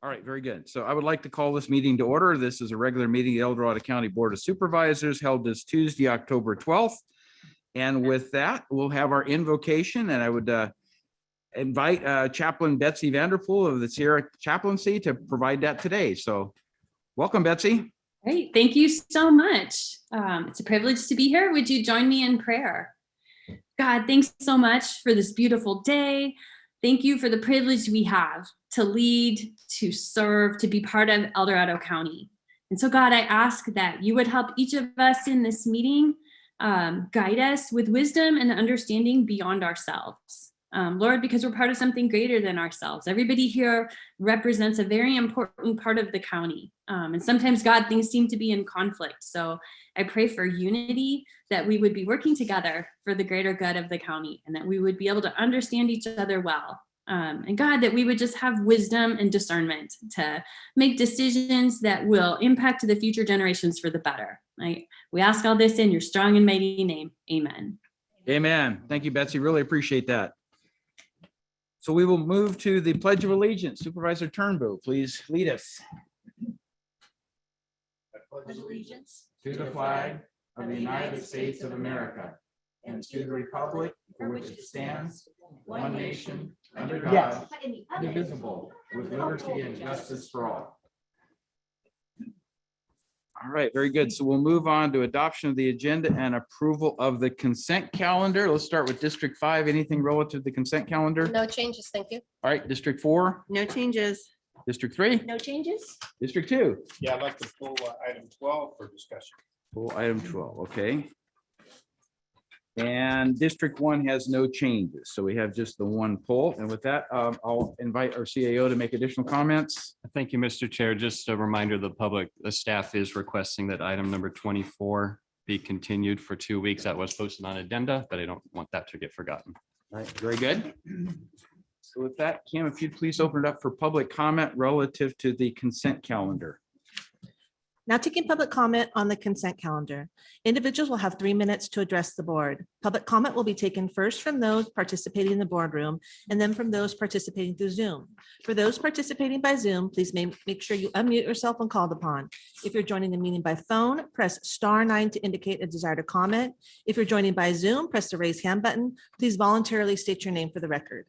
All right, very good. So I would like to call this meeting to order. This is a regular meeting of the El Dorado County Board of Supervisors held this Tuesday, October 12th. And with that, we'll have our invocation, and I would invite Chaplain Betsy Vanderpool of the Sierra Chaplaincy to provide that today. So welcome, Betsy. Great, thank you so much. It's a privilege to be here. Would you join me in prayer? God, thanks so much for this beautiful day. Thank you for the privilege we have to lead, to serve, to be part of El Dorado County. And so God, I ask that you would help each of us in this meeting, guide us with wisdom and understanding beyond ourselves. Lord, because we're part of something greater than ourselves. Everybody here represents a very important part of the county. And sometimes, God, things seem to be in conflict. So I pray for unity, that we would be working together for the greater good of the county, and that we would be able to understand each other well. And God, that we would just have wisdom and discernment to make decisions that will impact the future generations for the better. We ask all this in your strong and mighty name. Amen. Amen. Thank you, Betsy. Really appreciate that. So we will move to the Pledge of Allegiance. Supervisor Turnbow, please lead us. I pledge allegiance To the flag of the United States of America and to the republic for which it stands, one nation, under God, indivisible, with liberty and justice for all. All right, very good. So we'll move on to adoption of the agenda and approval of the consent calendar. Let's start with District 5. Anything relative to the consent calendar? No changes, thank you. All right, District 4, No changes. District 3, No changes? District 2. Yeah, I'd like to pull item 12 for discussion. Pull item 12, okay. And District 1 has no changes, so we have just the one pull. And with that, I'll invite our CAO to make additional comments. Thank you, Mr. Chair. Just a reminder, the staff is requesting that item number 24 be continued for 2 weeks. That was posted on agenda, but I don't want that to get forgotten. All right, very good. So with that, Kim, if you'd please open it up for public comment relative to the consent calendar. Now taking public comment on the consent calendar. Individuals will have 3 minutes to address the board. Public comment will be taken first from those participating in the boardroom and then from those participating through Zoom. For those participating by Zoom, please make sure you unmute yourself when called upon. If you're joining the meeting by phone, press *9 to indicate a desire to comment. If you're joining by Zoom, press the raise hand button. Please voluntarily state your name for the record.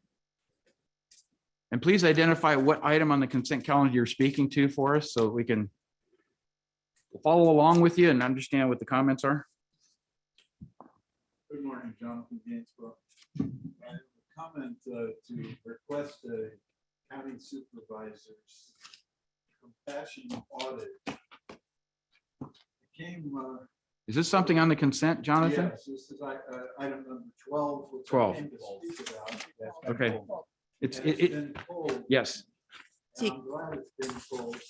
And please identify what item on the consent calendar you're speaking to for us so we can follow along with you and understand what the comments are. Good morning, Jonathan Gainsborough. I have a comment to request a county supervisor's compassion audit. It came. Is this something on the consent, Jonathan? Yes, this is item number 12. which I 12. came to speak about. Okay. It's, And it's been pulled, yes. and I'm glad it's been pulled.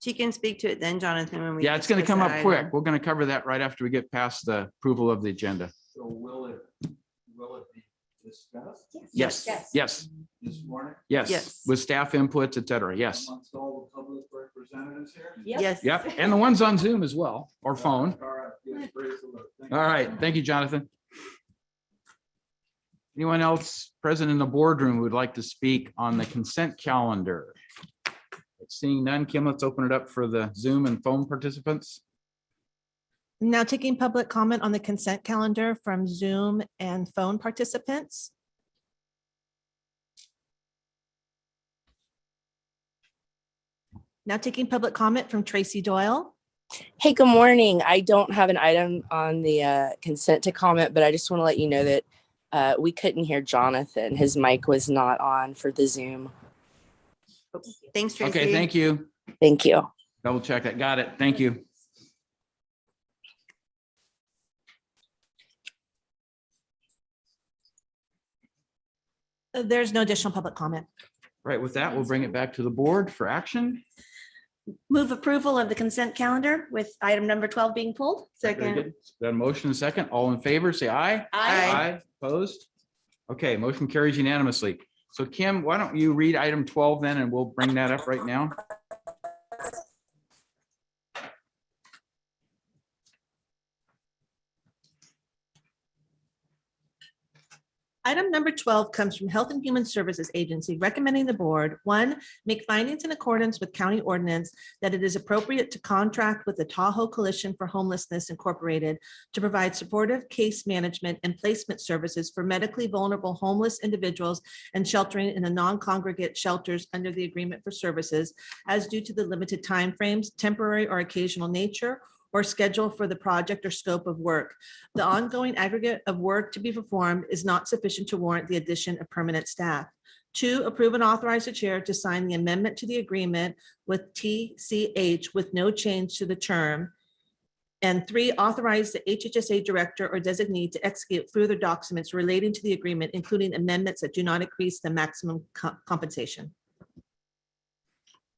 She can speak to it then, Jonathan, when we. Yeah, it's going to discuss come that up quick. item. We're going to cover that right after we get past the approval of the agenda. So will it be discussed Yes, yes, this morning yes, Yes. with staff inputs, et cetera. Yes. amongst all the public representatives here? Yes. Yep. And the ones on Zoom as well, or phone. All right, good, praise the Lord. Thank you. All right. Thank you, Jonathan. Anyone else present in the boardroom who would like to speak on the consent calendar? Seeing none, Kim, let's open it up for the Zoom and phone participants. Now taking public comment on the consent calendar from Zoom and phone participants. Now taking public comment from Tracy Doyle. Hey, good morning. I don't have an item on the consent to comment, but I just want to let you know that we couldn't hear Jonathan. His mic was not on for the Zoom. Thanks, Tracy. Okay, thank you. Thank you. Double check that. Got it. Thank you. There's no additional public comment. Right, with that, we'll bring it back to the board for action. Move approval of the consent calendar with item number 12 being pulled. Very Second. good. Got a motion and a second. All in favor, say aye. Aye. Opposed? Okay, motion carries unanimously. So Kim, why don't you read item 12 then, and we'll bring that up right now. Item number 12 comes from Health and Human Services Agency recommending the board, 1, make findings in accordance with county ordinance that it is appropriate to contract with the Tahoe Coalition for Homelessness Incorporated to provide supportive case management and placement services for medically vulnerable homeless individuals and sheltering in the non-congregate shelters under the agreement for services as due to the limited timeframes, temporary or occasional nature, or schedule for the project or scope of work. The ongoing aggregate of work to be performed is not sufficient to warrant the addition of permanent staff. 2, approve and authorize the chair to sign the amendment to the agreement with TCH with no change to the term. And 3, authorize the HHSA director or designee to execute further documents relating to the agreement, including amendments that do not increase the maximum compensation.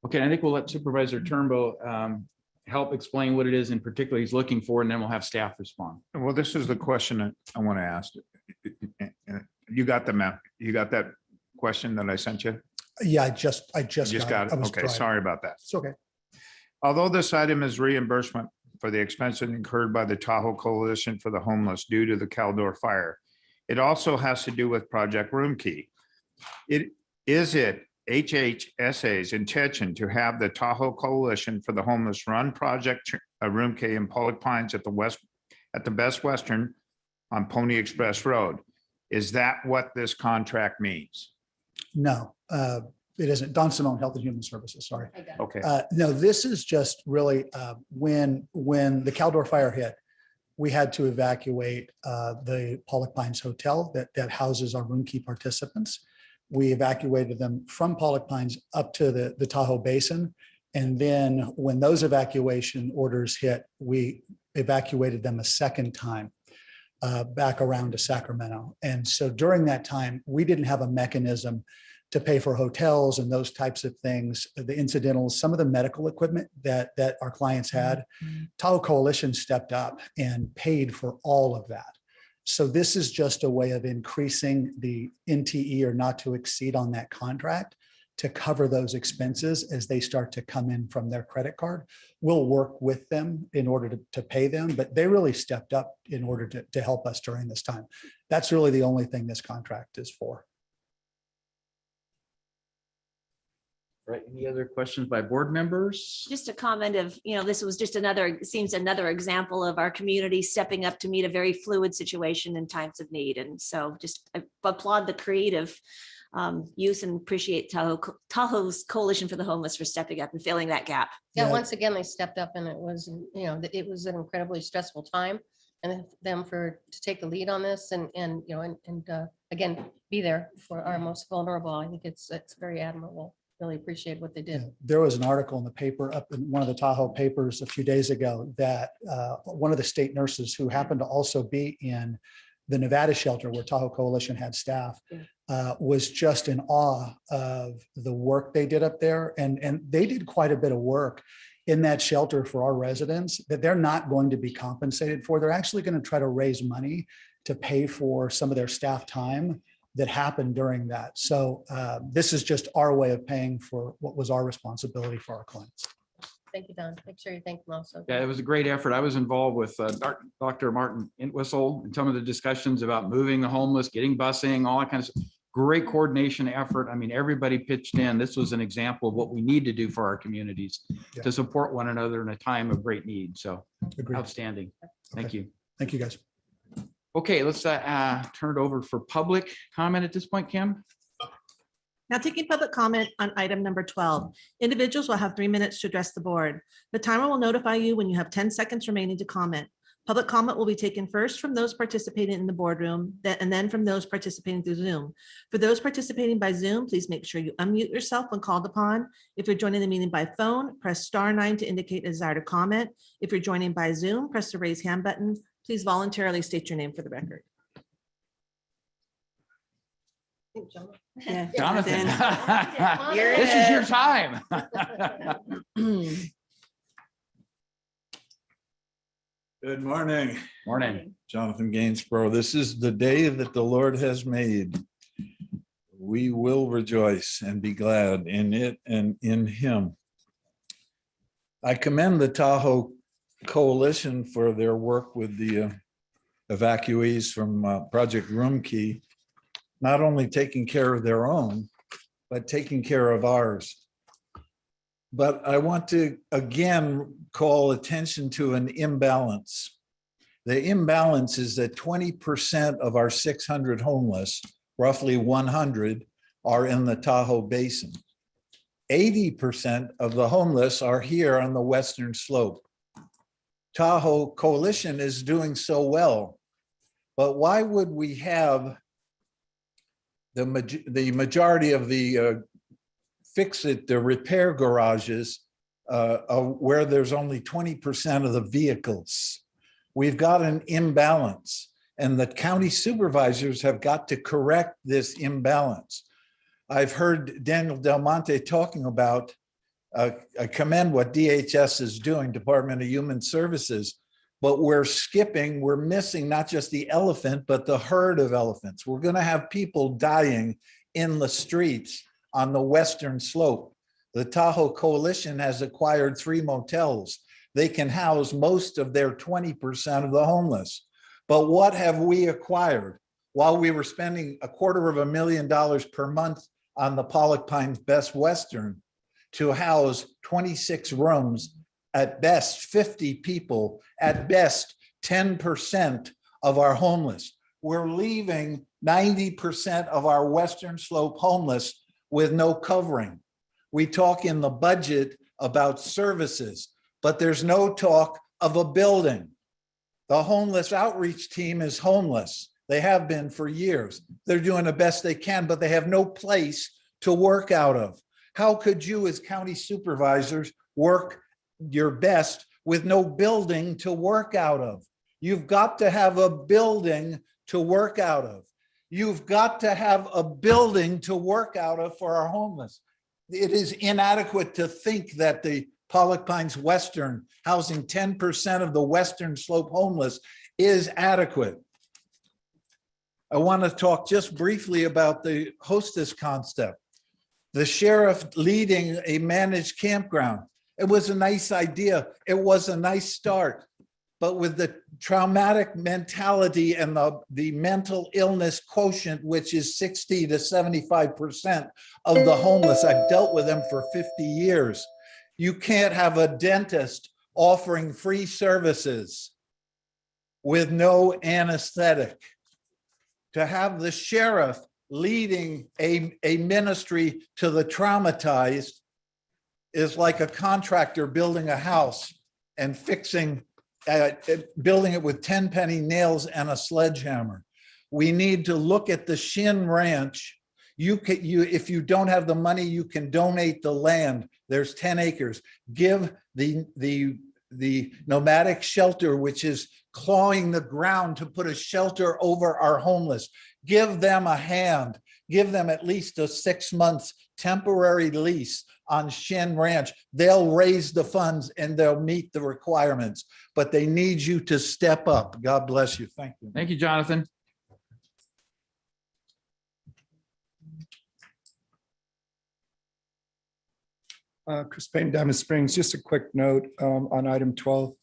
Okay, I think we'll let Supervisor Turnbow help explain what it is in particular he's looking for, and then we'll have staff respond. Well, this is the question that I want to ask. You got the map, you got that question that I sent you? Yeah, I just Just got it. I was Okay, driving. sorry about that. It's okay. Although this item is reimbursement for the expenses incurred by the Tahoe Coalition for the Homeless due to the Caldor fire, it also has to do with Project Room Key. It HHSA's intention to have the Tahoe Coalition for the Homeless run Project Room Key in Pollock Pines at the Best Western on Pony Express Road. Is that what this contract means? No, it isn't. Don Simone, Health and Human Services, sorry. Okay, No, this is just really when the Caldor fire hit, we had to evacuate the Pollock Pines Hotel that houses our room key participants. We evacuated them from Pollock Pines up to the Tahoe Basin. And then when those evacuation orders hit, we evacuated them a second time back around to Sacramento. And so during that time, we didn't have a mechanism to pay for hotels and those types of things, the incidentals, some of the medical equipment that our clients had. Tahoe Coalition stepped up and paid for all of that. So this is just a way of increasing the NTE or not to exceed on that contract to cover those expenses as they start to come in from their credit card. We'll work with them in order to pay them, but they really stepped up in order to help us during this time. That's really the only thing this contract is for. Right, any other questions by board members? Just a comment of, this was just seems another example of our community stepping up to meet a very fluid situation in times of need. And so just applaud the creative use and appreciate Tahoe's Coalition for the Homeless for stepping up and filling that gap. Yeah, Yeah. once again, they stepped up and it was, it was an incredibly stressful time. And them to take the lead on this and again, be there for our most vulnerable. I think it's very admirable. Really appreciate what they did. There was an article in the paper, up in one of the Tahoe papers a few days ago, that one of the state nurses who happened to also be in the Nevada shelter where Tahoe Coalition had staff was just in awe of the work they did up there. And they did quite a bit of work in that shelter for our residents that they're not going to be compensated for. They're actually going to try to raise money to pay for some of their staff time that happened during that. So this is just our way of paying for what was our responsibility for our clients. Thank you, Don. Make sure you thank them also. Yeah, it was a great effort. I was involved with Dr. Martin Entwistle and some of the discussions about moving the homeless, getting busing, all that kind of stuff. Great coordination effort. I mean, everybody pitched in. This was an example of what we need to do for our communities to support one another in a time of great need. So Agreed. outstanding. Thank Okay. you. Thank you, guys. Okay, let's turn it over for public comment at this point, Kim. Now taking public comment on item number 12. Individuals will have 3 minutes to address the board. The timer will notify you when you have 10 seconds remaining to comment. Public comment will be taken first from those participating in the boardroom, and then from those participating through Zoom. For those participating by Zoom, please make sure you unmute yourself when called upon. If you're joining the meeting by phone, press *9 to indicate a desire to comment. If you're joining by Zoom, press the raise hand button. Please voluntarily state your name for the record. Yeah, Jonathan. You're This is your it. time. Good morning, Morning. Jonathan Gainsborough. This is the day that the Lord has made. We will rejoice and be glad in it and in Him. I commend the Tahoe Coalition for their work with the evacuees from Project Room Key, not only taking care of their own, but taking care of ours. But I want to again call attention to an imbalance. The imbalance is that 20% of our 600 homeless, roughly 100, are in the Tahoe Basin. 80% of the homeless are here on the western slope. Tahoe Coalition is doing so well, but why would we have the majority of the the repair garages where there's only 20% of the vehicles? We've got an imbalance, and the county supervisors have got to correct this imbalance. I've heard Daniel Del Monte talking about, I commend what DHS is doing, Department of Human Services, but we're missing not just the elephant, but the herd of elephants. We're going to have people dying in the streets on the western slope. The Tahoe Coalition has acquired 3 motels. They can house most of their 20% of the homeless. But what have we acquired? While we were spending $250,000 per month on the Pollock Pines Best Western to house 26 rooms, at best 50 people, at best 10% of our homeless. We're leaving 90% of our western slope homeless with no covering. We talk in the budget about services, but there's no talk of a building. The homeless outreach team is homeless. They have been for years. They're doing the best they can, but they have no place to work out of. How could you as county supervisors work your best with no building to work out of? You've got to have a building to work out of. You've got to have a building to work out of for our homeless. It is inadequate to think that the Pollock Pines Western, housing 10% of the Western Slope homeless, is adequate. I want to talk just briefly about the hostess concept. The sheriff leading a managed campground. It was a nice idea. It was a nice start. But with the traumatic mentality and the mental illness quotient, which is 60 to 75% of the homeless, I've dealt with them for 50 years. You can't have a dentist offering free services with no anesthetic. To have the sheriff leading a ministry to the traumatized is like a contractor building a house and building it with 10-penny nails and a sledgehammer. We need to look at the Shin Ranch. If you don't have the money, you can donate the land. There's 10 acres. Give the nomadic shelter, which is clawing the ground to put a shelter over our homeless. Give them a hand. Give them at least a 6 months temporary lease on Shin Ranch. They'll raise the funds and they'll meet the requirements, but they need you to step up. God bless you. Thank you. Thank you, Jonathan. Chris Payne, Diamond Springs. Just a quick note on item 12.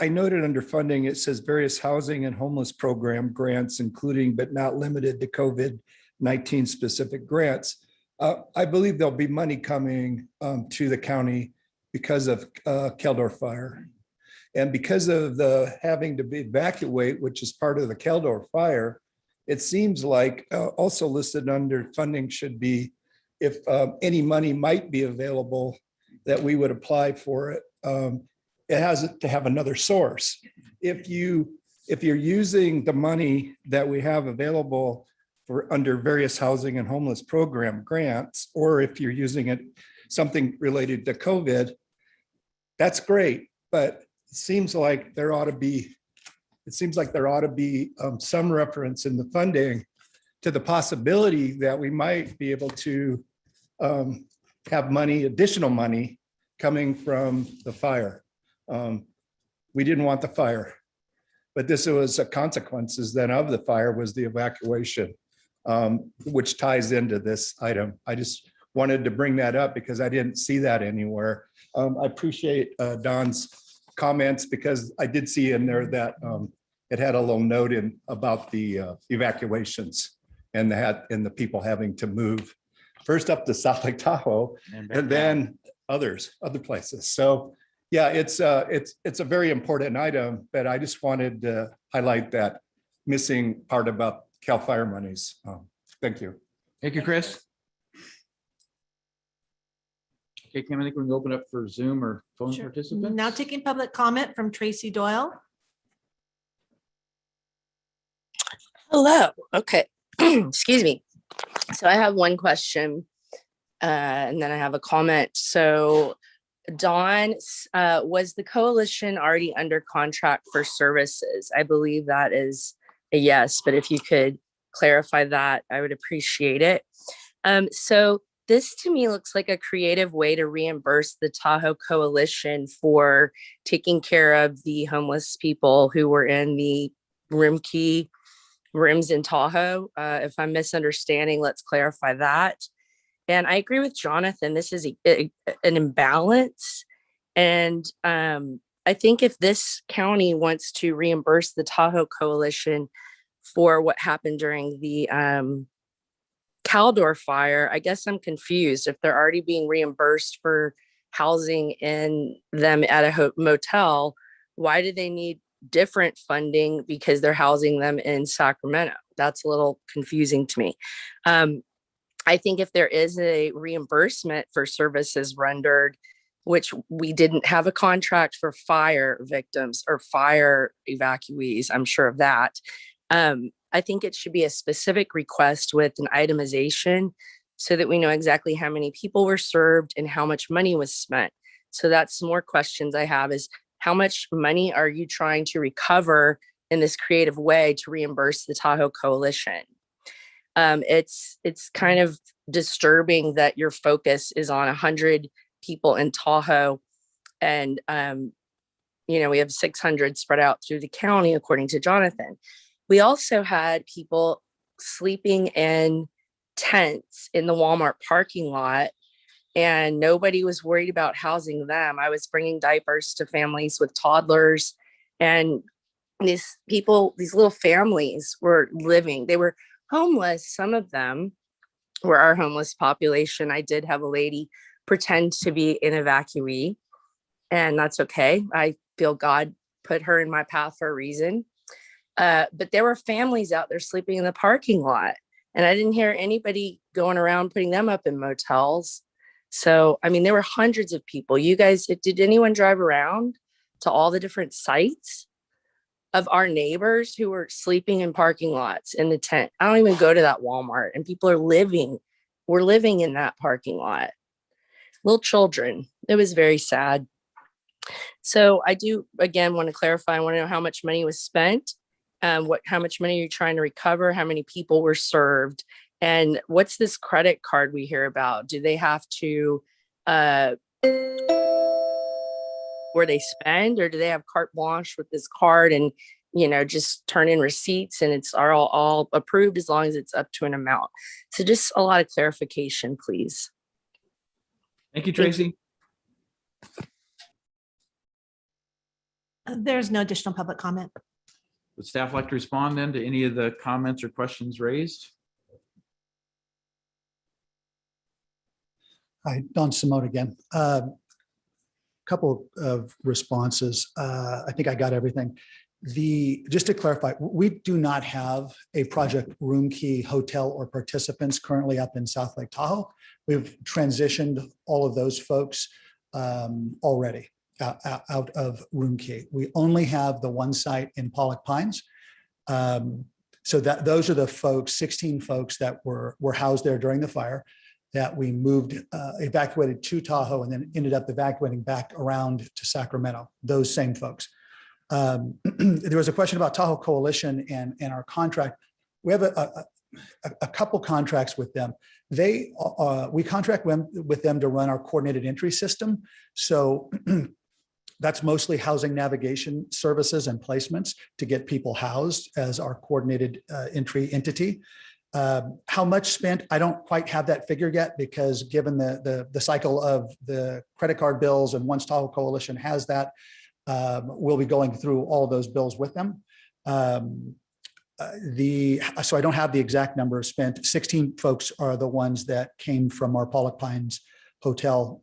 I noted under funding, it says various housing and homeless program grants, including but not limited to COVID-19 specific grants. I believe there'll be money coming to the county because of Caldor fire. And because of the having to evacuate, which is part of the Caldor fire, it seems like also listed under funding should be if any money might be available that we would apply for it. It has to have another source. If you're using the money that we have available for under various housing and homeless program grants, or if you're using it something related to COVID, that's great. But it seems like there ought to be some reference in the funding to the possibility that we might be able to have additional money coming from the fire. We didn't want the fire, but this was a consequences then of the fire was the evacuation, which ties into this item. I just wanted to bring that up because I didn't see that anywhere. I appreciate Don's comments because I did see in there that it had a little note in about the evacuations and the people having to move first up to South Lake Tahoe and then other places. So yeah, it's a very important item, but I just wanted to highlight that missing part about Cal Fire monies. Thank you. Thank you, Chris. Okay, Kim, I think we can open up for Zoom or phone Sure. participants. Now taking public comment from Tracy Doyle. Hello. Okay. Excuse me. So I have one question and then I have a comment. So Dawn, was the coalition already under contract for services? I believe that is a yes, but if you could clarify that, I would appreciate it. So this to me looks like a creative way to reimburse the Tahoe Coalition for taking care of the homeless people who were in the rooms in Tahoe. If I'm misunderstanding, let's clarify that. And I agree with Jonathan, this is an imbalance. And I think if this county wants to reimburse the Tahoe Coalition for what happened during the Caldor fire, I guess I'm confused. If they're already being reimbursed for housing in them at a motel, why do they need different funding because they're housing them in Sacramento? That's a little confusing to me. I think if there is a reimbursement for services rendered, which we didn't have a contract for fire victims or fire evacuees, I'm sure of that. I think it should be a specific request with an itemization so that we know exactly how many people were served and how much money was spent. So that's more questions I have is how much money are you trying to recover in this creative way to reimburse the Tahoe Coalition. It's kind of disturbing that your focus is on 100 people in Tahoe, and we have 600 spread out through the county, according to Jonathan. We also had people sleeping in tents in the Walmart parking lot, and nobody was worried about housing them. I was bringing diapers to families with toddlers, and these people, these little families were living, they were homeless. Some of them were our homeless population. I did have a lady pretend to be an evacuee, and that's okay. I feel God put her in my path for a reason. But there were families out there sleeping in the parking lot, and I didn't hear anybody going around putting them up in motels. So, I mean, there were hundreds of people. You guys, did anyone drive around to all the different sites of our neighbors who were sleeping in parking lots in the tent? I don't even go to that Walmart, and people are we're living in that parking lot. Little children. It was very sad. So I do, again, want to clarify. I want to know how much money was spent. How much money you're trying to recover, how many people were served, and what's this credit card we hear about? Do they have to where they spend, or do they have carte blanche with this card and just turn in receipts and it's all approved as long as it's up to an amount? So just a lot of clarification, please. Thank you, Tracy. There's no additional public comment. Would staff like to respond then to any of the comments or questions raised? Hi, Don Simone again. Couple of responses. I think I got everything. Just to clarify, we do not have a Project Room Key hotel or participants currently up in South Lake Tahoe. We've transitioned all of those folks already out of Room Key. We only have the one site in Pollock Pines. So those are the folks, 16 folks that were housed there during the fire that we moved, evacuated to Tahoe and then ended up evacuating back around to Sacramento, those same folks. There was a question about Tahoe Coalition and our contract. We have a couple contracts with them. We contract with them to run our coordinated entry system. So that's mostly housing navigation services and placements to get people housed as our coordinated entry entity. How much spent? I don't quite have that figure yet, because given the cycle of the credit card bills, and once Tahoe Coalition has that, we'll be going through all of those bills with them. So I don't have the exact number spent. 16 folks are the ones that came from our Pollock Pines hotel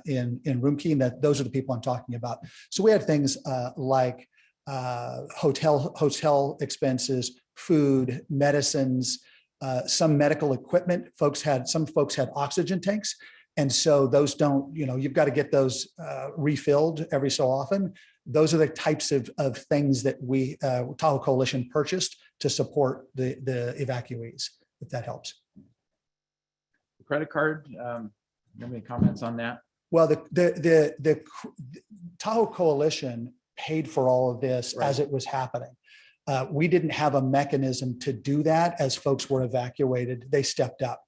in Room Key, and those are the people I'm talking about. So we had things like hotel expenses, food, medicines, some medical equipment. Some folks had oxygen tanks. And so those don't, you've got to get those refilled every so often. Those are the types of things that we, Tahoe Coalition, purchased to support the evacuees, if that helps. The credit card, any comments on that? Well, the Tahoe Coalition paid for all of this as it was happening. We didn't have a mechanism to do that as folks were evacuated. They stepped up.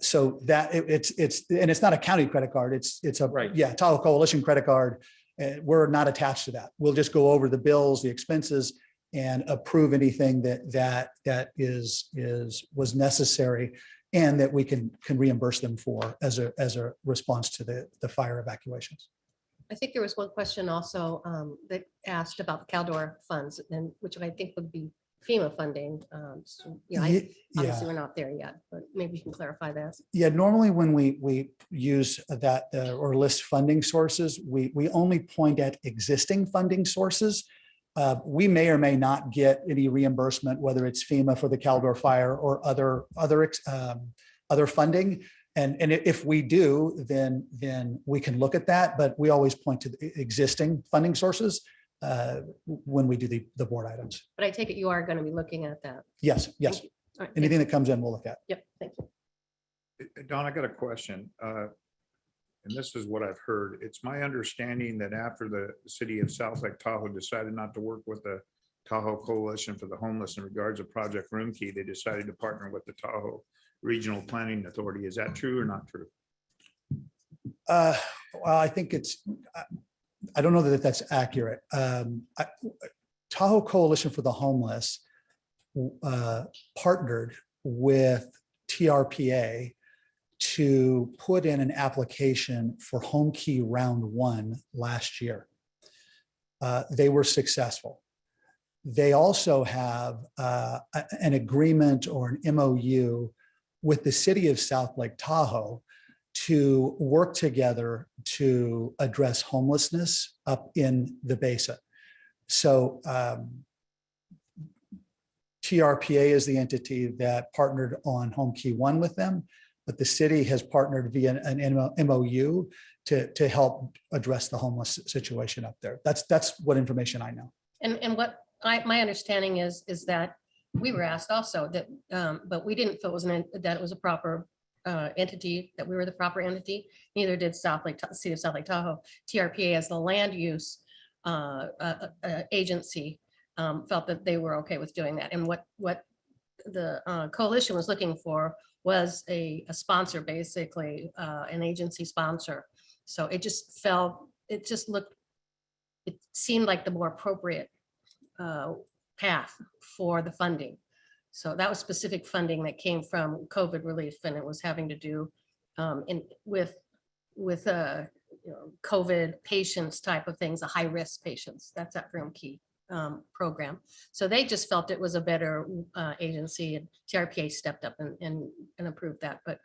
So that it's not a county credit card. It's a Tahoe Coalition credit card. We're not attached to that. We'll just go over the bills, the expenses, and approve anything that was necessary and that we can reimburse them for as a response to the fire evacuations. I think there was one question also that asked about the Caldor funds, and which I think would be FEMA funding. Obviously we're not there yet, but maybe you can clarify that. Yeah, normally when we use that or list funding sources, we only point at existing funding sources. We may or may not get any reimbursement, whether it's FEMA for the Caldor fire or other funding. And if we do, then we can look at that, but we always point to the existing funding sources when we do the board items. But I take it you are going to be looking at that. Yes. All right, Anything that comes in, we'll look at. Yep, thank you. Don, I got a question. And this is what I've heard. It's my understanding that after the city of South Lake Tahoe decided not to work with the Tahoe Coalition for the Homeless in regards to Project Room Key. They decided to partner with the Tahoe Regional Planning Authority. Is that true or not true? Well, I think I don't know that that's accurate. Tahoe Coalition for the Homeless partnered with TRPA to put in an application for Home Key Round 1 last year. They were successful. They also have an agreement or an MOU with the city of South Lake Tahoe to work together to address homelessness up in the basin. So TRPA is the entity that partnered on Home Key 1 with them, but the city has partnered via an MOU to help address the homeless situation up there. That's what information I know. And what my understanding is that we were asked also that, but we didn't feel that it was a proper entity, that we were the proper entity. Neither did City of South Lake Tahoe. TRPA as the land use agency felt that they were okay with doing that. And what the coalition was looking for was a sponsor, basically an agency sponsor. So it seemed like the more appropriate path for the funding. So that was specific funding that came from COVID relief, and it was having to do with COVID patients type of things, a high risk patients. That's that Room Key program. So they just felt it was a better agency, and TRPA stepped up and approved that. But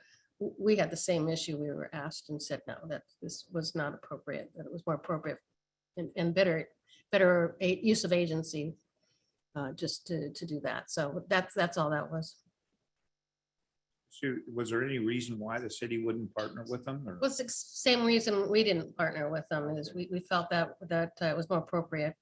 we had the same issue. We were asked and said no, that this was not appropriate, that it was more appropriate and better use of agency just to do that. So that's all that was. So was there any reason why the city wouldn't partner with them? Or? It was the same reason we didn't partner with them, is we felt that it was more appropriate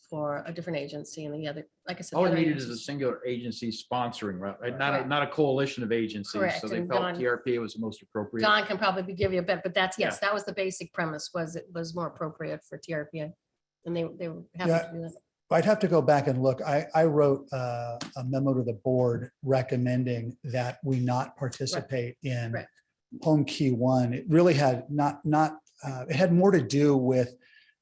for a different agency, and the other, like I said. All the it other needed is a agencies- singular agency sponsoring, right? Correct. Not a coalition of agencies. Correct, So they and felt Don- TRPA was the most appropriate. Don can probably give you a bit, but that's, yes, Yeah. that was the basic premise, was it was more appropriate for TRPA. And they were happy Yeah. to do that. I'd have to go back and look. I wrote a memo to the board recommending that we not participate in Right. Home Key 1. It really had it had more to do with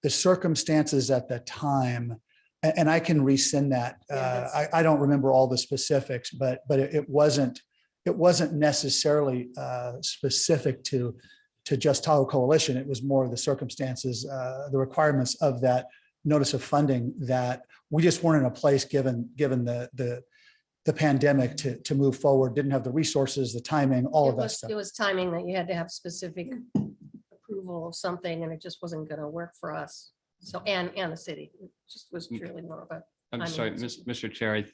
the circumstances at the time. And I can rescind that. Yeah, I don't remember all the specifics, but it wasn't necessarily specific to just Tahoe Coalition. It was more of the circumstances, the requirements of that notice of funding, that we just weren't in a place given the pandemic to move forward, didn't have the resources, the timing, all of that stuff. It was timing that you had to have specific approval of something, and it just wasn't going to work for us. So, and the city, it just was truly more of a. I'm timing sorry, decision. Mr. Chair,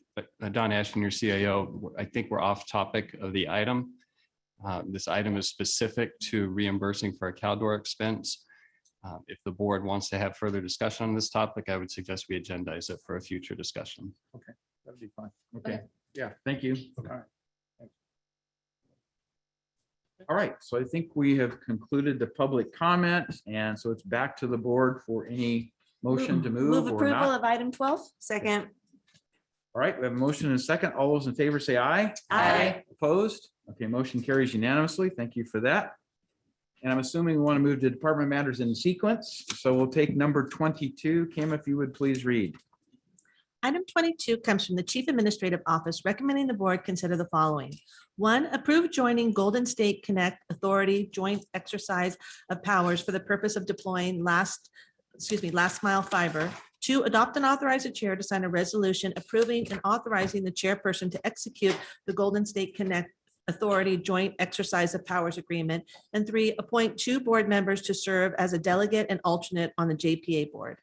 Don Ashton, your CAO, I think we're off topic of the item. This item is specific to reimbursing for a Caldor expense. If the board wants to have further discussion on this topic, I would suggest we agendize it for a future discussion. That'd be fine. Okay, yeah, thank you. Okay. All right, so I think we have concluded the public comment, and so it's back to the board for any motion to move or approval not. of item 12. Second. All right, we have a motion and a second. All those in favor say aye. Aye. Opposed? Okay, motion carries unanimously. Thank you for that. And I'm assuming we want to move to department matters in sequence. So we'll take number 22. Kim, if you would please read. Item 22 comes from the Chief Administrative Office, recommending the board consider the following. 1, approve joining Golden State Connect Authority joint exercise of powers for the purpose of deploying last mile fiber. 2, adopt and authorize the chair to sign a resolution approving and authorizing the chairperson to execute the Golden State Connect Authority joint exercise of powers agreement. And 3, appoint 2 board members to serve as a delegate and alternate on the JPA board.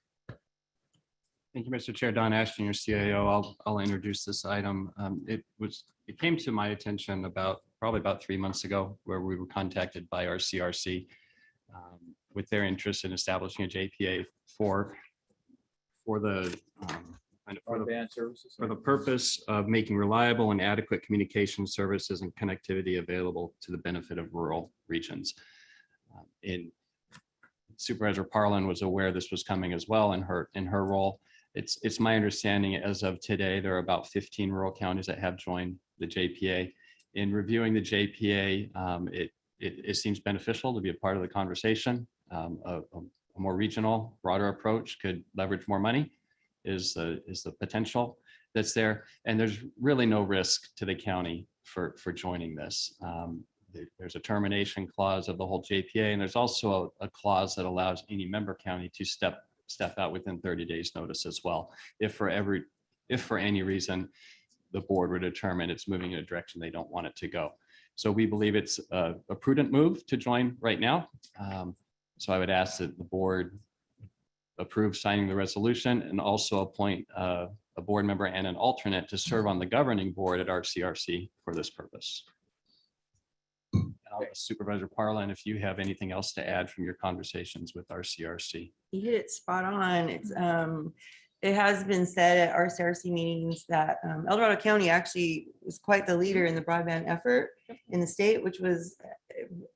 Thank you, Mr. Chair. Don Ashton, your CAO. I'll introduce this item. It came to my attention probably about 3 months ago, where we were contacted by our CRC with their interest in establishing a JPA for the Broadband services. for the purpose of making reliable and adequate communication services and connectivity available to the benefit of rural regions. In Supervisor Parlin was aware this was coming as well in her role. It's my understanding as of today, there are about 15 rural counties that have joined the JPA. In reviewing the JPA, it seems beneficial to be a part of the conversation. A more regional, broader approach could leverage more money is the potential that's there. And there's really no risk to the county for joining this. There's a termination clause of the whole JPA, and there's also a clause that allows any member county to step out within 30 days notice as well. If for any reason the board would determine it's moving in a direction they don't want it to go. So we believe it's a prudent move to join right now. So I would ask that the board approve signing the resolution and also appoint a board member and an alternate to serve on the governing board at RCRC for this purpose. And I'll ask Supervisor Parlin, if you have anything else to add from your conversations with RCRC. You hit it spot on. It has been said at RCRC meetings that El Dorado County actually was quite the leader in the broadband effort in the state, which was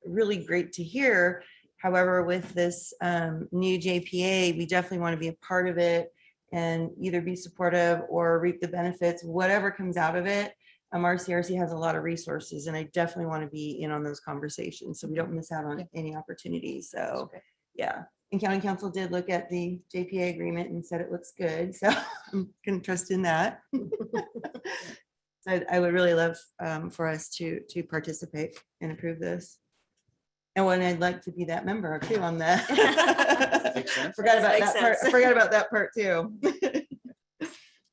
really great to hear. However, with this new JPA, we definitely want to be a part of it and either be supportive or reap the benefits, whatever comes out of it. RCRC has a lot of resources, and I definitely want to be in on those conversations so we don't miss out on any opportunities. So, yeah. And County Council did look at the JPA agreement and said it looks good. So I'm going to trust in that. So I would really love for us to participate and approve this. And when I'd like to be that member too on that. Forgot about that part. I forgot about that part too.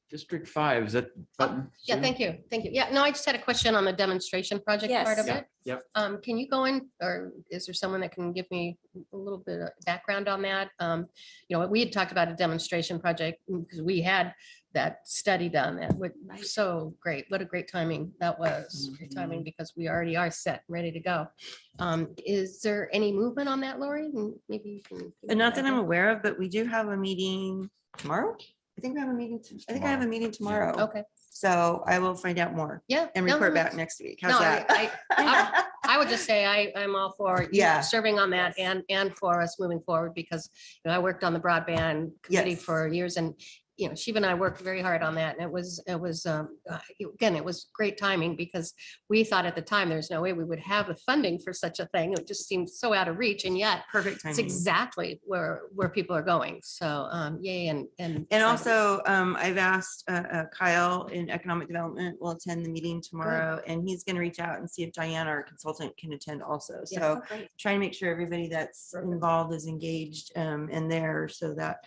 District 5, is that button? Yeah, Sue? thank you. Thank you. Yeah, no, I just had a question on the demonstration project part of Yes. it. Yep. Can you go in, or is there someone that can give me a little bit of background on that? You know, we had talked about a demonstration project because we had that study done. That was so great. What a great timing that was. Great timing because we already are set, ready to go. Is there any movement on that, Lori? And maybe you can. give me Not that an I'm idea. aware of, but we do have a meeting tomorrow. I think we have a meeting. I think I have a meeting tomorrow. Okay. So I will find out more Yeah. and no, report no, back next week. How's No, that? I would just say I'm all for Yeah. serving on that and for us moving forward because I worked on the broadband committee Yes. for years and Shiva and I worked very hard on that and it was again, it was great timing because we thought at the time there's no way we would have the funding for such a thing. It just seemed so out of reach and yet Perfect it's timing. exactly where people are going. So yay And also, I've asked Kyle in Economic Development will attend the meeting tomorrow, and he's going to reach out and see if Diana, our consultant, can attend also. So trying to make sure everybody that's involved is engaged and there so that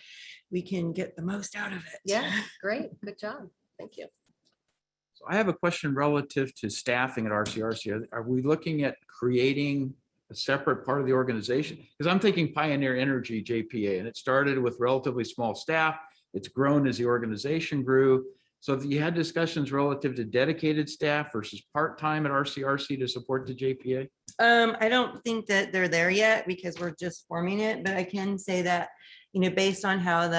we can get the most out of it. Yeah, great. Good job. Thank you. So I have a question relative to staffing at RCRC. Are we looking at creating a separate part of the organization? Because I'm thinking Pioneer Energy JPA, and it started with relatively small staff. It's grown as the organization grew. So if you had discussions relative to dedicated staff versus part-time at RCRC to support the JPA? I don't think that they're there yet because we're just forming it, but I can say that, based on how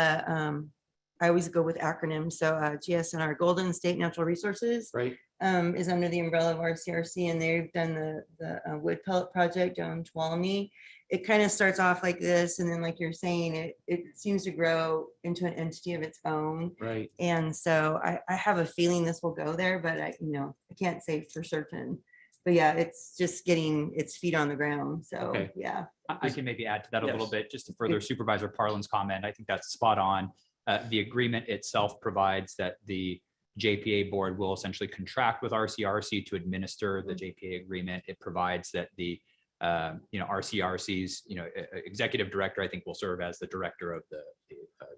I always go with acronyms. So GSNR, Golden State Natural Resources, Right. is under the umbrella of RCRC, and they've done the wood pellet project down in Tuolumne. It kind of starts off like this, and then like you're saying, it seems to grow into an entity of its own. Right. And so I have a feeling this will go there, but I can't say for certain. But yeah, it's just getting its feet on the ground. So Okay. yeah. I can maybe add to that a little Yes. bit, just to further Supervisor Parlin's comment. I think that's spot on. The agreement itself provides that the JPA board will essentially contract with RCRC to administer the JPA agreement. It provides that the RCRC's executive director, I think, will serve as the director of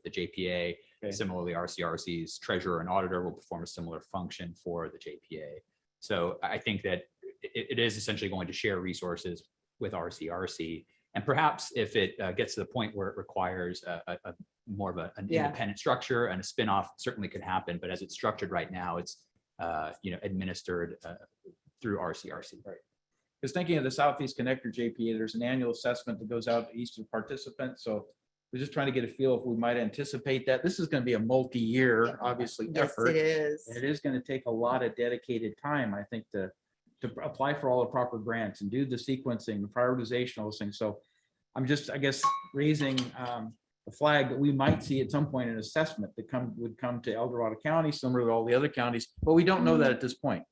the JPA. Okay. Similarly, RCRC's treasurer and auditor will perform a similar function for the JPA. So I think that it is essentially going to share resources with RCRC. And perhaps if it gets to the point where it requires a more of an independent structure and a spinoff, certainly could happen. But as it's structured right now, it's administered through RCRC. Right. Because thinking of the Southeast Connector JPA, there's an annual assessment that goes out to each of the participants. So we're just trying to get a feel if we might anticipate that. This is going to be a multi-year, obviously, Yes, effort. it is. And it is going to take a lot of dedicated time, I think, to apply for all the proper grants and do the sequencing, the prioritization, all those things. So I'm just, I guess, raising a flag that we might see at some point, an assessment that would come to El Dorado County, similar to all the other counties, but we don't know that at this point.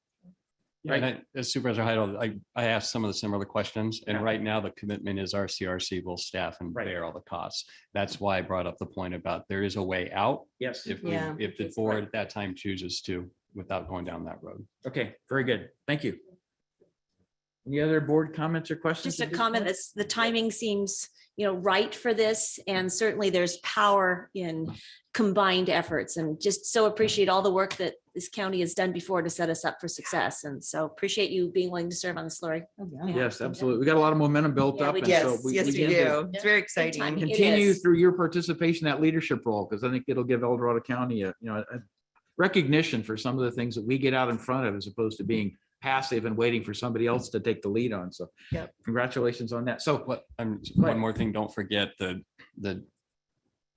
Yeah, and as Supervisor Heidel, I asked some of the similar questions, and Yeah. right now the commitment is our CRC will staff and Right. bear all the costs. That's why I brought up the point about there is a way out Yes. if, Yeah. if the board at that time chooses to, without going down that road. Okay, very good. Thank you. Any other board comments or questions? Just a at this comment, point? that's, the timing seems, right for this, and certainly there's power in combined efforts, and just so appreciate all the work that this county has done before to set us up for success. And so appreciate you being willing to serve on this, Lori. Yes, absolutely. We got a lot of momentum built Yeah, up. we and do. so Yes, yes, we need to do. It's very Good exciting. timing. It Continue is. through your participation, that leadership role, because I think it'll give El Dorado County a recognition for some of the things that we get out in front of, as opposed to being passive and waiting for somebody else to take the lead on. So Yep. congratulations on that. So What, ahead. one more thing, don't forget the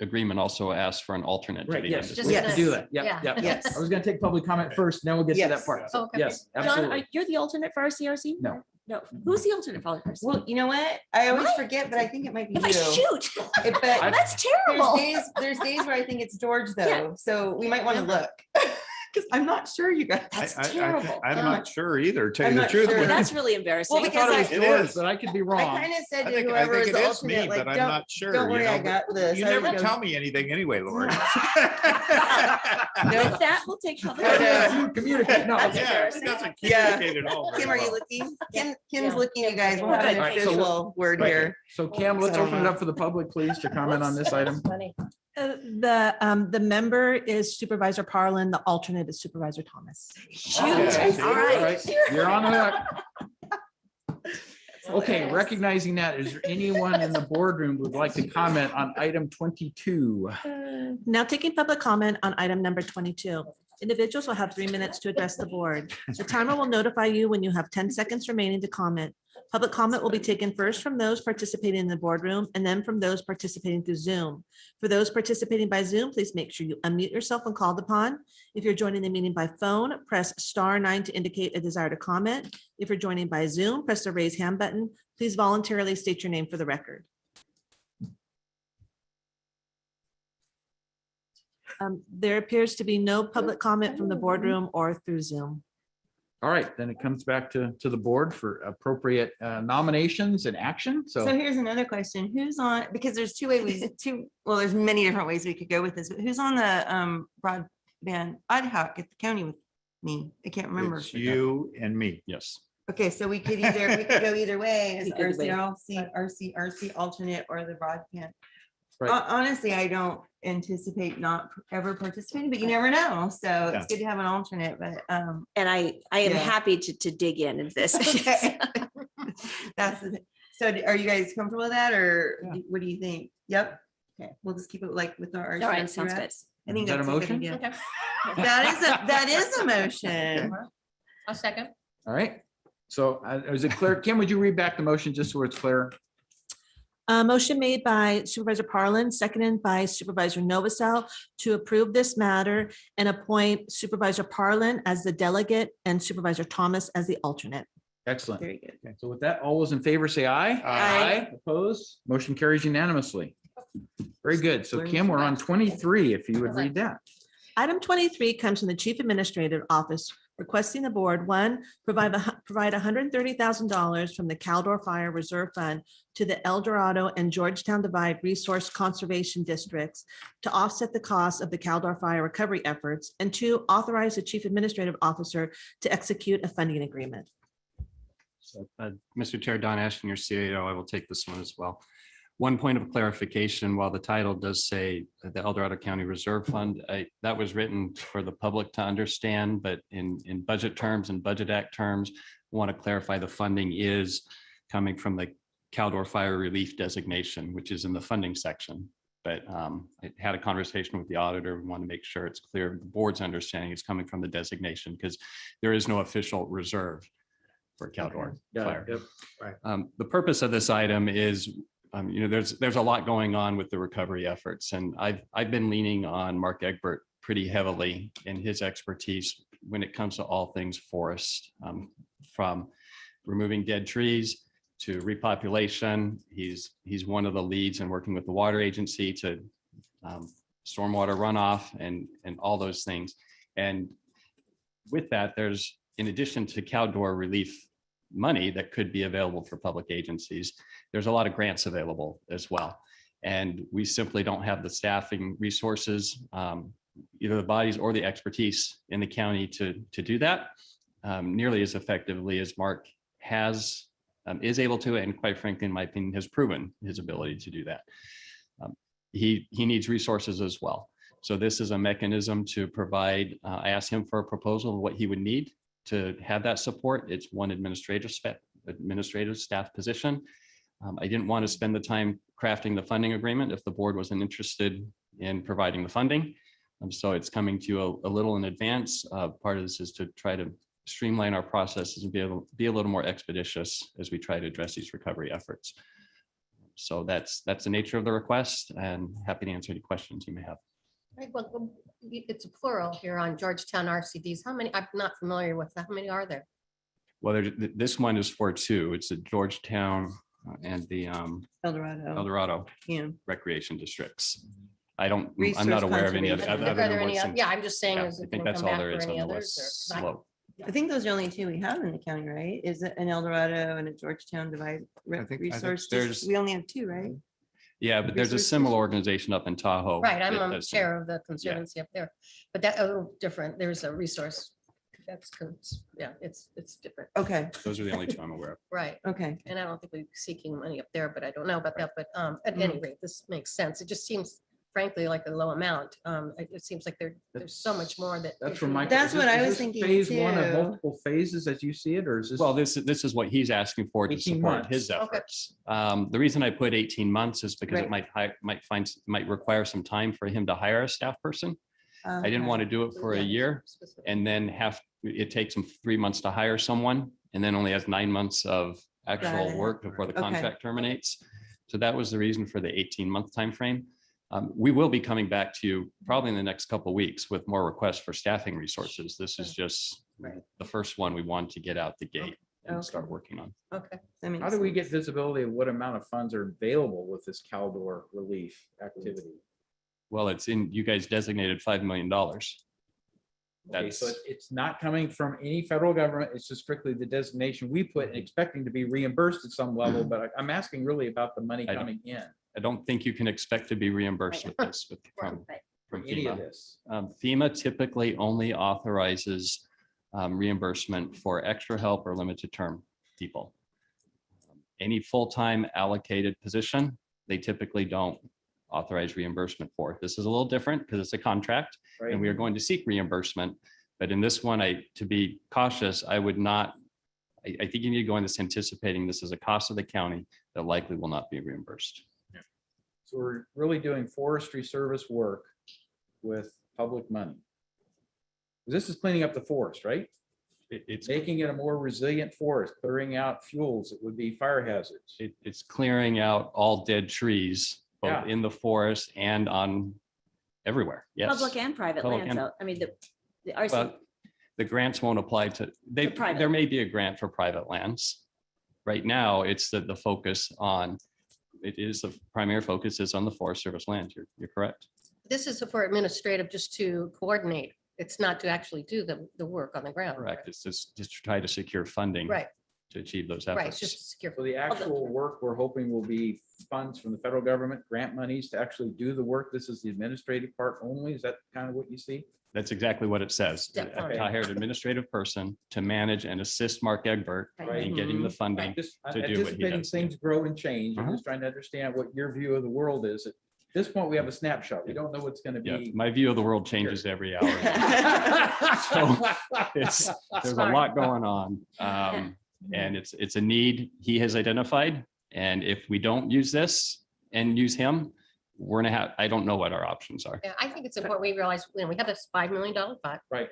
agreement also asks for an alternate. to right, the yes, end. we have to Yes. do that. Yeah, Yeah. yeah. Yes. I was going to take public comment first, then we'll get to that Yes. part. So, Okay. yes, John, absolutely. you're the alternate for our CRC? No. No, who's the alternate for our CRC? Well, you know what? I always What? forget, but I think it might be If I you. shoot, But that's terrible. there's days where I think it's George Yeah. though, so we might want to look. Because I'm not sure, you guys. That's terrible. I'm not sure either, tell I'm you the not truth. sure. with you. That's really embarrassing. Well, I thought it was It George, is. but I could be I wrong. kind of said I to think whoever is it the is alternate, me, like, but I'm not sure. don't worry, you know, I got this. You I never already tell go- me anything anyway, Lord. With that, we'll take public. I comment. know. Communicate. No, That's okay. Yeah, it embarrassing. doesn't Yeah. communicate at all. very Kim, are you well. looking? Kim's Yeah. looking, you guys. We'll have Okay. an All right, so official word Right. here. So Cam, let's open it up for the public, please, to comment on this item. Funny. The member is Supervisor Parlin, the alternate is Supervisor Thomas. Shoot, Okay, see? all All right. right, you're on the hook. Okay, recognizing that, is there anyone in the boardroom who would like to comment on item 22? Now taking public comment on item number 22. Individuals will have 3 minutes to address the board. The timer will notify you when you have 10 seconds remaining to comment. Public comment will be taken first from those participating in the boardroom and then from those participating through Zoom. For those participating by Zoom, please make sure you unmute yourself when called upon. If you're joining the meeting by phone, press *9 to indicate a desire to comment. If you're joining by Zoom, press the raise hand button. Please voluntarily state your name for the record. There appears to be no public comment from the boardroom or through Zoom. All right, then it comes back to the board for appropriate nominations and action. So So here's another question. Who's on, because there's well, there's many different ways we could go with this, but who's on the broadband ad hoc at the county with me? I can't remember. It's you and me. Yes. Okay, so we could go either way, as Either way. RCRC alternate or the broadband. Right. Honestly, I don't anticipate not ever participating, but you never know. So Yeah. it's good to have an alternate, but And I am Yeah. happy to dig in this. okay. That's the thing. So are you guys comfortable with that, or Yeah. what do you think? Yep. Okay, we'll just keep it like with our All right, RCRC sounds good. reps. I think Is that that's a a good motion? idea. Okay. That is a motion. I'll second. all right. So is it clear? Kim, would you read back the motion just so it's clear? Motion made by Supervisor Parlin, seconded by Supervisor Novacell to approve this matter and appoint Supervisor Parlin as the delegate and Supervisor Thomas as the alternate. Excellent. Very good. Okay, so with that, all those in favor say aye. Aye. Opposed? Motion carries unanimously. Very good. So Kim, we're on 23, if you would read that. Item 23 comes from the Chief Administrative Office requesting the board, one, provide $130,000 from the Caldor Fire Reserve Fund to the El Dorado and Georgetown Divide Resource Conservation Districts to offset the cost of the Caldor Fire recovery efforts, and two, authorize the Chief Administrative Officer to execute a funding agreement. So, Mr. Chair, Don Ashton, your CAO, I will take this one as well. One point of clarification, while the title does say the El Dorado County Reserve Fund, that was written for the public to understand, but in budget terms and Budget Act terms, want to clarify the funding is coming from the Caldor Fire Relief designation, which is in the funding section. But I had a conversation with the auditor. We want to make sure it's clear, the board's understanding is coming from the designation, because there is no official reserve for Caldor Fire. The purpose of this item is, there's a lot going on with the recovery efforts, and I've been leaning on Mark Egbert pretty heavily in his expertise when it comes to all things forest, from removing dead trees to repopulation. He's one of the leads in working with the water agency to stormwater runoff and all those things. And with that, there's, in addition to CalDOR relief money that could be available for public agencies, there's a lot of grants available as well. And we simply don't have the staffing resources, either the bodies or the expertise in the county to do that nearly as effectively as Mark is able to, and quite frankly, in my opinion, has proven his ability to do that. He needs resources as well. So this is a mechanism to provide, I asked him for a proposal of what he would need to have that support. It's one administrative staff position. I didn't want to spend the time crafting the funding agreement if the board wasn't interested in providing the funding. So it's coming to you a little in advance. Part of this is to try to streamline our processes and be a little more expeditious as we try to address these recovery efforts. So that's the nature of the request, and happy to answer any questions you may have. Right, well, it's a plural here on Georgetown RCDs. How many? I'm not familiar with that. How many are there? Well, this one is for two. It's the Georgetown and the El Dorado. El Dorado Yeah. recreation districts. I'm Resource not aware of any other. conservation. Are there than any what's oth- in- Yeah, I'm just saying. yeah, is I it think gonna that's come all back there for is any on the others, west or- 'cause I- slope. I think those are the only two we have in the county, right? Is it an El Dorado and a Georgetown resource? there's- We only have two, right? Yeah, but there's a Resources. similar organization up in Tahoe. Right, I'm that a does- chair of the conservancy up there, but that a little different. There's a resource. Yeah, it's different. Okay, Those are the only two I'm aware of. Right. okay. And I don't think we're seeking money up there, but I don't know about that. But at Mm. any rate, this makes sense. It just seems frankly like a low amount. It seems like there's so much more that. That's from my. That's what I was thinking Phase one of too. multiple phases as you see it, or is this? Well, this is what he's asking for to 18 support months. his Okay. efforts. The reason I put 18 months is because it Right. might require some time for him to hire a staff person. I didn't want to do it for a year and then it takes him 3 months to hire someone and then only has 9 months of actual it. work before the Okay. contract terminates. So that was the reason for the 18-month timeframe. We will be coming back to you probably in the next couple of weeks with more requests for staffing resources. This is just Right. the first one we want to get out the gate and Okay. start working on. Okay. That makes How do we sense. get visibility of what amount of funds are available with this CalDOR relief activity? Well, it's in, you guys designated $5 million. Okay, so That's, it's not coming from any federal government. It's just strictly the designation we put and expecting to be reimbursed at some level, but I'm asking really about the money I don't- coming in I don't think you can expect to be reimbursed with this from Right. for from any of FEMA. this. FEMA typically only authorizes reimbursement for extra help or limited term people. Any full-time allocated position, they typically don't authorize reimbursement for. This is a little different because it's a contract and Right? we are going to seek reimbursement. But in this one, to be cautious, I would not, I think you need to go in this anticipating this is a cost of the county that likely will not be reimbursed. So we're really doing forestry service work with public money. This is cleaning up the forest, right? It's Making it a more resilient forest, clearing out fuels that would be fire hazards. it's clearing out all dead trees, both Yeah. in the forest and on everywhere. Yes. Public and private Public lands, and- though. I mean, the RC, Well, the grants won't apply to, For private. there may be a grant for private lands. Right now, it's the focus on, it is the primary focus is on the Forest Service land. You're correct. This is for administrative, just to coordinate. It's not to actually do the work on the ground. Correct. It's just to try to secure funding Right, to achieve those right. It's efforts. just secure. So the actual work we're hoping will be funds from the federal government, grant monies to actually do the work. This is the administrative part only. Is that kind of what you see? That's exactly what it says. Step I one. hired an administrative person to manage and assist Mark Egbert Right. in getting the funding. Just To do what he anticipating does, things grow and change. I'm Uh-huh. just trying to understand what your view of the world is. At this point, we have a snapshot. We don't know what's going to Yeah, be. my view of the world changes every hour. There's a Smart. lot going on. And it's a need he has identified. And if we don't use this and use him, we're gonna have, I don't know what our options are. Yeah, I think it's important we realize, we have this $5 million pot. Right.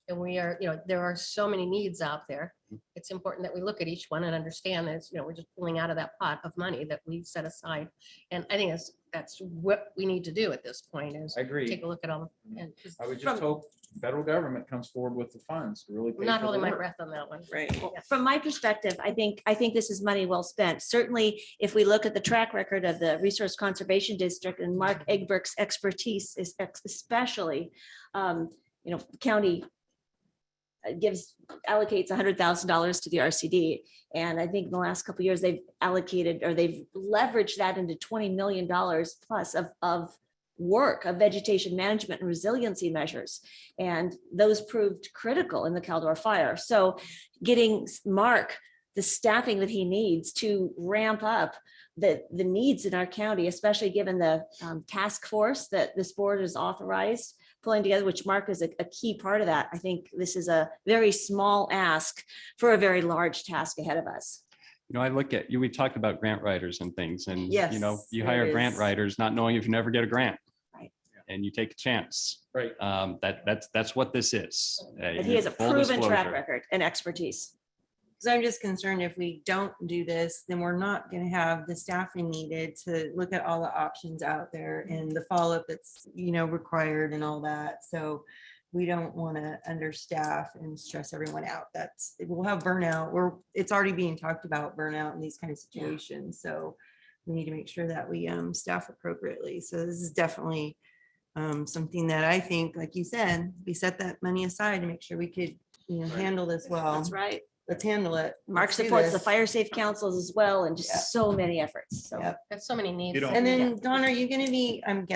and And we are, there are so many needs out there. It's important that we look at each one and understand that, we're just pulling out of that pot of money that we set aside. And I think that's what we need to do at this point is I agree. take a look at them. And 'cause I would from- just hope federal government comes forward with the funds to really. I'm pay not for the holding my work. breath on that one. Right. Yeah. From my perspective, I think this is money well spent. Certainly, if we look at the track record of the Resource Conservation District and Mark Egbert's expertise is especially, county allocates $100,000 to the RCD. And I think in the last couple of years, they've allocated or they've leveraged that into $20 million plus of work of vegetation management and resiliency measures. And those proved critical in the Caldor fire. So getting Mark the staffing that he needs to ramp up the needs in our county, especially given the task force that this board has authorized pulling together, which Mark is a key part of that. I think this is a very small ask for a very large task ahead of us. I look at you, we talked about grant writers and things and, Yes, you it hire grant is. writers, not knowing if you never get a grant. Right. And you take a chance. Right. That's what this is. But he has a Full proven track disclosure. record and expertise. Because I'm just concerned if we don't do this, then we're not going to have the staffing needed to look at all the options out there and the follow-up that's, required and all that. So we don't want to understaff and stress everyone out. We'll have burnout. It's already being talked about, burnout in these kind of situations. So we need to make sure that we staff appropriately. So this is definitely something that I think, like you said, we set that money aside to make sure we could, handle this well. That's right. Let's handle it. Mark Let's do supports the this. fire safe councils as well and Yeah. just so many efforts. So Yep. There's so many needs. And then Dawn, are you gonna be, I'm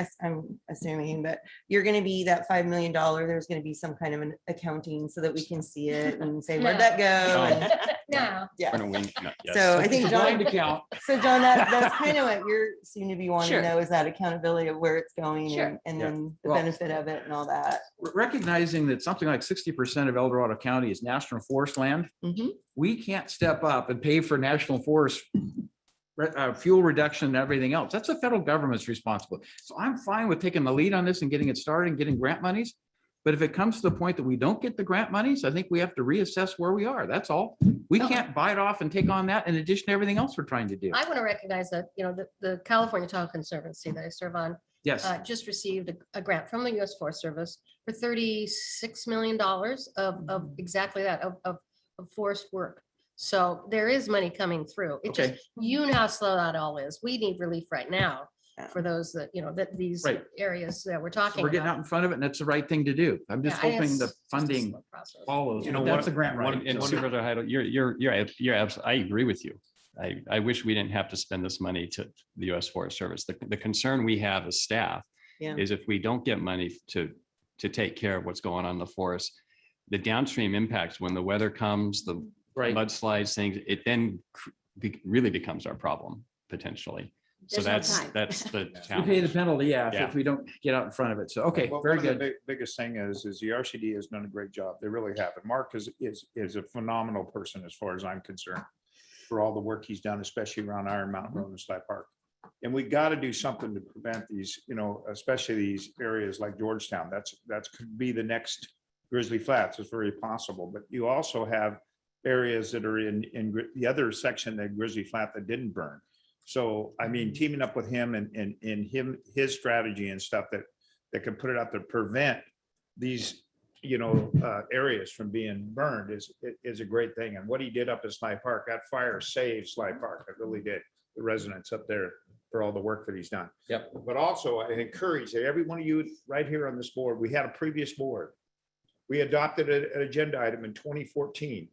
assuming, but you're gonna be that $5 million, there's gonna be some kind of an accounting so that we can see it and say, where'd that go? And- No. Yeah. We're gonna wing- no, yes. So I think It's a blind John, account. so John, that's kind of what you're seem to be wanting Sure. to know is that accountability of where it's going Sure. and Yeah. then the Well- benefit of it and all that. Recognizing that something like 60% of El Dorado County is national forest land, Mhm. we can't step up and pay for national forest fuel reduction and everything else. That's the federal government's responsibility. So I'm fine with taking the lead on this and getting it started and getting grant monies. But if it comes to the point that we don't get the grant monies, I think we have to reassess where we are. That's all. We Okay. can't bite off and take on that in addition to everything else we're trying to do. I want to recognize that, the California Tahoe Conservancy that I serve on Yes, just received a grant from the U.S. Forest Service for $36 million of exactly that, of forest work. So there is money coming through. It just, okay, you know how slow that all is. We need relief right now Yeah. for those that, that these Right. areas that we're so talking we're getting out about. in front of it and that's the right thing to do. I'm just Yeah, hoping it's the just a funding slow process. follows. You know, That's one- a grant One- right. And So- Supervisor Heidel, you're absolutely, I agree with you. I wish we didn't have to spend this money to the U.S. Forest Service. The concern we have as staff Yeah. is if we don't get money to take care of what's going on in the forest, the downstream impacts when the weather comes, the Right. mudslides, things, it then really becomes our problem potentially. So There's no time. that's the We pay the challenge. penalty, yeah, Yeah. if we don't get out in front of it. So, okay, Well, very one of the good. Biggest thing is the RCD has done a great job. They really have. And Mark is a phenomenal person as far as I'm concerned for all the work he's done, especially around Iron Mountain Road and Sly Park. And we got to do something to prevent these, especially these areas like Georgetown. That's could be the next Grizzly Flats. It's very possible. But you also have areas that are in the other section, that Grizzly Flat that didn't burn. So, I mean, teaming up with him and his strategy and stuff that could put it out to prevent these, areas from being burned is a great thing. And what he did up at Sly Park, that fire saved Sly Park. It really did. The residents up there for all the work that he's done. Yep. But also I encourage that every one of you right here on this board, we had a previous board. We adopted an agenda item in 2014,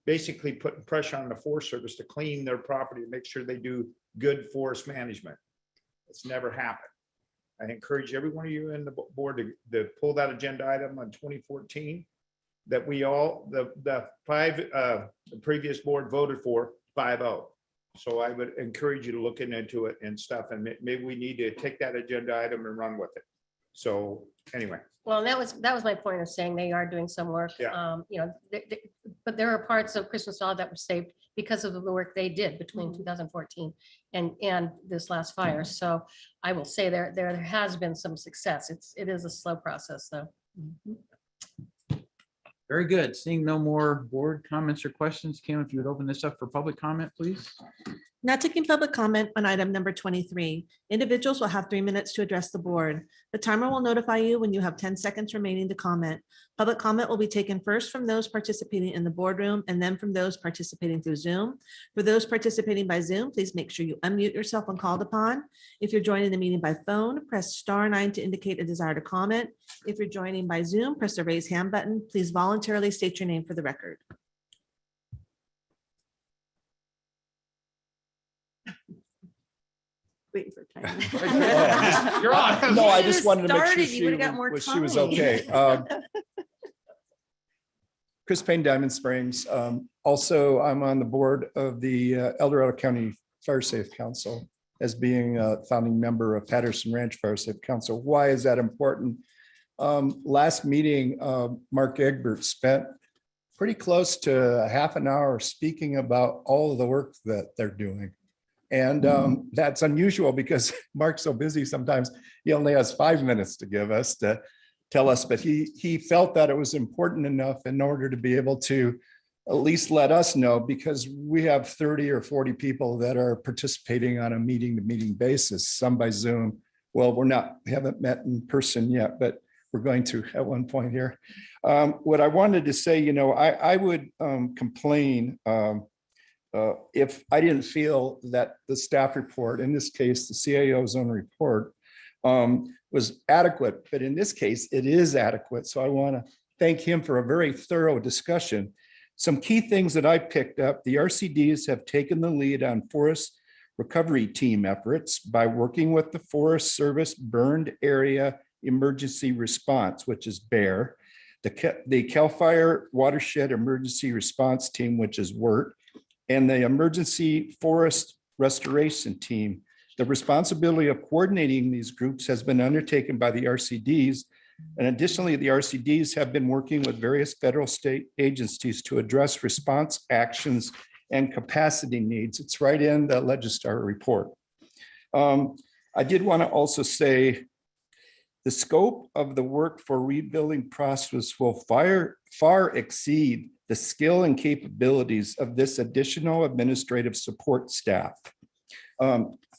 basically putting pressure on the Forest Service to clean their property and make sure they do good forest management. It's never happened. I encourage every one of you in the board to pull that agenda item on 2014 that we all, the previous board voted for 5-0. So I would encourage you to look into it and stuff, and maybe we need to take that agenda item and run with it. So anyway. Well, that was my point of saying they are doing some work. Yeah. But there are parts of Christmas Hall that were saved because of the work they did between 2014 and this last fire. So I will say there has been some success. It is a slow process though. Very good. Seeing no more board comments or questions, Kim, if you would open this up for public comment, please. Now taking public comment on item number 23. Individuals will have 3 minutes to address the board. The timer will notify you when you have 10 seconds remaining to comment. Public comment will be taken first from those participating in the boardroom and then from those participating through Zoom. For those participating by Zoom, please make sure you unmute yourself when called upon. If you're joining the meeting by phone, press *9 to indicate a desire to comment. If you're joining by Zoom, press the raise hand button. Please voluntarily state your name for the record. Waiting for time. You're on. No, I You just wanted to make sure started, you would've got more she was time. okay. Chris Payne, Diamond Springs. Also, I'm on the board of the El Dorado County Fire Safe Council as being a founding member of Patterson Ranch Fire Safe Council. Why is that important? Last meeting, Mark Egbert spent pretty close to a half an hour speaking about all of the work that they're doing. And that's unusual because Mark's so busy sometimes he only has 5 minutes to give us to tell us, but he felt that it was important enough in order to be able to at least let us know, because we have 30 or 40 people that are participating on a meeting to meeting basis, some by Zoom. Well, we haven't met in person yet, but we're going to at one point here. What I wanted to say, I would complain if I didn't feel that the staff report, in this case, the CAO's own report, was adequate, but in this case, it is adequate. So I want to thank him for a very thorough discussion. Some key things that I picked up: the RCDs have taken the lead on forest recovery team efforts by working with the Forest Service Burned Area Emergency Response, which is BEAR, the CAL FIRE Watershed Emergency Response Team, which is WERT, and the Emergency Forest Restoration Team. The responsibility of coordinating these groups has been undertaken by the RCDs. And additionally, the RCDs have been working with various federal state agencies to address response actions and capacity needs. It's right in the Legistar report. I did want to also say the scope of the work for rebuilding process will far exceed the skill and capabilities of this additional administrative support staff.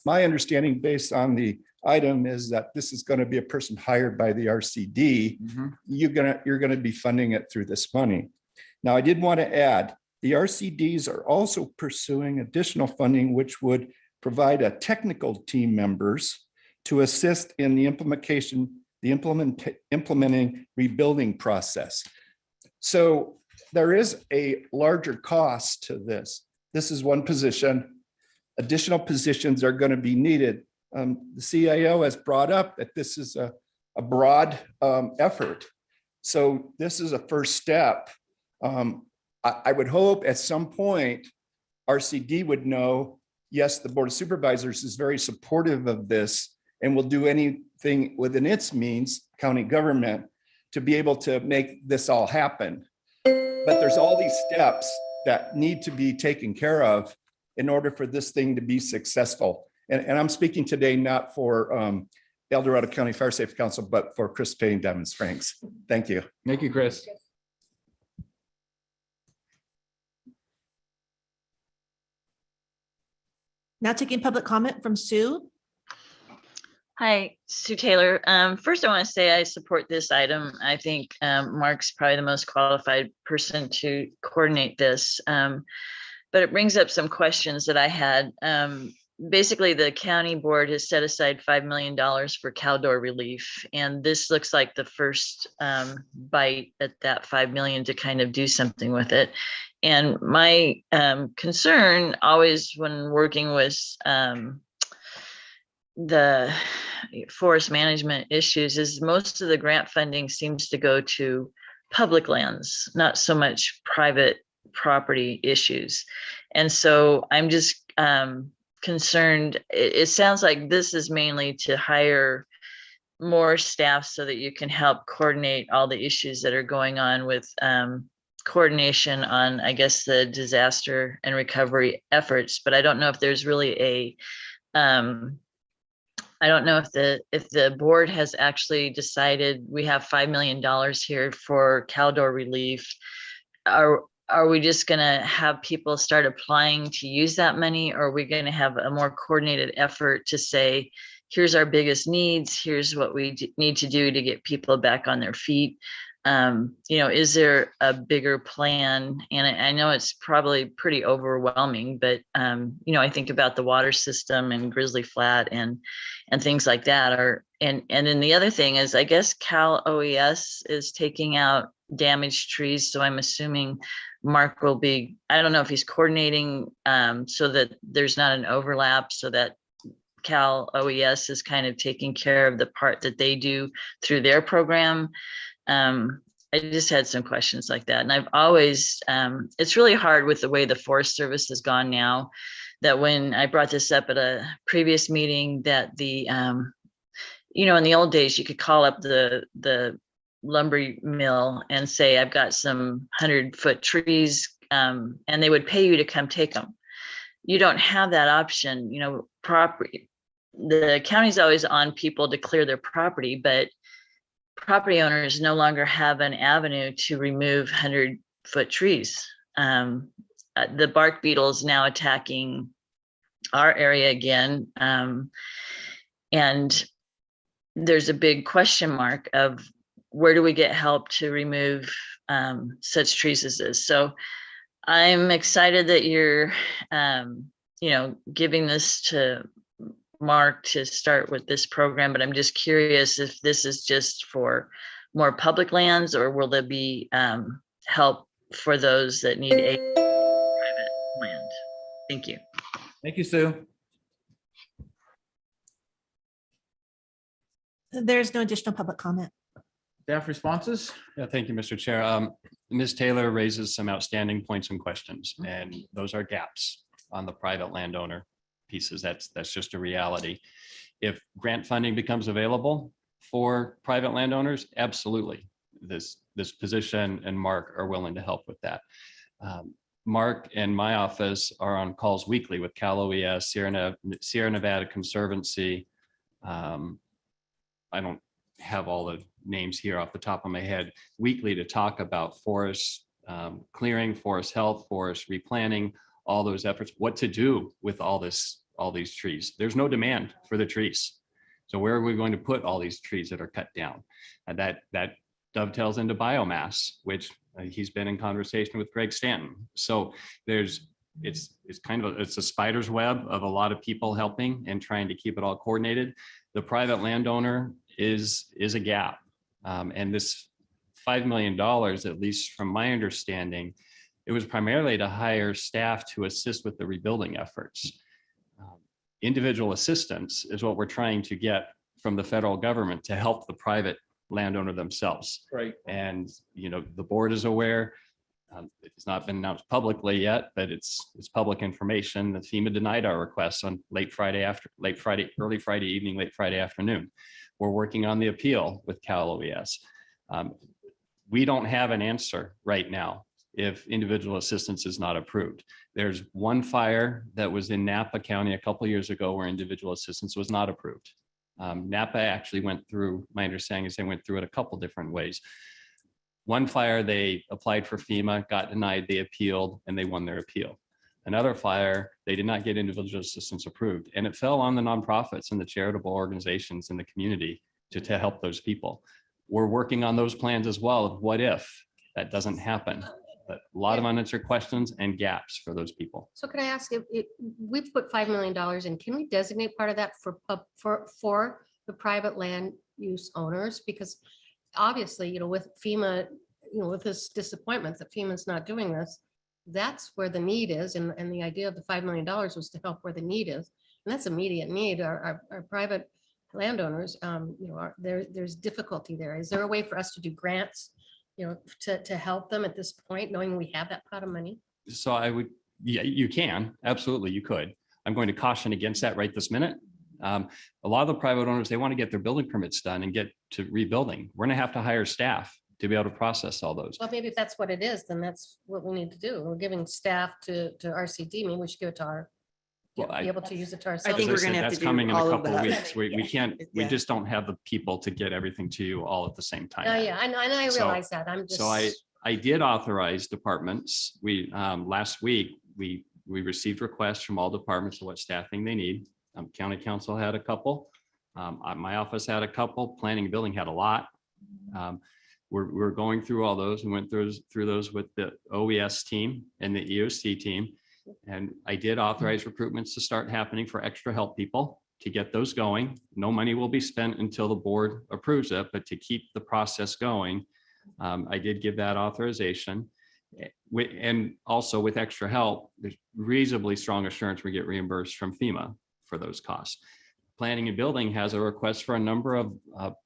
My understanding based on the item is that this is going to be a person hired by the RCD. You're going to be funding it through this money. Now, I did want to add, the RCDs are also pursuing additional funding, which would provide a technical team members to assist in the implementing rebuilding process. So there is a larger cost to this. This is one position. Additional positions are going to be needed. The CIO has brought up that this is a broad effort. So this is a first step. I would hope at some point RCD would know, yes, the Board of Supervisors is very supportive of this and will do anything within its means, county government, to be able to make this all happen. But there's all these steps that need to be taken care of in order for this thing to be successful. And I'm speaking today not for El Dorado County Fire Safe Council, but for Chris Payne, Diamond Springs. Thank you. Thank you, Chris. Now taking public comment from Sue. Hi, Sue Taylor. First, I want to say I support this item. I think Mark's probably the most qualified person to coordinate this. But it brings up some questions that I had. Basically, the county board has set aside $5 million for Caldor relief. And this looks like the first bite at that 5 million to kind of do something with it. And my concern always when working with the forest management issues is most of the grant funding seems to go to public lands, not so much private property issues. And so I'm just concerned. It sounds like this is mainly to hire more staff so that you can help coordinate all the issues that are going on with coordination on, I guess, the disaster and recovery efforts. But I don't know if there's really I don't know if the board has actually decided we have $5 million here for Caldor relief. Are we just gonna have people start applying to use that money, or are we gonna have a more coordinated effort to say, here's our biggest needs, here's what we need to do to get people back on their feet? Is there a bigger plan? And I know it's probably pretty overwhelming, but I think about the water system and Grizzly Flat and things like that. And then the other thing is, I guess Cal OES is taking out damaged trees. So I'm assuming Mark will be, I don't know if he's coordinating so that there's not an overlap, so that Cal OES is kind of taking care of the part that they do through their program. I just had some questions like that. And I've always, it's really hard with the way the Forest Service has gone now, that when I brought this up at a previous meeting, that the, in the old days, you could call up the lumber mill and say, I've got some 100-foot trees, and they would pay you to come take them. You don't have that option, property. The county's always on people to clear their property, but property owners no longer have an avenue to remove 100-foot trees. The bark beetle is now attacking our area again. And there's a big question mark of where do we get help to remove such trees as this? So I'm excited that you're, giving this to Mark to start with this program, but I'm just curious if this is just for more public lands, or will there be help for those that need a private land? Thank you. Thank you, Sue. There's no additional public comment. Staff responses? Yeah, thank you, Mr. Chair. Ms. Taylor raises some outstanding points and questions, and those are gaps on the private landowner pieces. That's just a reality. If grant funding becomes available for private landowners, absolutely. This position and Mark are willing to help with that. Mark and my office are on calls weekly with Cal OES, Sierra Nevada Conservancy. I don't have all the names here off the top of my head, weekly, to talk about forest clearing, forest health, forest replanting, all those efforts, what to do with all these trees. There's no demand for the trees. So where are we going to put all these trees that are cut down? And that dovetails into biomass, which he's been in conversation with Greg Stanton. So it's a spider's web of a lot of people helping and trying to keep it all coordinated. The private landowner is a gap. And this $5 million, at least from my understanding, it was primarily to hire staff to assist with the rebuilding efforts. Individual assistance is what we're trying to get from the federal government to help the private landowner themselves. Right. And, the board is aware. It's not been announced publicly yet, but it's public information that FEMA denied our requests on early Friday evening, late Friday afternoon. We're working on the appeal with Cal OES. We don't have an answer right now if individual assistance is not approved. There's one fire that was in Napa County a couple of years ago where individual assistance was not approved. Napa actually went through, my understanding is they went through it a couple different ways. One fire, they applied for FEMA, got denied, they appealed, and they won their appeal. Another fire, they did not get individual assistance approved, and it fell on the nonprofits and the charitable organizations in the community to help those people. We're working on those plans as well. What if that doesn't happen? But a lot of unanswered questions and gaps for those people. So can I ask, if we've put $5 million in, can we designate part of that for the private land use owners? Because obviously, with FEMA, with this disappointment that FEMA's not doing this, that's where the need is. And the idea of the $5 million was to help where the need is. And that's immediate need. Our private landowners, there's difficulty there. Is there a way for us to do grants, to help them at this point, knowing we have that pot of money? So yeah, you can, absolutely, you could. I'm going to caution against that right this minute. A lot of the private owners, they want to get their building permits done and get to rebuilding. We're going to have to hire staff to be able to process all those. Well, maybe if that's what it is, then that's what we need to do. We're giving staff to RCD, maybe we should give it to our Well, I- be able to use it to I ourselves. think As we're gonna have that's to do coming in a all of couple of that. weeks. We can't, we Yeah. just don't have the people to get everything to you all at the same time. Yeah, and I So- realize that. I'm just. So I did authorize departments. We, last week, we received requests from all departments of what staffing they need. County council had a couple. My office had a couple. Planning and building had a lot. We're going through all those and went through those with the OES team and the EOC team. And I did authorize recruitments to start happening for extra help people to get those going. No money will be spent until the board approves it, but to keep the process going, I did give that authorization. And also with extra help, there's reasonably strong assurance we get reimbursed from FEMA for those costs. Planning and building has a request for a number of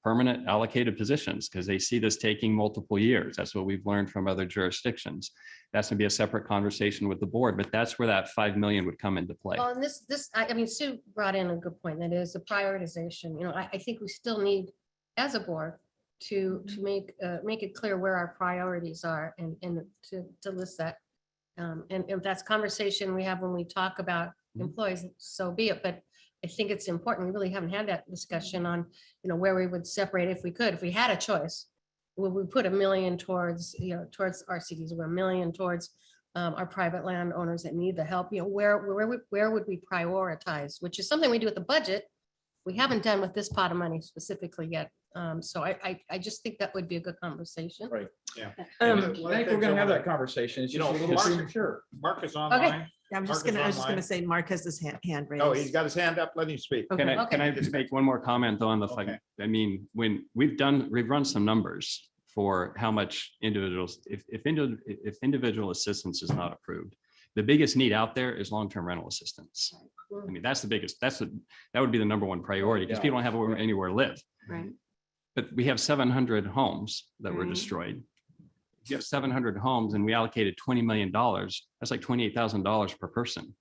permanent allocated positions because they see this taking multiple years. That's what we've learned from other jurisdictions. That's gonna be a separate conversation with the board, but that's where that 5 million would come into play. Well, and I mean, Sue brought in a good point. That is the prioritization. You know, I think we still need, as a board, to make it clear where our priorities are and to list that. And if that's conversation we have when we talk about employees, so be it. But I think it's important. We really haven't had that discussion on, you know, where we would separate if we could, if we had a choice. Would we put $1 million towards, you know, towards RCDs, or $1 million towards our private landowners that need the help? You know, where would we prioritize? Which is something we do with the budget. We haven't done with this pot of money specifically yet. So I just think that would be a good conversation. Right. Yeah. Um, I think we're gonna have that conversation. It's You just know, a little Mark- premature. Mark is online. I was just gonna say, Mark has his hand raised. Oh, he's got his hand up. Let him speak. Can I Okay. just make one more comment though on the Okay. fact, I mean, when we've run some numbers for how much individuals, if individual assistance is not approved, the biggest need out there is long-term rental assistance. I mean, that's the biggest, that would be the number one priority because people don't have anywhere to live. Right. But we have 700 homes that were Right. destroyed. If you have 700 homes and we allocated $20 million, that's like $28,000 per person.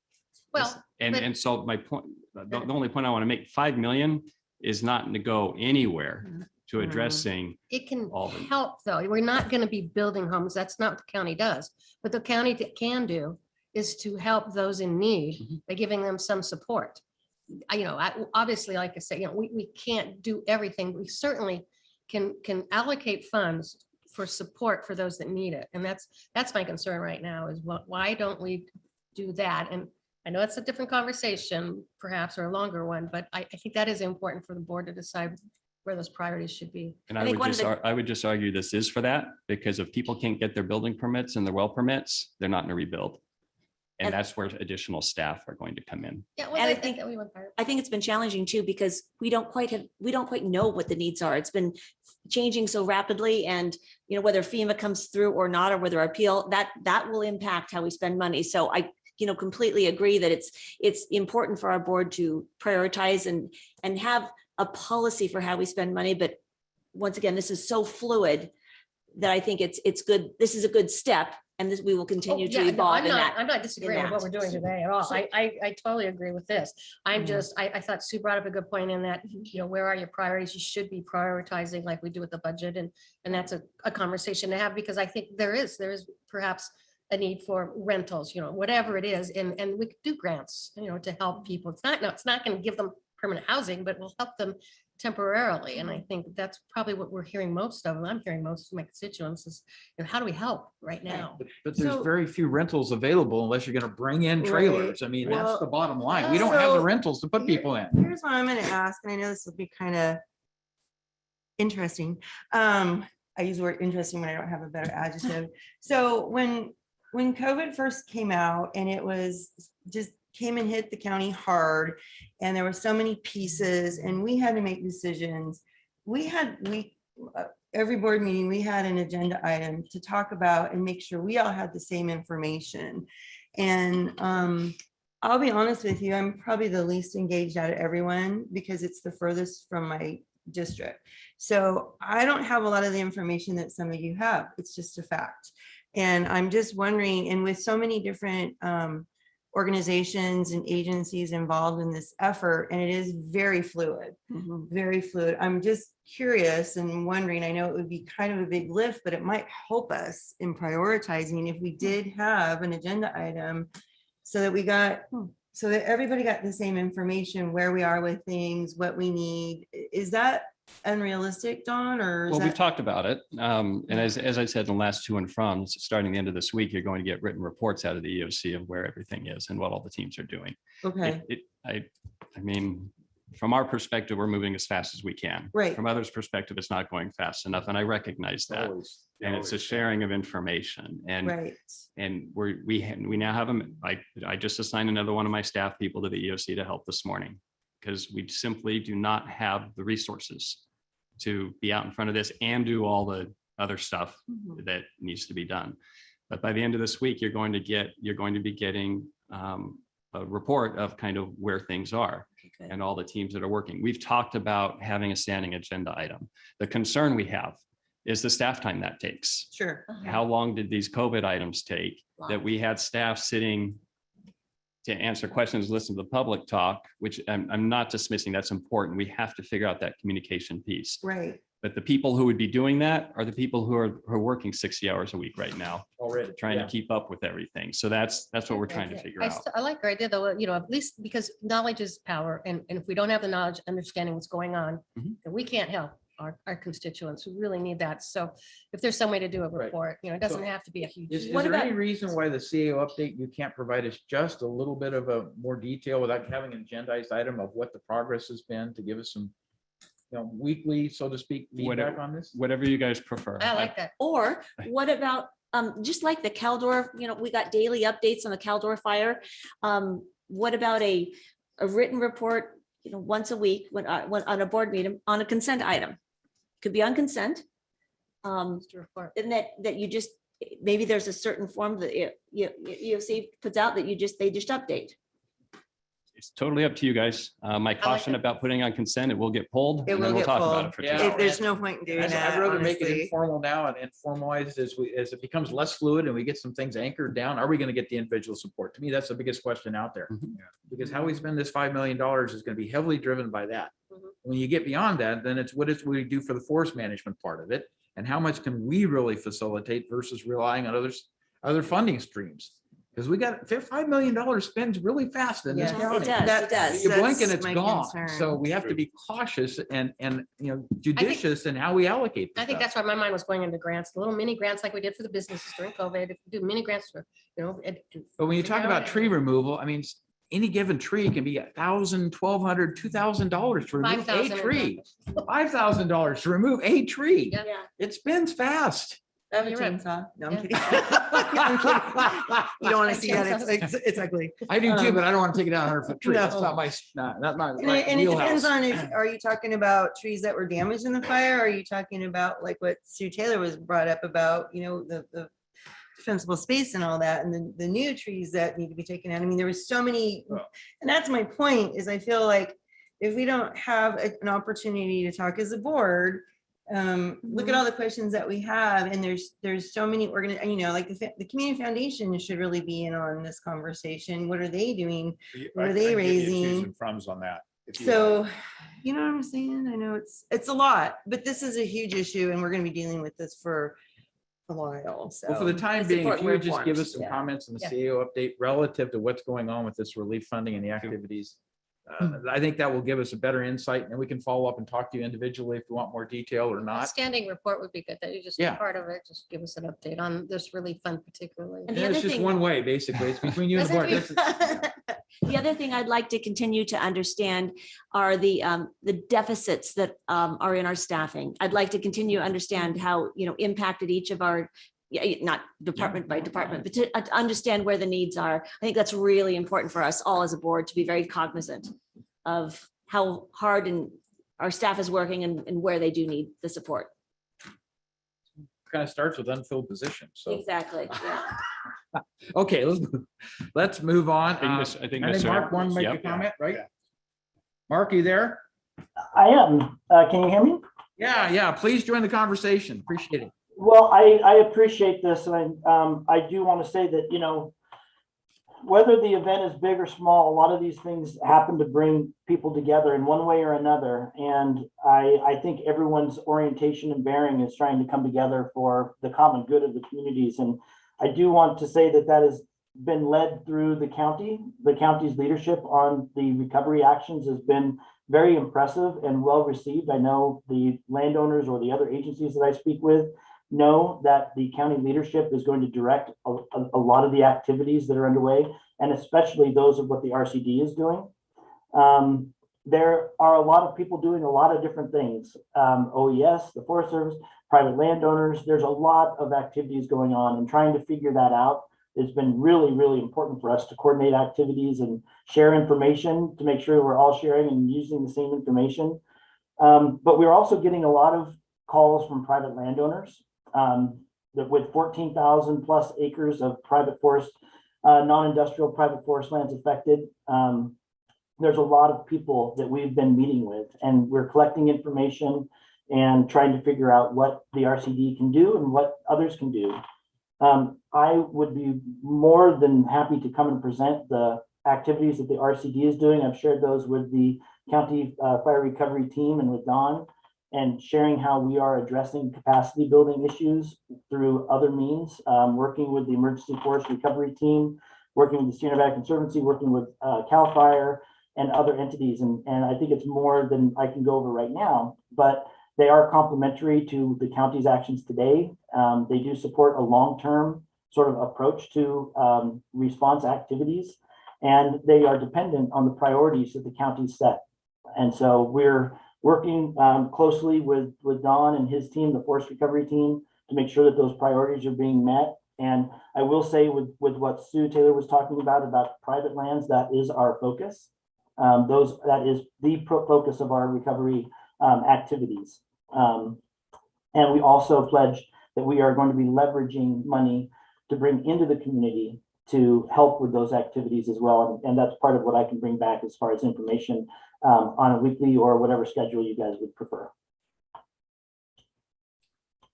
Well, but- And so my point, the only point I want to make, 5 million is not to go anywhere to addressing. It can all the- help, though. We're not going to be building homes. That's not what the county does. What the county can do is to help those in need by giving them some support. You know, obviously, like I said, you know, we can't do everything. We certainly can allocate funds for support for those that need it. And that's my concern right now is why don't we do that? And I know it's a different conversation, perhaps, or a longer one, but I think that is important for the board to decide where those priorities should be. And I I think would one of just, the- I would just argue this is for that, because if people can't get their building permits and their well permits, they're not going to rebuild. And And- that's where additional staff are going to come in. Yeah, well, And I I think- think that we went there. I think it's been challenging too, because we don't quite know what the needs are. It's been changing so rapidly, and you know, whether FEMA comes through or not, or whether our appeal, that will impact how we spend money. So I, you know, completely agree that it's important for our board to prioritize and have a policy for how we spend money. But once again, this is so fluid that I think it's good. This is a good step, and this, we will continue to Oh, yeah, no, evolve in that. I'm not disagreeing with what that. we're doing today at all. So- I totally agree with this. I'm Mhm. just, I thought Sue brought up a good point in that, you know, where are your priorities? You should be prioritizing like we do with the budget, and that's a conversation to have, because I think there is perhaps a need for rentals, you know, whatever it is, and we could do grants, you know, to help people. It's not going to give them permanent housing, but will help them temporarily. And I think that's probably what we're hearing most of, and I'm hearing most of my constituents is, you know, how do we help right now? But there's So- very few rentals available unless you're gonna bring in trailers. I mean, that's Well, the bottom line. We don't have the so rentals to put here- people in. Here's what I'm gonna ask, and I know this will be kind of interesting. I use the word interesting when I don't have a better adjective. So when COVID first came out, and it was just came and hit the county hard, and there were so many pieces, and we had to make decisions. Every board meeting, we had an agenda item to talk about and make sure we all had the same information. And I'll be honest with you, I'm probably the least engaged out of everyone because it's the furthest from my district. So I don't have a lot of the information that some of you have. It's just a fact. And I'm just wondering, and with so many different organizations and agencies involved in this effort, and it is very fluid, very fluid. I'm just curious and wondering, I know it would be kind of a big lift, but it might help us in prioritizing if we did have an agenda item so that we got so that everybody got the same information, where we are with things, what we need. Is that unrealistic, Dawn, or? is Well, we've that- talked about it. And as I said, in the last to and from, starting the end of this week, you're going to get written reports out of the EOC of where everything is and what all the teams are doing. Okay, I mean, from our perspective, we're moving as fast as we can. Right. From others' perspective, it's not going fast enough, and I recognize that. And it's a sharing of information, and right. we now have them. I just assigned another one of my staff people to the EOC to help this morning, because we simply do not have the resources to be out in front of this and do all the other stuff that needs to be done. But by the end of this week, you're going to be getting a report of kind of where things are and all the teams that are working. We've talked about having a standing agenda item. The concern we have is the staff time that takes. Sure. How long did these COVID items take that we had staff sitting to answer questions, listen to the public talk, which I'm not dismissing, that's important. We have to figure out that communication piece. Right. But the people who would be doing that are the people who are working 60 hours a week right now, Already. trying to keep up with everything. So that's what we're trying to figure out. I like your idea though, at least because knowledge is power. And if we don't have the knowledge, understanding what's going on, Mhm. then we can't help our constituents who really need that. So if there's some way to do a Right. report, it doesn't So have to be a huge. Is What there any about- reason why the CAO update, you can't provide us just a little bit of a more detail without having an agendized item of what the progress has been to give us some, weekly, so to speak, feedback on this? Whatever you guys prefer. I like that. Or what about, just like the Caldor, we got daily updates on the Caldor fire. What about a written report, once a week when on a board meeting on a consent item? Could be on consent. Just a report. And that you just, maybe there's a certain form that EOC puts out that they just update. It's totally up to you guys. My caution it. about putting on consent, it will get pulled. It and then will we'll get talk about pulled. it for 2 Yeah. hours. There's no point in doing that. I'd rather make it honestly. informal now and formalized as it becomes less fluid and we get some things anchored down. Are we going to get the individual support? To me, that's the biggest question out there. Mhm. Because how we spend this $5 million is going to be heavily driven by that. Mhm. When you get beyond that, then it's what is we do for the forest management part of it, and how much can we really facilitate versus relying on other funding streams? Because we got $5 million spends really fast in this Yes, county. It does, it does. You blink and That's it's my gone. concern. So we have to be cautious and judicious in how we allocate. I think that's why my mind was going into grants, little mini grants like we did for the businesses during COVID. If we do mini grants for, But when you talk about tree removal, I mean, any given tree can be $1,000, $1,200, $2,000 to remove a $5,000 tree. $5,000 to remove a tree. Yeah. Yeah. It spins fast. I have a You're right. chainsaw. No, I'm Yeah. kidding. I'm kidding. You don't want to see that. It's ugly. I do too, but I don't want to take it down a 100-foot tree. That's No. not my, not my And it depends wheelhouse. on are you talking about trees that were damaged in the fire? Are you talking about like what Sue Taylor was brought up about, the defensible space and all that, and the new trees that need to be taken out? I mean, there was so many, and that's my point, is I feel like if we don't have an opportunity to talk as a board, look at all the questions that we have, and there's so many like the community foundation should really be in on this conversation. What are they doing? What are they raising? Crumbs on that. So, you know what I'm saying? I know it's a lot, but this is a huge issue and we're going to be dealing with this for a while. So Well, for the time it's being, if important you we're would just give informed. us some Yeah. comments on the Yeah. CAO update relative to what's going on with this relief funding and the activities. I think that will give us a better insight, and we can follow up and talk to you individually if you want more detail or A not. standing report would be good, that you just, Yeah. part of it, just give us an update on this relief fund particularly. And And it's just one way, basically. It's between you and the board. Does That's- The other thing I'd like to continue to understand are the deficits that are in our staffing. I'd like to continue to understand how, impacted each of our, not department by department, but to understand where the needs are. I think that's really important for us all as a board to be very cognizant of how hard and our staff is working and where they do need the support. Kind of starts with unfilled positions. So, Exactly. Yeah. okay, let's move on. I think I think Mr. Mark wanted to make a Yep. comment, right? Yeah. Mark, you there? I am. Can you hear me? Yeah. Please join the conversation. Appreciate it. Well, I appreciate this, and I do want to say that, whether the event is big or small, a lot of these things happen to bring people together in one way or another. And I think everyone's orientation and bearing is trying to come together for the common good of the communities. And I do want to say that is been led through the county. The county's leadership on the recovery actions has been very impressive and well received. I know the landowners or the other agencies that I speak with know that the county leadership is going to direct a lot of the activities that are underway, and especially those of what the RCD is doing. There are a lot of people doing a lot of different things. OES, the Forest Service, private landowners, there's a lot of activities going on, and trying to figure that out has been really, really important for us to coordinate activities and share information to make sure we're all sharing and using the same information. But we're also getting a lot of calls from private landowners that with 14,000 plus acres of private forest, non-industrial private forest lands affected. There's a lot of people that we've been meeting with, and we're collecting information and trying to figure out what the RCD can do and what others can do. I would be more than happy to come and present the activities that the RCD is doing. I've shared those with the county fire recovery team and with Don, and sharing how we are addressing capacity building issues through other means, working with the emergency forest recovery team, working with the Sierra Nevada Conservancy, working with CAL FIRE and other entities. And I think it's more than I can go over right now, but they are complementary to the county's actions today. They do support a long-term sort of approach to response activities, and they are dependent on the priorities that the county set. And so we're working closely with Don and his team, the forest recovery team, to make sure that those priorities are being met. And I will say with what Sue Taylor was talking about private lands, that is our focus. That is the focus of our recovery activities. And we also pledged that we are going to be leveraging money to bring into the community to help with those activities as well. And that's part of what I can bring back as far as information on a weekly or whatever schedule you guys would prefer.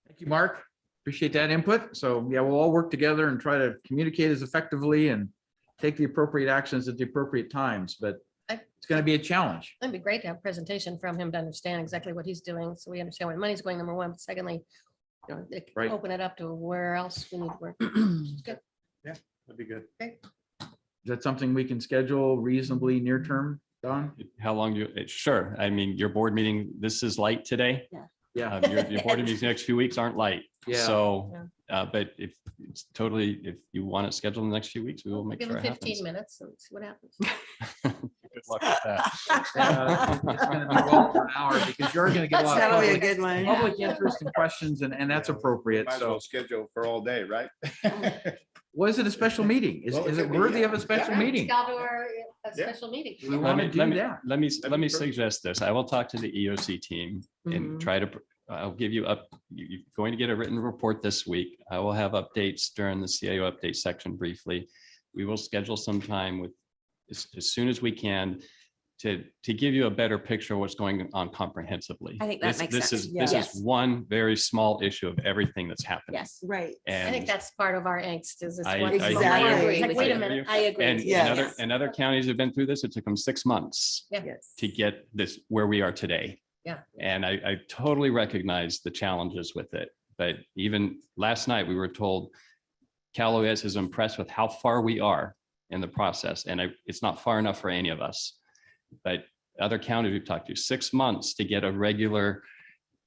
Thank you, Mark. Appreciate that input. So yeah, we'll all work together and try to communicate as effectively and take the appropriate actions at the appropriate times, but it's going to be a challenge. It'd be great to have a presentation from him to understand exactly what he's doing, so we understand where the money's going, number one. But secondly, Right. open it up to where else we need to work. Good. Yeah, that'd be good. Is that something we can schedule reasonably near term, Don? How long do you, sure. I mean, your board meeting, this is light today. Yeah. Your board meetings next few weeks aren't light. Yeah. So, but if it's totally, if you want it scheduled in the next few weeks, we will make Give sure him it 15 happens. minutes and see what happens. Good luck with that. It's going to be well for an hour because you're going to get a lot of That'll be a public, good one. public interest and questions, and that's appropriate. Might as So well schedule for all day, right? was it a special meeting? Is Well, it it could be, worthy yeah. of a special Yeah. meeting? A Yeah. special meeting. We want to do that. Let me That'd be perfect. suggest this. I will talk to the EOC team and try to, I'll give you up, you're going to get a written report this week. I will have updates during the CIO update section briefly. We will schedule some time with, as soon as we can, to give you a better picture of what's going on comprehensively. I think that makes This sense. is, this Yes. is one very small issue of everything that's happening. Yes. Right. And I think that's part of our angst is. I what- agree It's like, with wait you. a minute. I agree. And with you. Yes. other counties have been through this. It took them 6 months Yes. to get this where we are today. Yeah. And I totally recognize the challenges with it. But even last night, we were told Cal OES is impressed with how far we are in the process. And it's not far enough for any of us. But other counties we've talked to, 6 months to get a regular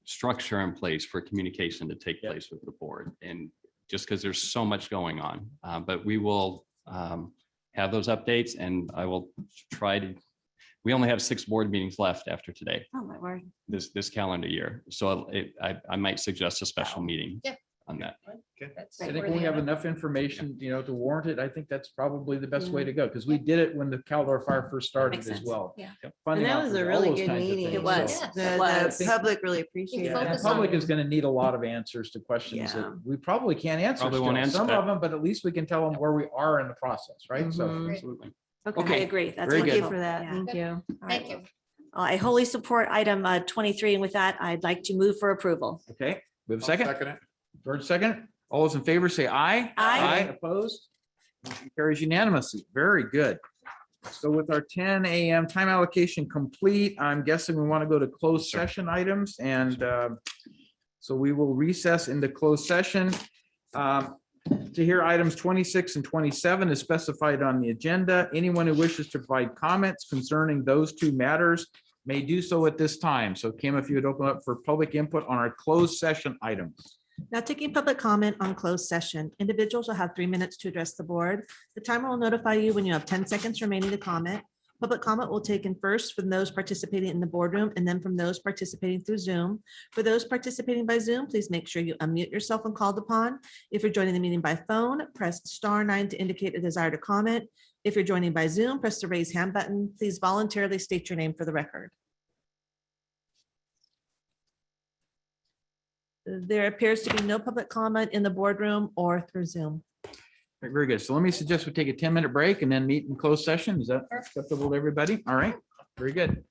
structure in place for communication to take place with the board. And just because there's so much going on, but we will have those updates, and I will try to, we only have 6 board meetings left after today, Oh, my word. this calendar year. So I might suggest a special meeting Yeah. on that. That's I think worthy when we of have it. enough information, to warrant it, I think that's probably the best way to go, because we did it when the Caldor Fire first started Makes as sense. well. Yeah. Funding And that was offers, a all really those good kinds of meeting. things. It was. So, It was. The public really appreciated yeah, Focus the on public it. is going to need a lot of answers to questions Yeah. that we probably can't answer. Probably won't still. answer Some that. of them, but at least we can tell them where we are in the process, right? So Mhm. Absolutely. I Okay. agree. That's Very Thank you good. wonderful. for that. Yeah. Thank you. All right. Thank you. I wholly support item 23, and with that, I'd like to move for approval. okay, we have a I'll second. second it. George, second. All those in favor say aye. Aye. Opposed? Motion carries unanimously. Very good. So with our 10 a.m. time allocation complete, I'm guessing we want to go to closed session items, and so we will recess into closed session. to hear items 26 and 27 as specified on the agenda. Anyone who wishes to provide comments concerning those two matters may do so at this time. So Kim, if you would open up for public input on our closed session items. Now taking public comment on closed session. Individuals will have 3 minutes to address the board. The timer will notify you when you have 10 seconds remaining to comment. Public comment will take in first from those participating in the boardroom and then from those participating through Zoom. For those participating by Zoom, please make sure you unmute yourself when called upon. If you're joining the meeting by phone, press *9 to indicate a desire to comment. If you're joining by Zoom, press the raise hand button. Please voluntarily state your name for the record. There appears to be no public comment in the boardroom or through Zoom. Very good. So let me suggest we take a 10-minute break and then meet in closed session. Is that acceptable to everybody? All right, very good.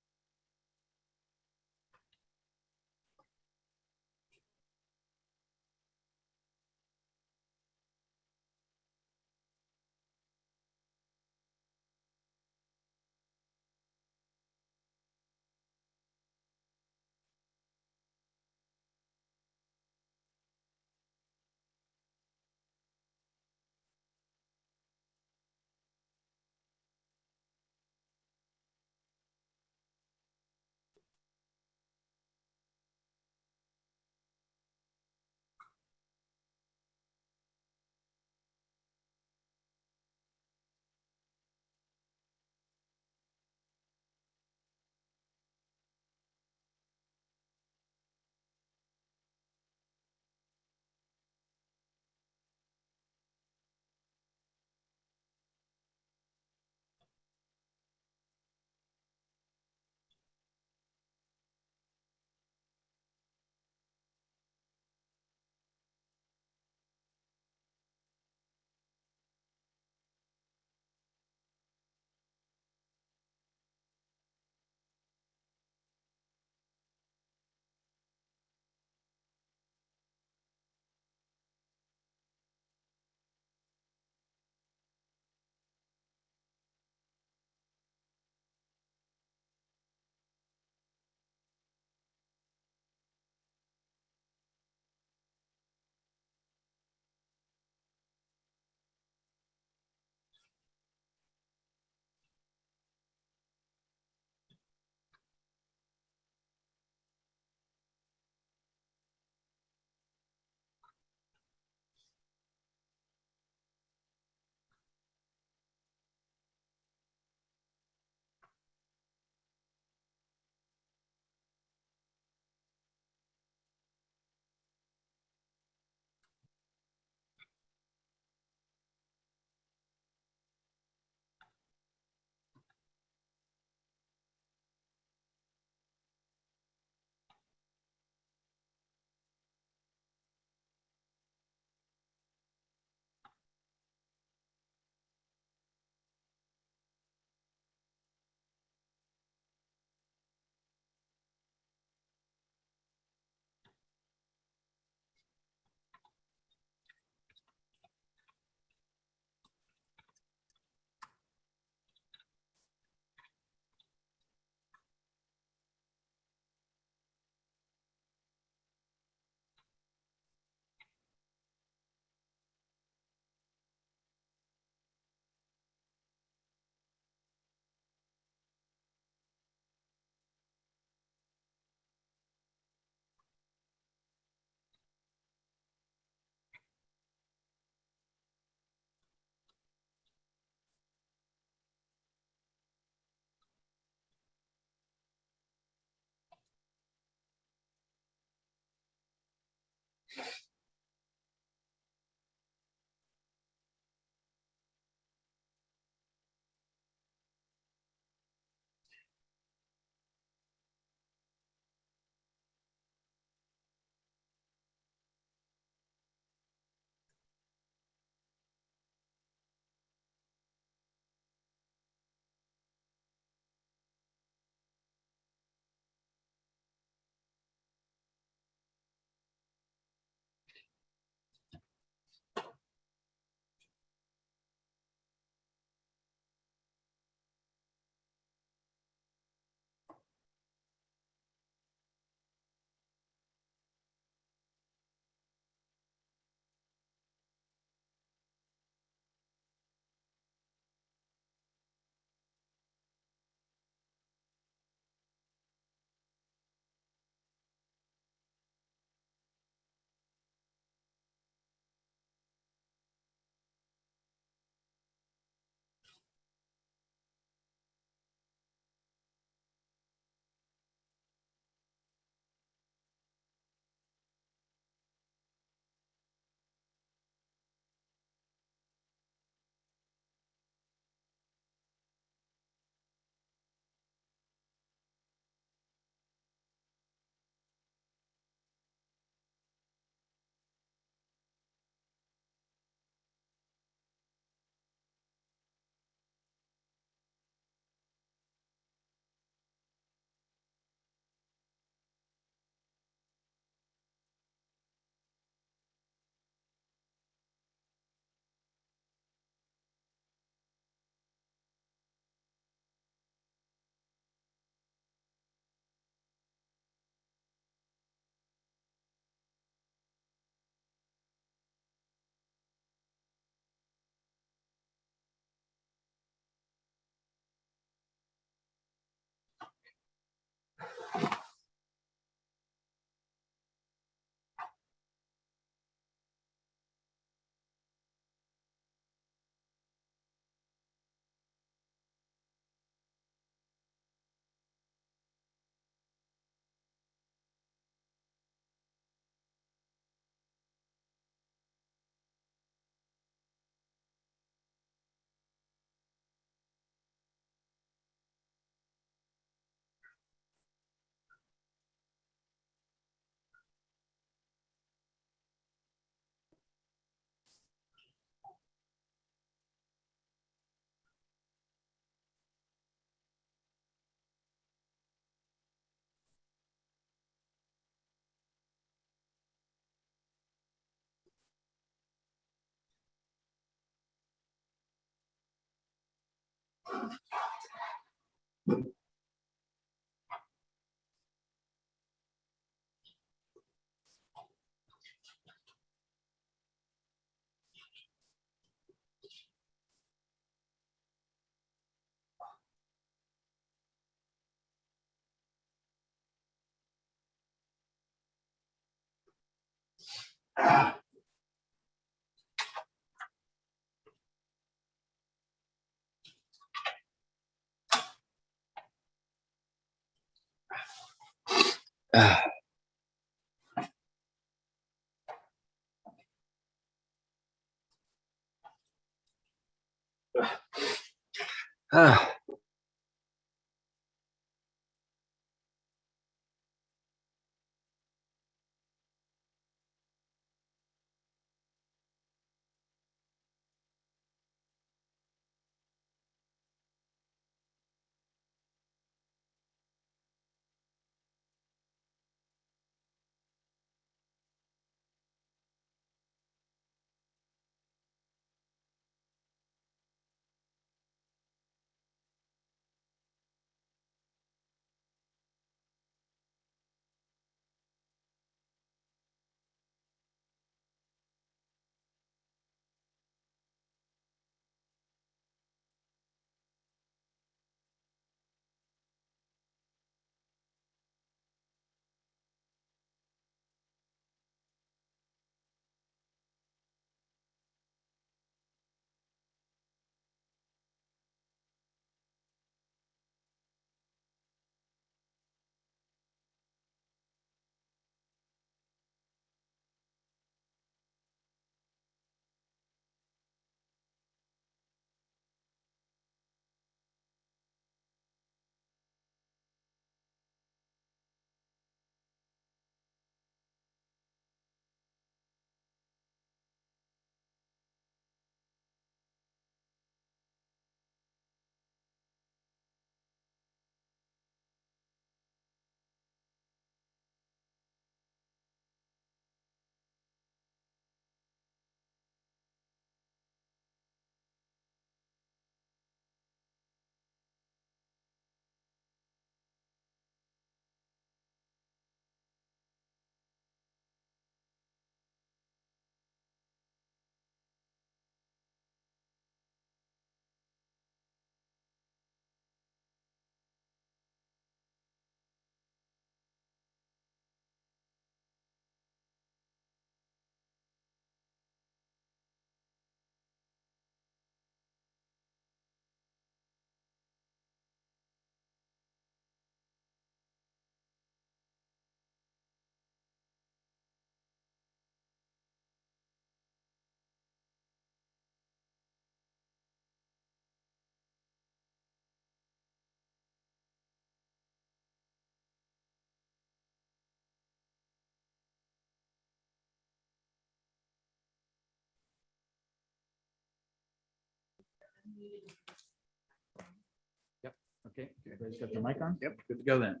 Okay, everybody's got their mic on? Yep. Good to go then.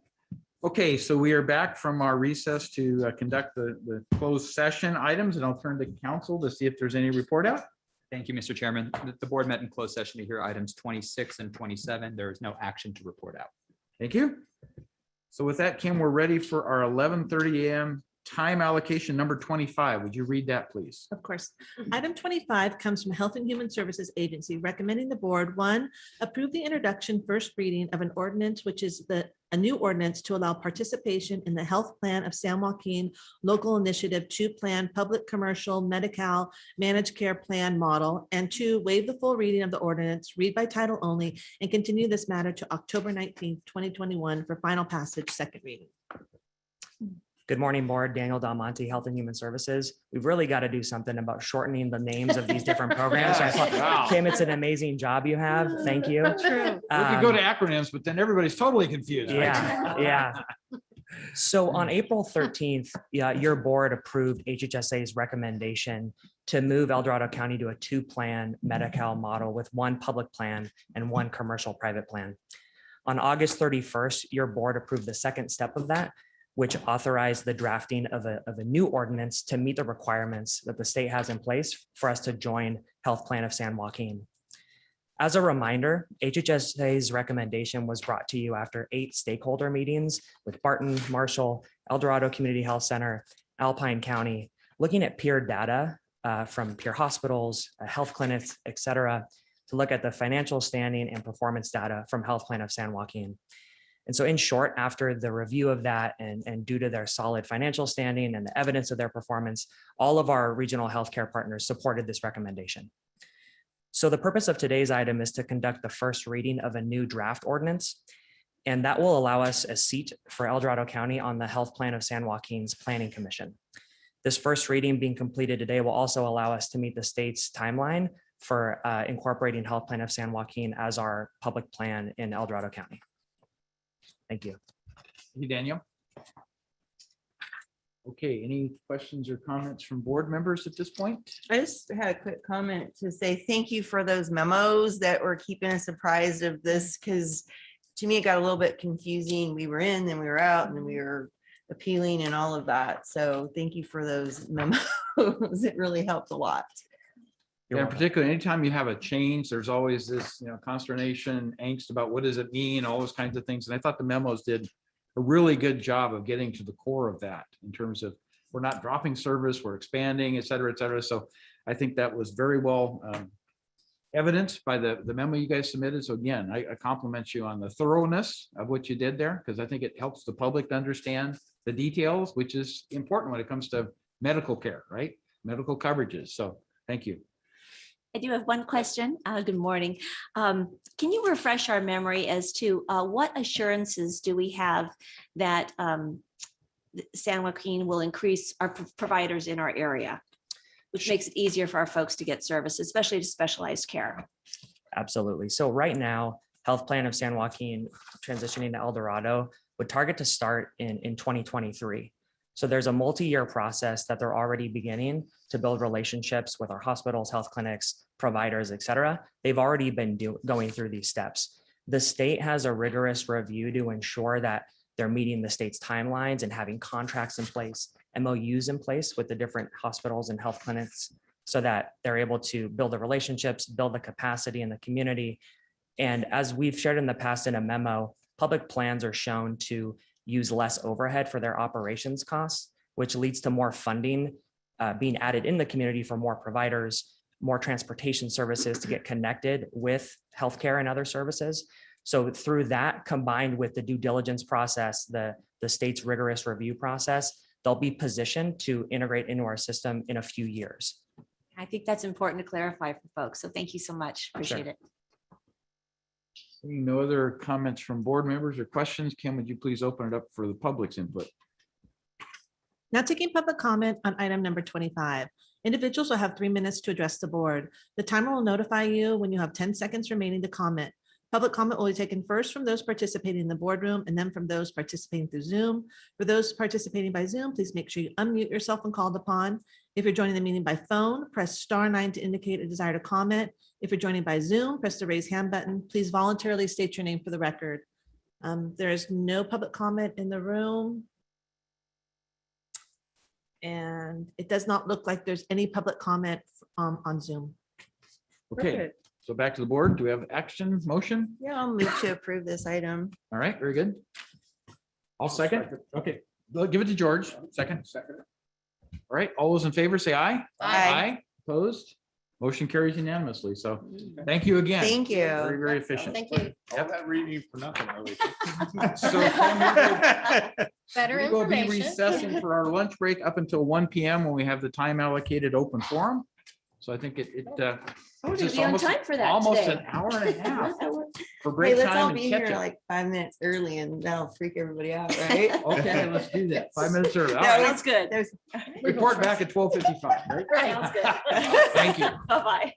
Okay, so we are back from our recess to conduct the closed session items, and I'll turn to council to see if there's any report out. Thank you, Mr. Chairman. The board met in closed session to hear items 26 and 27. There is no action to report out. Thank you. So with that, Kim, we're ready for our 11:30 a.m. time allocation number 25. Would you read that, please? Of course. Item 25 comes from Health and Human Services Agency recommending the board, one, approve the introduction first reading of an ordinance, which is a new ordinance to allow participation in the health plan of San Joaquin Local Initiative to Plan Public Commercial Medi-Cal Managed Care Plan Model, and two, waive the full reading of the ordinance, read by title only, and continue this matter to October 19th, 2021 for final passage, second reading. Good morning, board. Daniel Dalmonte, Health and Human Services. We've really got to do something about shortening the names of these different programs. So I thought, Wow. Kim, it's an amazing job you have. Thank you. True. We could go to acronyms, but then everybody's totally confused. right? Yeah. So on April 13th, your board approved HHSA's recommendation to move El Dorado County to a two-plan Medi-Cal model with one public plan and one commercial private plan. On August 31st, your board approved the second step of that, which authorized the drafting of a new ordinance to meet the requirements that the state has in place for us to join Health Plan of San Joaquin. As a reminder, HHSA's recommendation was brought to you after 8 stakeholder meetings with Barton, Marshall, El Dorado Community Health Center, Alpine County, looking at peer data from peer hospitals, health clinics, et cetera, to look at the financial standing and performance data from Health Plan of San Joaquin. And so in short, after the review of that and due to their solid financial standing and the evidence of their performance, all of our regional healthcare partners supported this recommendation. So the purpose of today's item is to conduct the first reading of a new draft ordinance, and that will allow us a seat for El Dorado County on the Health Plan of San Joaquin's Planning Commission. This first reading being completed today will also allow us to meet the state's timeline for incorporating Health Plan of San Joaquin as our public plan in El Dorado County. Thank you. Thank you, Daniel. Okay, any questions or comments from board members at this point? I just had a quick comment to say thank you for those memos that were keeping us apprised of this, because to me, it got a little bit confusing. We were in, then we were out, and then we were appealing and all of that. So thank you for those memos. It really helped a lot. Yeah, in particular, anytime you have a change, there's always this, consternation, angst about what does it mean, all those kinds of things. And I thought the memos did a really good job of getting to the core of that in terms of we're not dropping service, we're expanding, et cetera, et cetera. So I think that was very well evidenced by the memo you guys submitted. So again, I compliment you on the thoroughness of what you did there, because I think it helps the public to understand the details, which is important when it comes to medical care, right? Medical coverages. So thank you. I do have one question. Good morning. Can you refresh our memory as to what assurances do we have that San Joaquin will increase our providers in our area, which makes it easier for our folks to get service, especially to specialized care? Absolutely. So right now, Health Plan of San Joaquin transitioning to El Dorado would target to start in 2023. So there's a multi-year process that they're already beginning to build relationships with our hospitals, health clinics, providers, et cetera. They've already been going through these steps. The state has a rigorous review to ensure that they're meeting the state's timelines and having contracts in place, MOUs in place with the different hospitals and health clinics so that they're able to build the relationships, build the capacity in the community. And as we've shared in the past in a memo, public plans are shown to use less overhead for their operations costs, which leads to more funding being added in the community for more providers, more transportation services to get connected with healthcare and other services. So through that, combined with the due diligence process, the state's rigorous review process, they'll be positioned to integrate into our system in a few years. I think that's important to clarify for folks. So thank you so much. Appreciate it. Seeing no other comments from board members or questions, Kim, would you please open it up for the public's input? Now taking public comment on item number 25. Individuals will have 3 minutes to address the board. The timer will notify you when you have 10 seconds remaining to comment. Public comment will be taken first from those participating in the boardroom and then from those participating through Zoom. For those participating by Zoom, please make sure you unmute yourself when called upon. If you're joining the meeting by phone, press *9 to indicate a desire to comment. If you're joining by Zoom, press the raise hand button. Please voluntarily state your name for the record. There is no public comment in the room. And it does not look like there's any public comment on Zoom. Okay, so back to the board. Do we have action motion? Yeah, I'll move to approve this item. All right, very good. I'll second. Okay, well, give it to George. Second. All right, all those in favor say aye. Aye. Opposed? Motion carries unanimously. So thank you again. Thank you. Very, very efficient. Thank you. All that reading for nothing. So can Better we will be information. recessing for our lunch break up until 1 PM when we have the time allocated open forum. So I think it Oh, it's to just be on almost- time for that almost today. an hour and a half for Hey, break let's all time be and here catch up. like 5 minutes early and that'll freak everybody out, right? Okay, let's do that. 5 minutes early. All That right. Sounds good. There's. Report back at 12:55, right? Sounds good. Thank you. Bye-bye.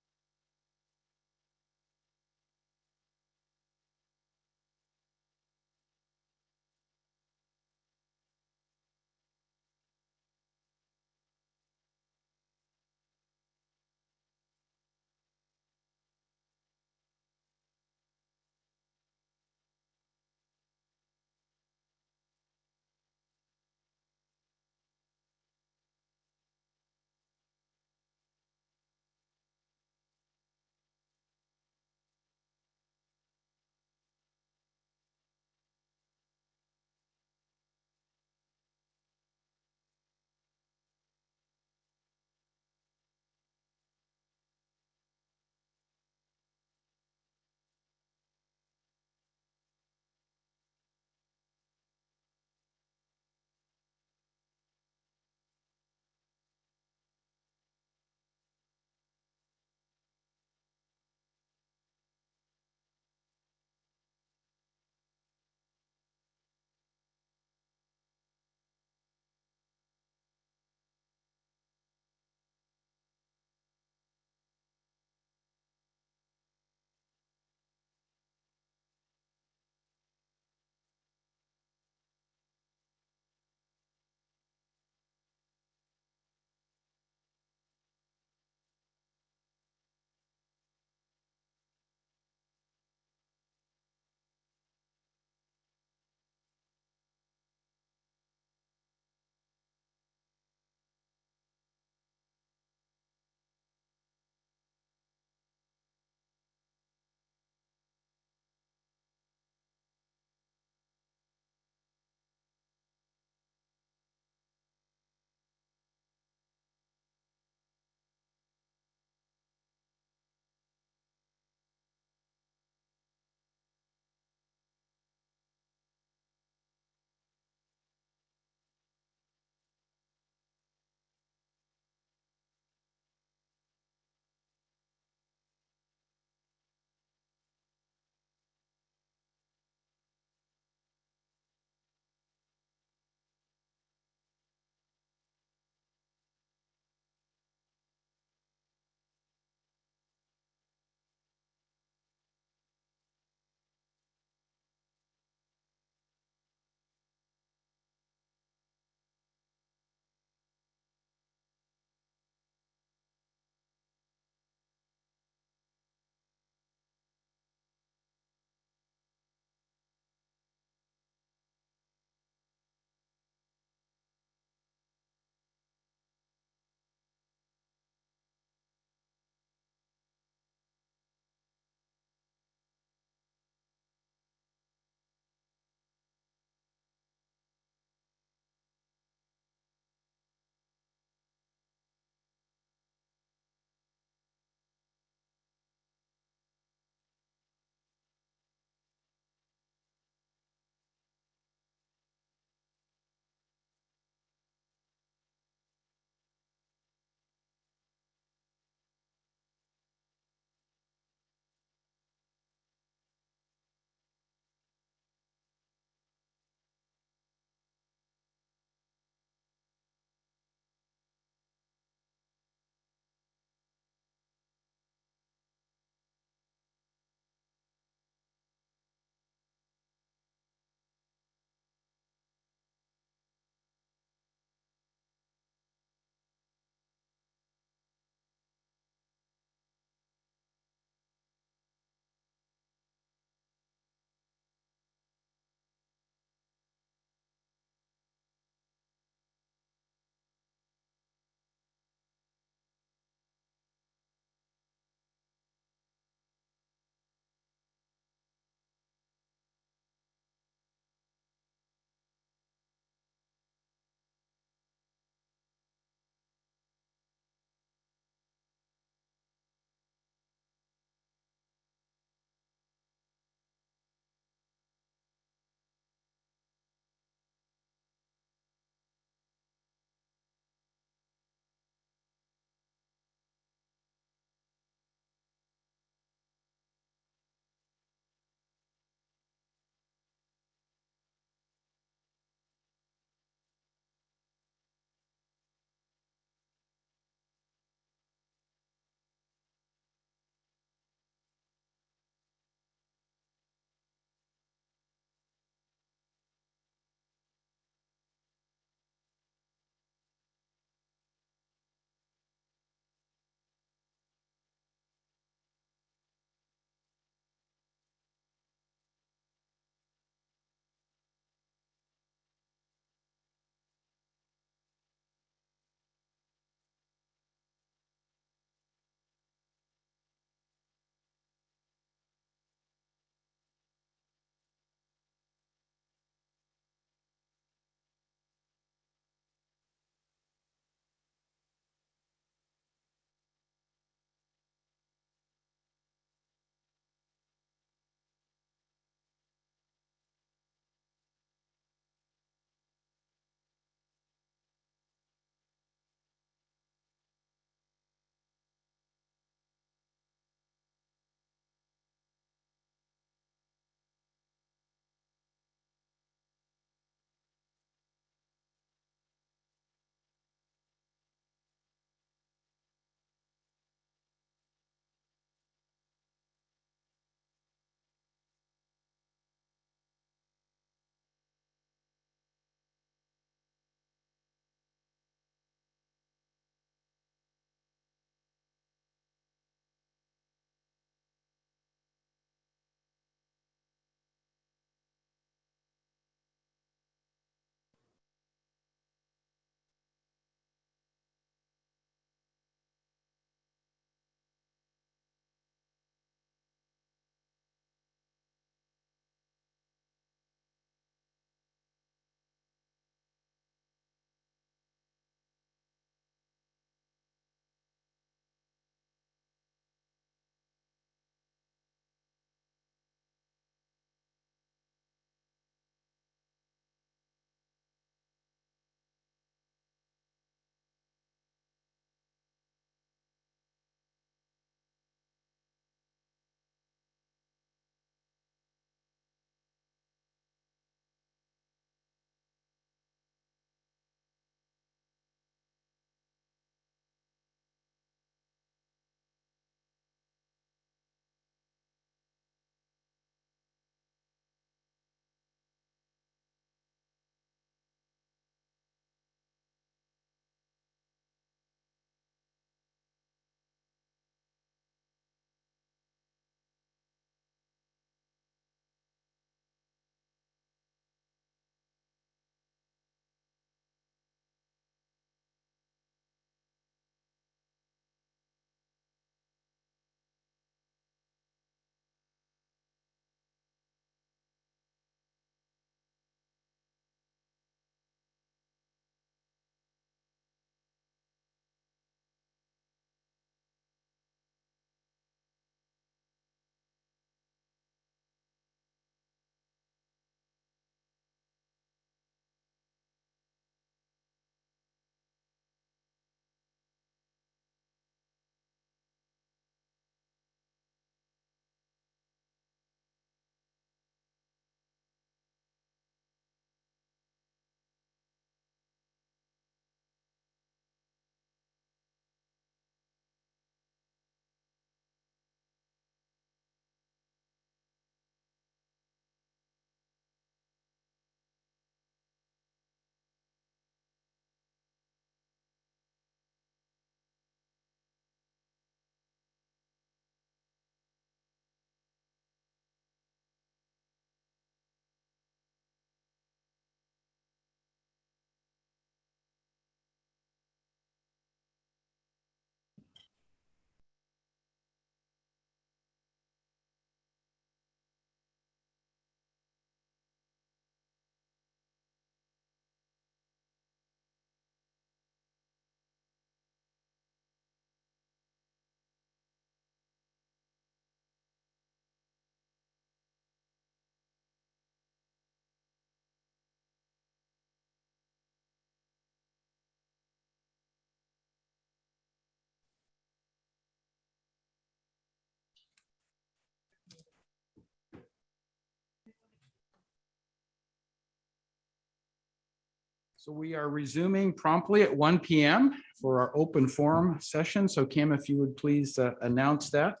So we are resuming promptly at 1 p.m. for our open forum session. So Kim, if you would please announce that.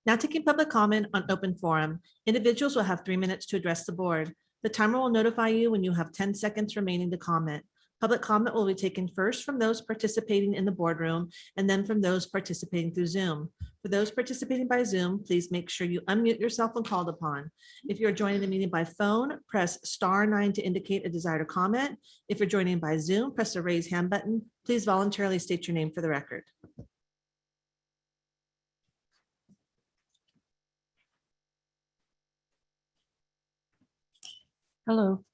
Now taking public comment on open forum. Individuals will have 3 minutes to address the board. The timer will notify you when you have 10 seconds remaining to comment. Public comment will be taken first from those participating in the boardroom and then from those participating through Zoom. For those participating by Zoom, please make sure you unmute yourself when called upon. If you're joining the meeting by phone, press *9 to indicate a desire to comment. If you're joining by Zoom, press the raise hand button. Please voluntarily state your name for the record. Hello,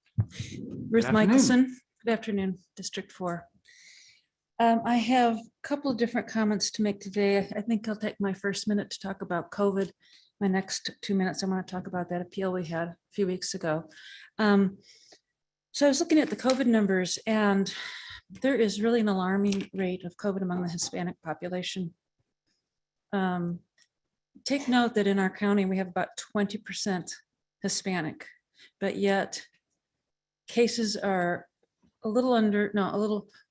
Ruth afternoon. Michelson. Good afternoon, District 4. I have a couple of different comments to make today. I think I'll take my first minute to talk about COVID. My next 2 minutes, I want to talk about that appeal we had a few weeks ago. So I was looking at the COVID numbers, and there is really an alarming rate of COVID among the Hispanic population. Take note that in our county, we have about 20% Hispanic, but yet cases are a little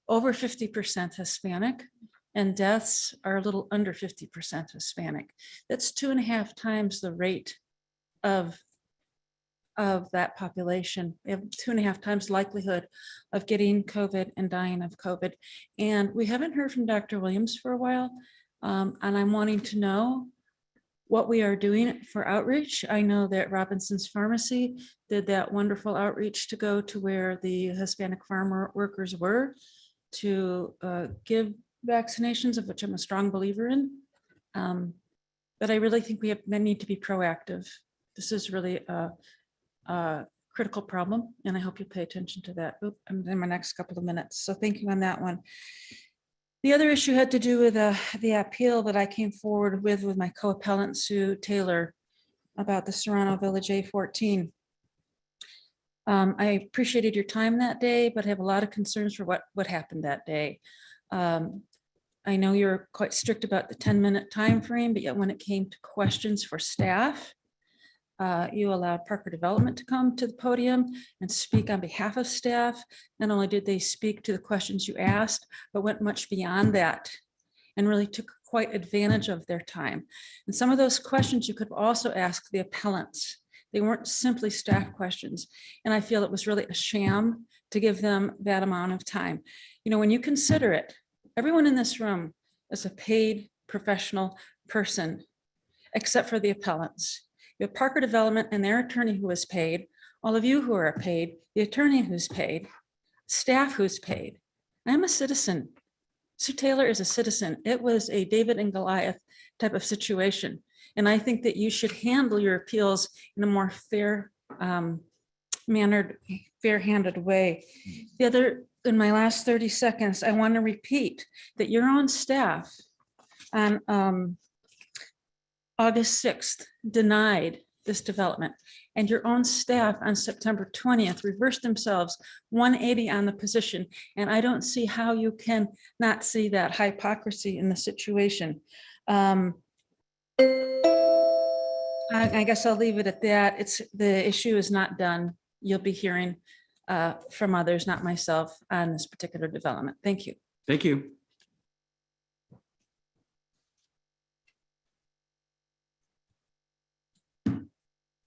over 50% Hispanic, and deaths are a little under 50% Hispanic. That's 2.5 times the rate of that population. We have 2.5 times likelihood of getting COVID and dying of COVID. And we haven't heard from Dr. Williams for a while, and I'm wanting to know what we are doing for outreach. I know that Robinson's Pharmacy did that wonderful outreach to go to where the Hispanic farmer workers were to give vaccinations, of which I'm a strong believer in. But I really think we need to be proactive. This is really a critical problem, and I hope you pay attention to that in my next couple of minutes. So thank you on that one. The other issue had to do with the appeal that I came forward with my co-appellant Sue Taylor about the Serrano Village A14. I appreciated your time that day, but I have a lot of concerns for what happened that day. I know you're quite strict about the 10-minute time frame, but yet when it came to questions for staff, you allowed Parker Development to come to the podium and speak on behalf of staff. Not only did they speak to the questions you asked, but went much beyond that and really took quite advantage of their time. And some of those questions you could also ask the appellants. They weren't simply staff questions. And I feel it was really a sham to give them that amount of time. You know, when you consider it, everyone in this room is a paid professional person, except for the appellants. You have Parker Development and their attorney who is paid, all of you who are paid, the attorney who's paid, staff who's paid. I'm a citizen. Sue Taylor is a citizen. It was a David and Goliath type of situation. And I think that you should handle your appeals in a more fair-mannered, fair-handed way. The other, in my last 30 seconds, I want to repeat that your own staff on August 6th denied this development, and your own staff on September 20th reversed themselves 180 on the position. And I don't see how you can not see that hypocrisy in the situation. I guess I'll leave it at that. The issue is not done. You'll be hearing from others, not myself, on this particular development. Thank you. Thank you.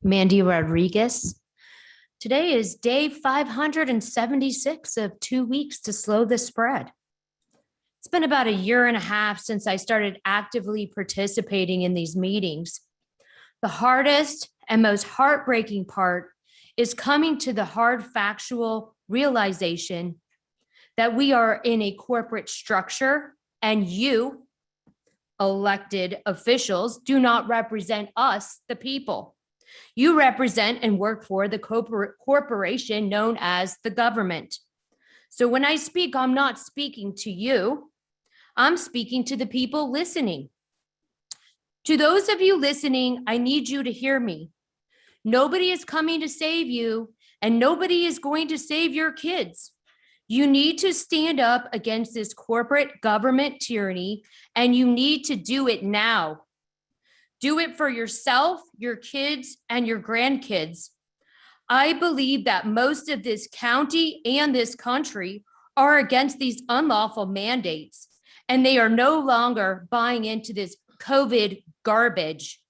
Mandy Rodriguez. Today is day 576 of 2 weeks to slow the spread. It's been about 1.5 years since I started actively participating in these meetings. The hardest and most heartbreaking part is coming to the hard factual realization that we are in a corporate structure and you, elected officials, do not represent us, the people. You represent and work for the corporation known as the government. So when I speak, I'm not speaking to you. I'm speaking to the people listening. To those of you listening, I need you to hear me. Nobody is coming to save you, and nobody is going to save your kids. You need to stand up against this corporate government tyranny, and you need to do it now. Do it for yourself, your kids, and your grandkids. I believe that most of this county and this country are against these unlawful mandates, and they are no longer buying into this COVID garbage.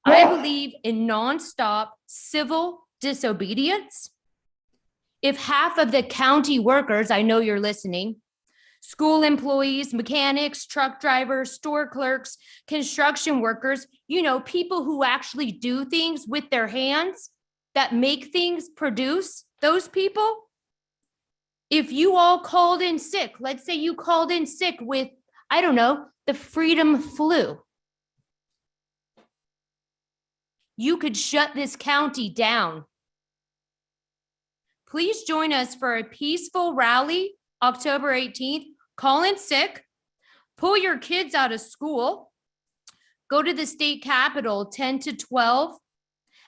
I believe in nonstop civil disobedience. If half of the county workers, I know you're listening, school employees, mechanics, truck drivers, store clerks, construction workers, people who actually do things with their hands that make things produce, those people, if you all called in sick, let's say you called in sick with, I don't know, the freedom flu, you could shut this county down. Please join us for a peaceful rally October 18th. Call in sick, pull your kids out of school, go to the state capitol 10 to 12,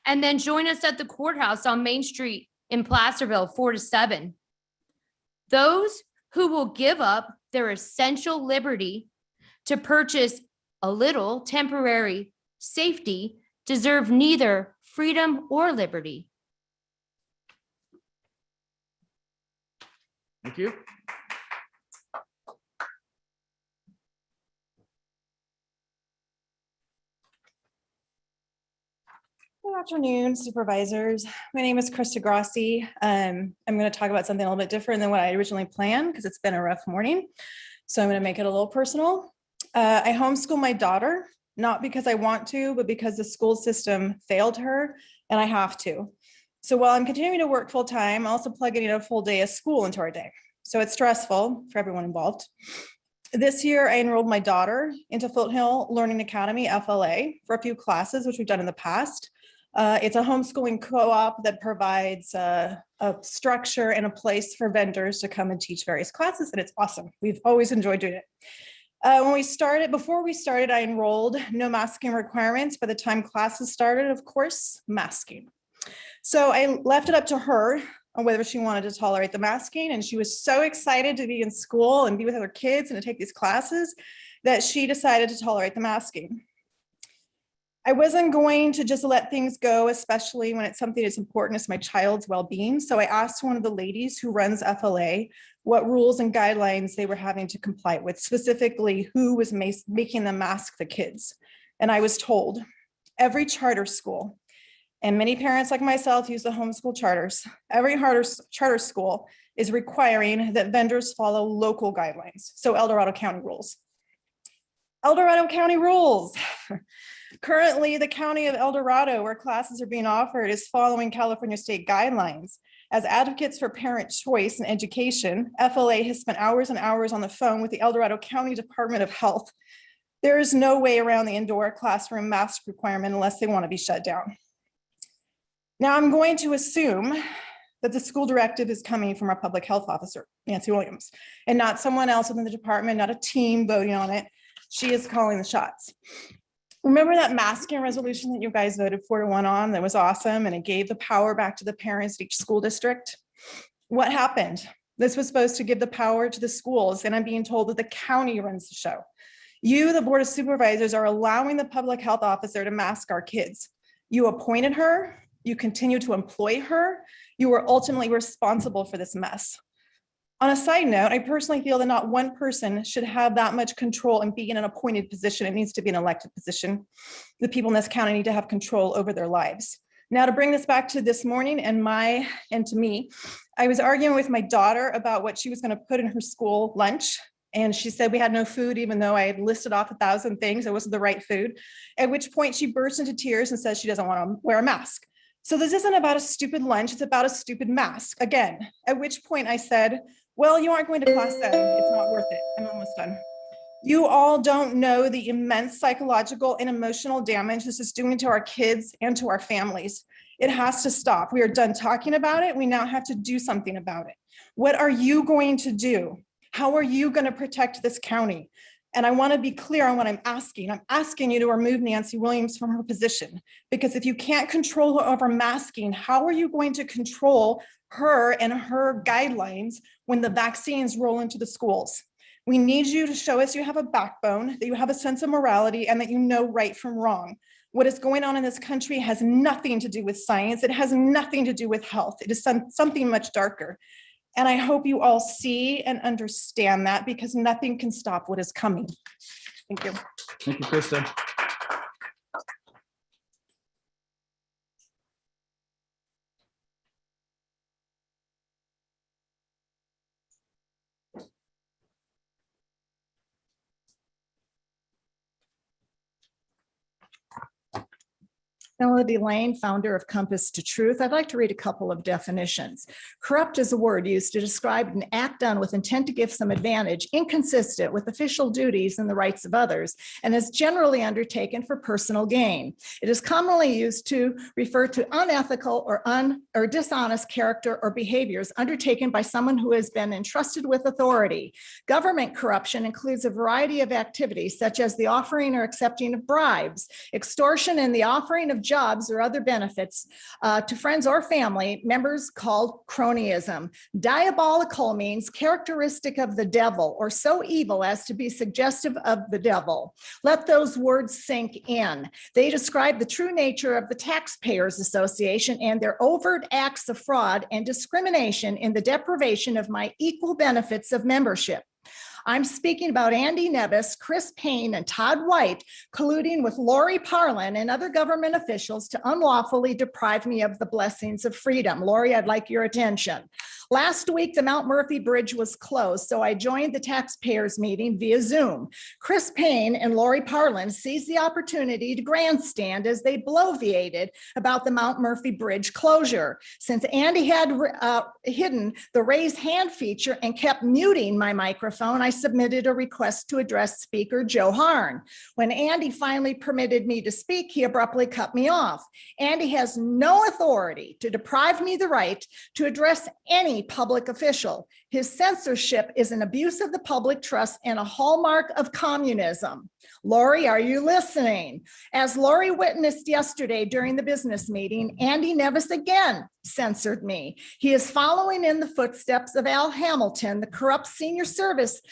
and then join us at the courthouse on Main Street in Placerville 4 to 7. Those who will give up their essential liberty to purchase a little temporary safety deserve neither freedom or liberty. Thank you. Good afternoon, supervisors. My name is Krista Grassi. I'm going to talk about something a little bit different than what I originally planned because it's been a rough morning. So I'm going to make it a little personal. I homeschool my daughter, not because I want to, but because the school system failed her and I have to. So while I'm continuing to work full time, I'm also plugging in a full day of school into our day. So it's stressful for everyone involved. This year, I enrolled my daughter into Foothill Learning Academy, FLA, for a few classes, which we've done in the past. It's a homeschooling co-op that provides a structure and a place for vendors to come and teach various classes, and it's awesome. We've always enjoyed doing it. Before we started, I enrolled no masking requirements. By the time classes started, of course, masking. So I left it up to her on whether she wanted to tolerate the masking, and she was so excited to be in school and be with other kids and to take these classes that she decided to tolerate the masking. I wasn't going to just let things go, especially when it's something as important as my child's well-being. So I asked one of the ladies who runs FLA what rules and guidelines they were having to comply with, specifically who was making them mask the kids. And I was told every charter school, and many parents like myself use the homeschool charters, every charter school is requiring that vendors follow local guidelines. So El Dorado County rules. El Dorado County rules. Currently, the county of El Dorado, where classes are being offered, is following California state guidelines. As advocates for parent choice and education, FLA has spent hours and hours on the phone with the El Dorado County Department of Health. There is no way around the indoor classroom mask requirement unless they want to be shut down. Now, I'm going to assume that the school directive is coming from our public health officer, Nancy Williams, and not someone else within the department, not a team voting on it. She is calling the shots. Remember that masking resolution that you guys voted 4-1 on that was awesome and it gave the power back to the parents at each school district? What happened? This was supposed to give the power to the schools, and I'm being told that the county runs the show. You, the Board of Supervisors, are allowing the public health officer to mask our kids. You appointed her, you continue to employ her, you were ultimately responsible for this mess. On a side note, I personally feel that not one person should have that much control and be in an appointed position. It needs to be an elected position. The people in this county need to have control over their lives. Now, to bring this back to this morning and to me, I was arguing with my daughter about what she was going to put in her school lunch. And she said we had no food, even though I had listed off 1,000 things. It wasn't the right food. At which point she burst into tears and says she doesn't want to wear a mask. So this isn't about a stupid lunch. It's about a stupid mask. Again, at which point I said, well, you aren't going to class 7. It's not worth it. I'm almost done. You all don't know the immense psychological and emotional damage this is doing to our kids and to our families. It has to stop. We are done talking about it. We now have to do something about it. What are you going to do? How are you going to protect this county? And I want to be clear on what I'm asking. I'm asking you to remove Nancy Williams from her position, because if you can't control her over masking, how are you going to control her and her guidelines when the vaccines roll into the schools? We need you to show us you have a backbone, that you have a sense of morality, and that you know right from wrong. What is going on in this country has nothing to do with science. It has nothing to do with health. It is something much darker. And I hope you all see and understand that, because nothing can stop what is coming. Thank you. Thank you, Krista. Melody Lane, founder of Compass to Truth. I'd like to read a couple of definitions. Corrupt is a word used to describe an act done with intent to give some advantage, inconsistent with official duties and the rights of others, and is generally undertaken for personal gain. It is commonly used to refer to unethical or dishonest character or behaviors undertaken by someone who has been entrusted with authority. Government corruption includes a variety of activities, such as the offering or accepting of bribes, extortion, and the offering of jobs or other benefits to friends or family members, called cronyism. Diabolical means characteristic of the devil, or so evil as to be suggestive of the devil. Let those words sink in. They describe the true nature of the Taxpayers Association and their overt acts of fraud and discrimination in the deprivation of my equal benefits of membership. I'm speaking about Andy Nevis, Chris Payne, and Todd White colluding with Lori Parlin and other government officials to unlawfully deprive me of the blessings of freedom. Lori, I'd like your attention. Last week, the Mount Murphy Bridge was closed, so I joined the taxpayers meeting via Zoom. Chris Payne and Lori Parlin seized the opportunity to grandstand as they bloviated about the Mount Murphy Bridge closure. Since Andy had hidden the raise hand feature and kept muting my microphone, I submitted a request to address Speaker Joe Harn. When Andy finally permitted me to speak, he abruptly cut me off. Andy has no authority to deprive me the right to address any public official. His censorship is an abuse of the public trust and a hallmark of communism. Lori, are you listening? As Lori witnessed yesterday during the business meeting, Andy Nevis again censored me. He is following in the footsteps of Al Hamilton, the corrupt senior service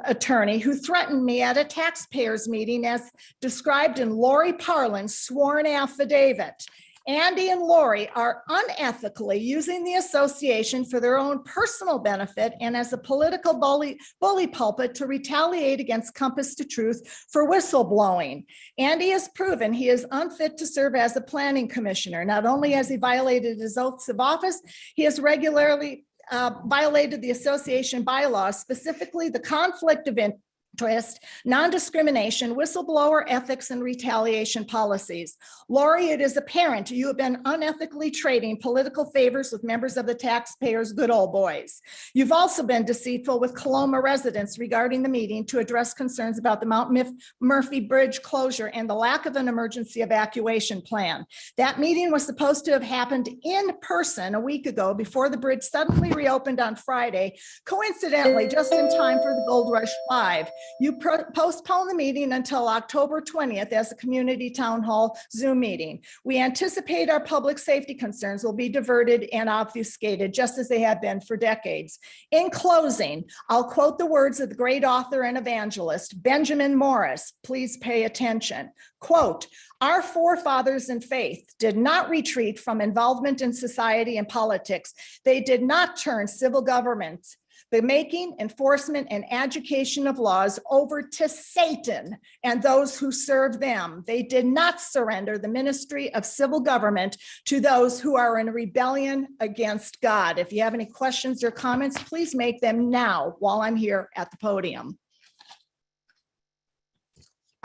attorney who threatened me at a taxpayers meeting, as described in Lori Parlin's sworn affidavit. Andy and Lori are unethically using the association for their own personal benefit and as a political bully pulpit to retaliate against Compass to Truth for whistleblowing. Andy has proven he is unfit to serve as a planning commissioner. Not only has he violated his oaths of office, he has regularly violated the association bylaws, specifically the conflict of interest, non-discrimination, whistleblower ethics, and retaliation policies. Lori, it is apparent you have been unethically trading political favors with members of the taxpayers' good old boys. You've also been deceitful with Coloma residents regarding the meeting to address concerns about the Mount Murphy Bridge closure and the lack of an emergency evacuation plan. That meeting was supposed to have happened in person a week ago before the bridge suddenly reopened on Friday, coincidentally just in time for the Gold Rush 5. You postponed the meeting until October 20th as a community town hall Zoom meeting. We anticipate our public safety concerns will be diverted and obfuscated, just as they have been for decades. In closing, I'll quote the words of the great author and evangelist, Benjamin Morris. Please pay attention. Quote, "Our forefathers in faith did not retreat from involvement in society and politics. They did not turn civil governments, the making, enforcement, and education of laws over to Satan and those who serve them. They did not surrender the ministry of civil government to those who are in rebellion against God." If you have any questions or comments, please make them now while I'm here at the podium.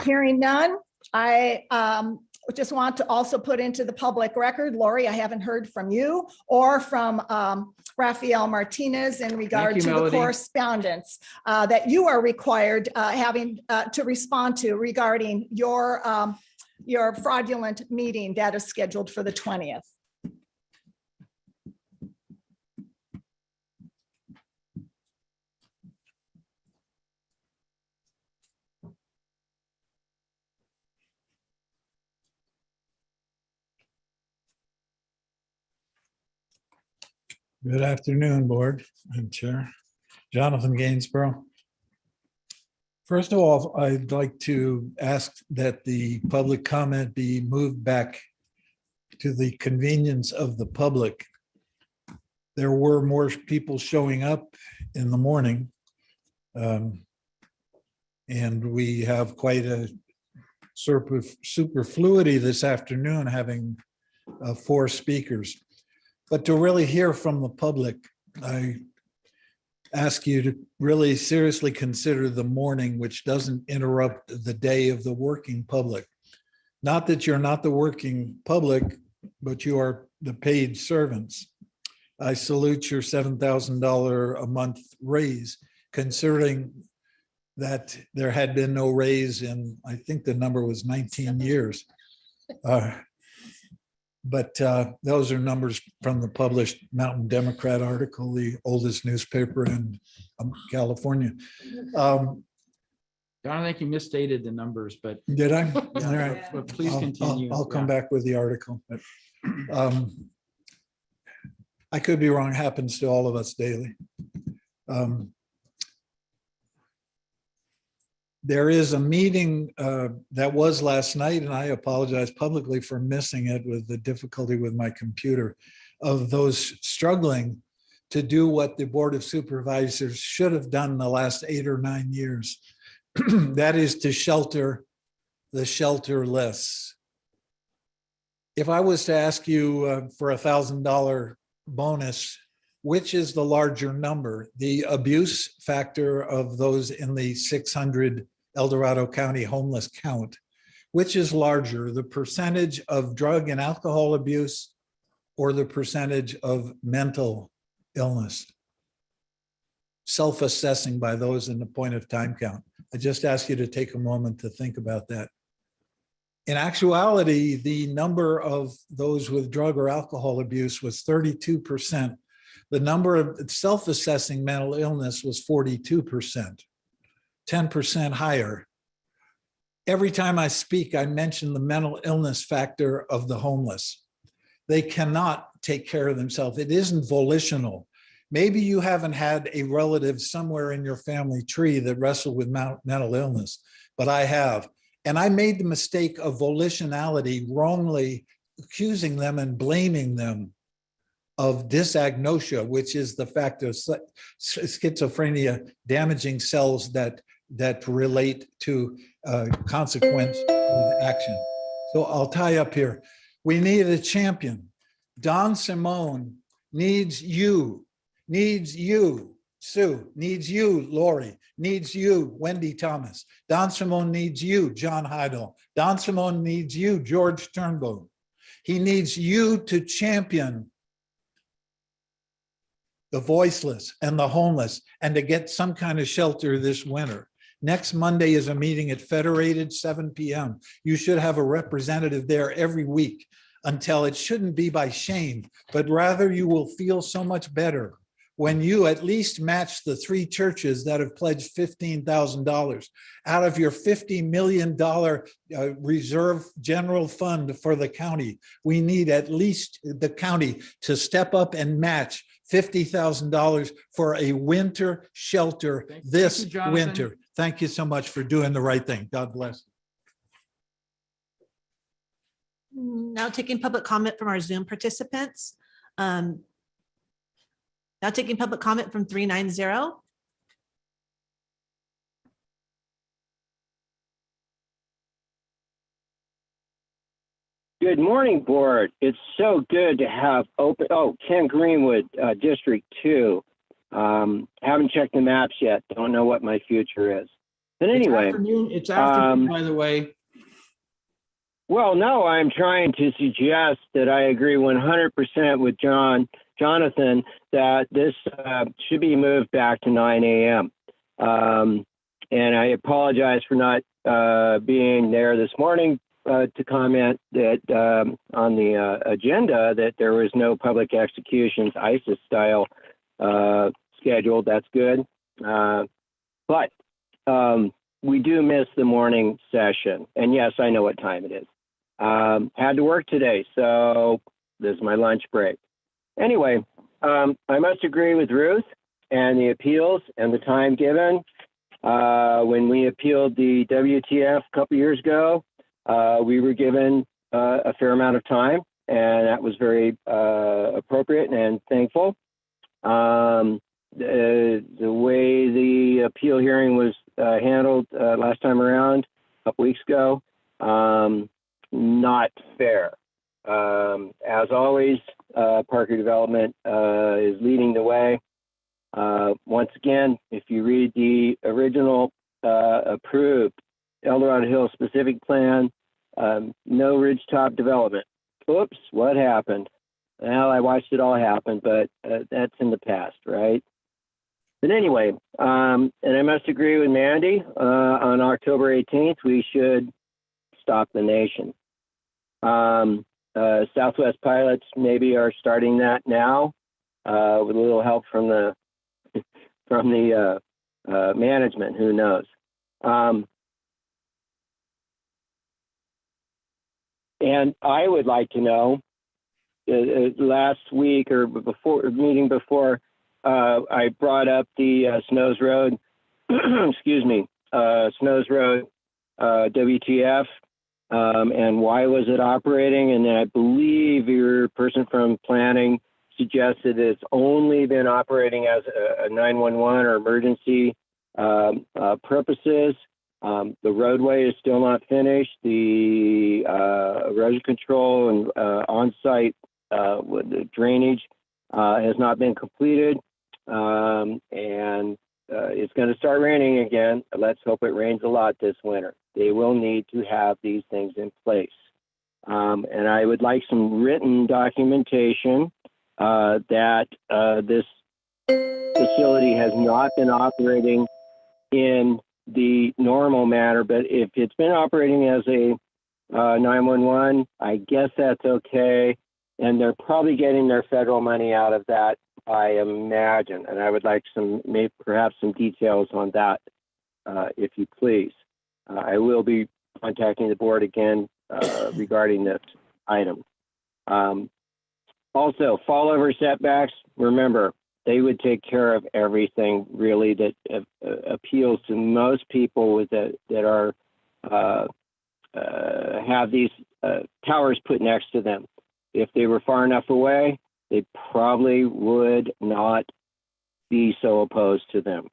Hearing none, I just want to also put into the public record, Lori, I haven't heard from you or from Rafael Martinez in regard to the correspondence that you are required having to respond to regarding your fraudulent meeting that is scheduled for the 20th. Good afternoon, Board and Chair. Jonathan Gainsborough. First of all, I'd like to ask that the public comment be moved back to the convenience of the public. There were more people showing up in the morning. And we have quite a superfluity this afternoon, having 4 speakers. But to really hear from the public, I ask you to really seriously consider the morning, which doesn't interrupt the day of the working public. Not that you're not the working public, but you are the paid servants. I salute your $7,000 a month raise, considering that there had been no raise in, I think the number was 19 years. But those are numbers from the published Mountain Democrat article, the oldest newspaper in California. John, I think you misstated the numbers, but. Did I? Yeah, All right. but please continue. I'll come Yeah. back with the article. But I could be wrong, happens to all of us daily. There is a meeting that was last night, and I apologize publicly for missing it with the difficulty with my computer, of those struggling to do what the Board of Supervisors should have done the last 8 or 9 years. That is to shelter the shelterless. If I was to ask you for $1,000 bonus, which is the larger number, the abuse factor of those in the 600 El Dorado County homeless count, which is larger, the percentage of drug and alcohol abuse or the percentage of mental illness? Self-assessing by those in the point of time count. I just ask you to take a moment to think about that. In actuality, the number of those with drug or alcohol abuse was 32%. The number of self-assessing mental illness was 42%, 10% higher. Every time I speak, I mention the mental illness factor of the homeless. They cannot take care of themselves. It isn't volitional. Maybe you haven't had a relative somewhere in your family tree that wrestled with mental illness, but I have. And I made the mistake of volitionality, wrongly accusing them and blaming them of dysagnosia, which is the fact of schizophrenia damaging cells that relate to consequence of action. So I'll tie up here. We need a champion. Don Simone needs you, Sue, needs you, Lori, needs you, Wendy Thomas. Don Simone needs you, John Heidel. Don Simone needs you, George Turnbow. He needs you to champion the voiceless and the homeless and to get some kind of shelter this winter. Next Monday is a meeting at Federated, 7 p.m. You should have a representative there every week until it shouldn't be by shame, but rather you will feel so much better when you at least match the 3 churches that have pledged $15,000 out of your $50 million reserve general fund for the county. We need at least the county to step up and match $50,000 for a winter shelter this winter. Thank you so much for doing the right thing. God bless. Now taking public comment from our Zoom participants. Now taking public comment from 390. Good morning, board. It's so good to have open. Oh, Ken Greenwood, District 2. Haven't checked the maps yet. Don't know what my future is. But anyway, it's afternoon, by the way. Well, no, I'm trying to suggest that I agree 100% with Jonathan, that this should be moved back to 9 a.m. And I apologize for not being there this morning to comment that on the agenda that there was no public executions, ISIS style scheduled. That's good. But we do miss the morning session. And yes, I know what time it is. Had to work today, so this is my lunch break. Anyway, I must agree with Ruth and the appeals and the time given. When we appealed the WTF a couple years ago, we were given a fair amount of time, and that was very appropriate and thankful. The way the appeal hearing was handled last time around, a couple weeks ago, not fair. As always, Parker Development is leading the way. Once again, if you read the original approved El Dorado Hills specific plan, no ridgetop development. Oops, what happened? Well, I watched it all happen, but that's in the past, right? But anyway, and I must agree with Mandy, on October 18th, we should stop the nation. Southwest pilots maybe are starting that now with a little help from the management, who knows. And I would like to know, last week or before meeting before, I brought up the Snows Road, excuse me, Snows Road WTF, and why was it operating? And then I believe your person from planning suggested it's only been operating as a 911 or emergency purposes. The roadway is still not finished. The erosion control and on-site with the drainage has not been completed. And it's going to start raining again. Let's hope it rains a lot this winter. They will need to have these things in place. And I would like some written documentation that this facility has not been operating in the normal manner, but if it's been operating as a 911, I guess that's okay. And they're probably getting their federal money out of that, I imagine. And I would like maybe perhaps some details on that, if you please. I will be contacting the board again regarding this item. Also, fallover setbacks, remember, they would take care of everything really that appeals to most people that are have these towers put next to them. If they were far enough away, they probably would not be so opposed to them.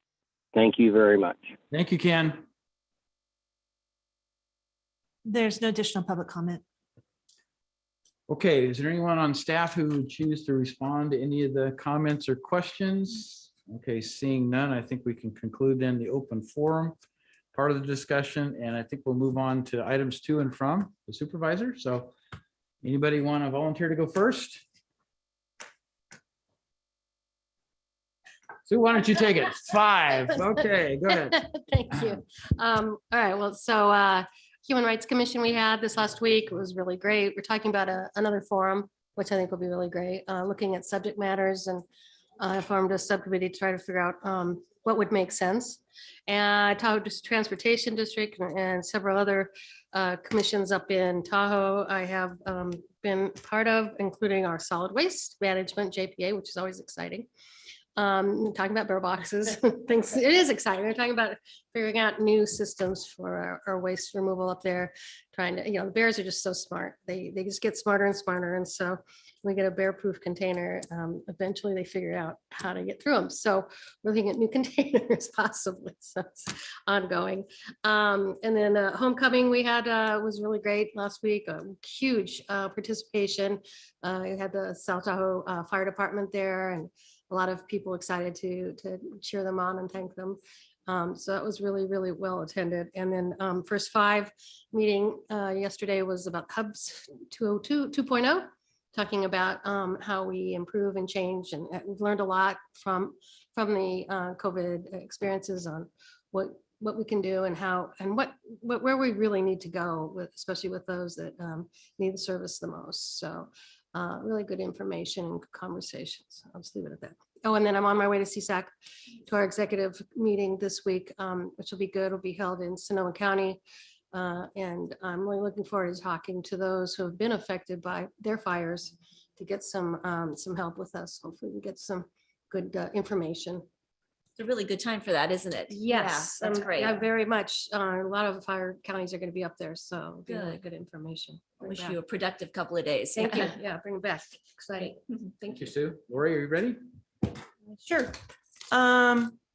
Thank you very much. Thank you, Ken. There's no additional public comment. Okay, is there anyone on staff who would choose to respond to any of the comments or questions? Okay, seeing none, I think we can conclude then the open forum part of the discussion, and I think we'll move on to items to and from the supervisor. So anybody want to volunteer to go first? Sue, why don't you take it? 5. Okay, go ahead. Thank you. All right, well, so Human Rights Commission we had this last week was really great. We're talking about another forum, which I think will be really great, looking at subject matters, and I formed a subcommittee to try to figure out what would make sense. And I talked to Transportation District and several other commissions up in Tahoe I have been part of, including our solid waste management, JPA, which is always exciting. Talking about bear boxes, things, it is exciting. We're talking about figuring out new systems for our waste removal up there, trying to, the bears are just so smart. They just get smarter and smarter. And so we get a bear proof container. Eventually they figure out how to get through them. So we're looking at new containers possibly. So it's ongoing. And then homecoming we had was really great last week. Huge participation. We had the South Tahoe Fire Department there, and a lot of people excited to cheer them on and thank them. So that was really, really well attended. And then First 5 meeting yesterday was about Hubs 2.0, talking about how we improve and change. And we've learned a lot from the COVID experiences on what we can do and how and where we really need to go with, especially with those that need the service the most. So really good information and conversations. I'll just leave it at that. Oh, and then I'm on my way to CSAC to our executive meeting this week, which will be good. It'll be held in Sonoma County. And I'm really looking forward to talking to those who have been affected by their fires to get some help with us. Hopefully we get some good information. It's a really good time for that, isn't it? Yes, Yeah, that's great. Yeah, very much. A lot of our counties are going to be up there, so it'll be really Good. good information. Bring Wish back. you a productive couple of days. Thank you. Yeah, bring it back. Exciting. Thank Thank you. you, Sue. Lori, are you ready? Sure.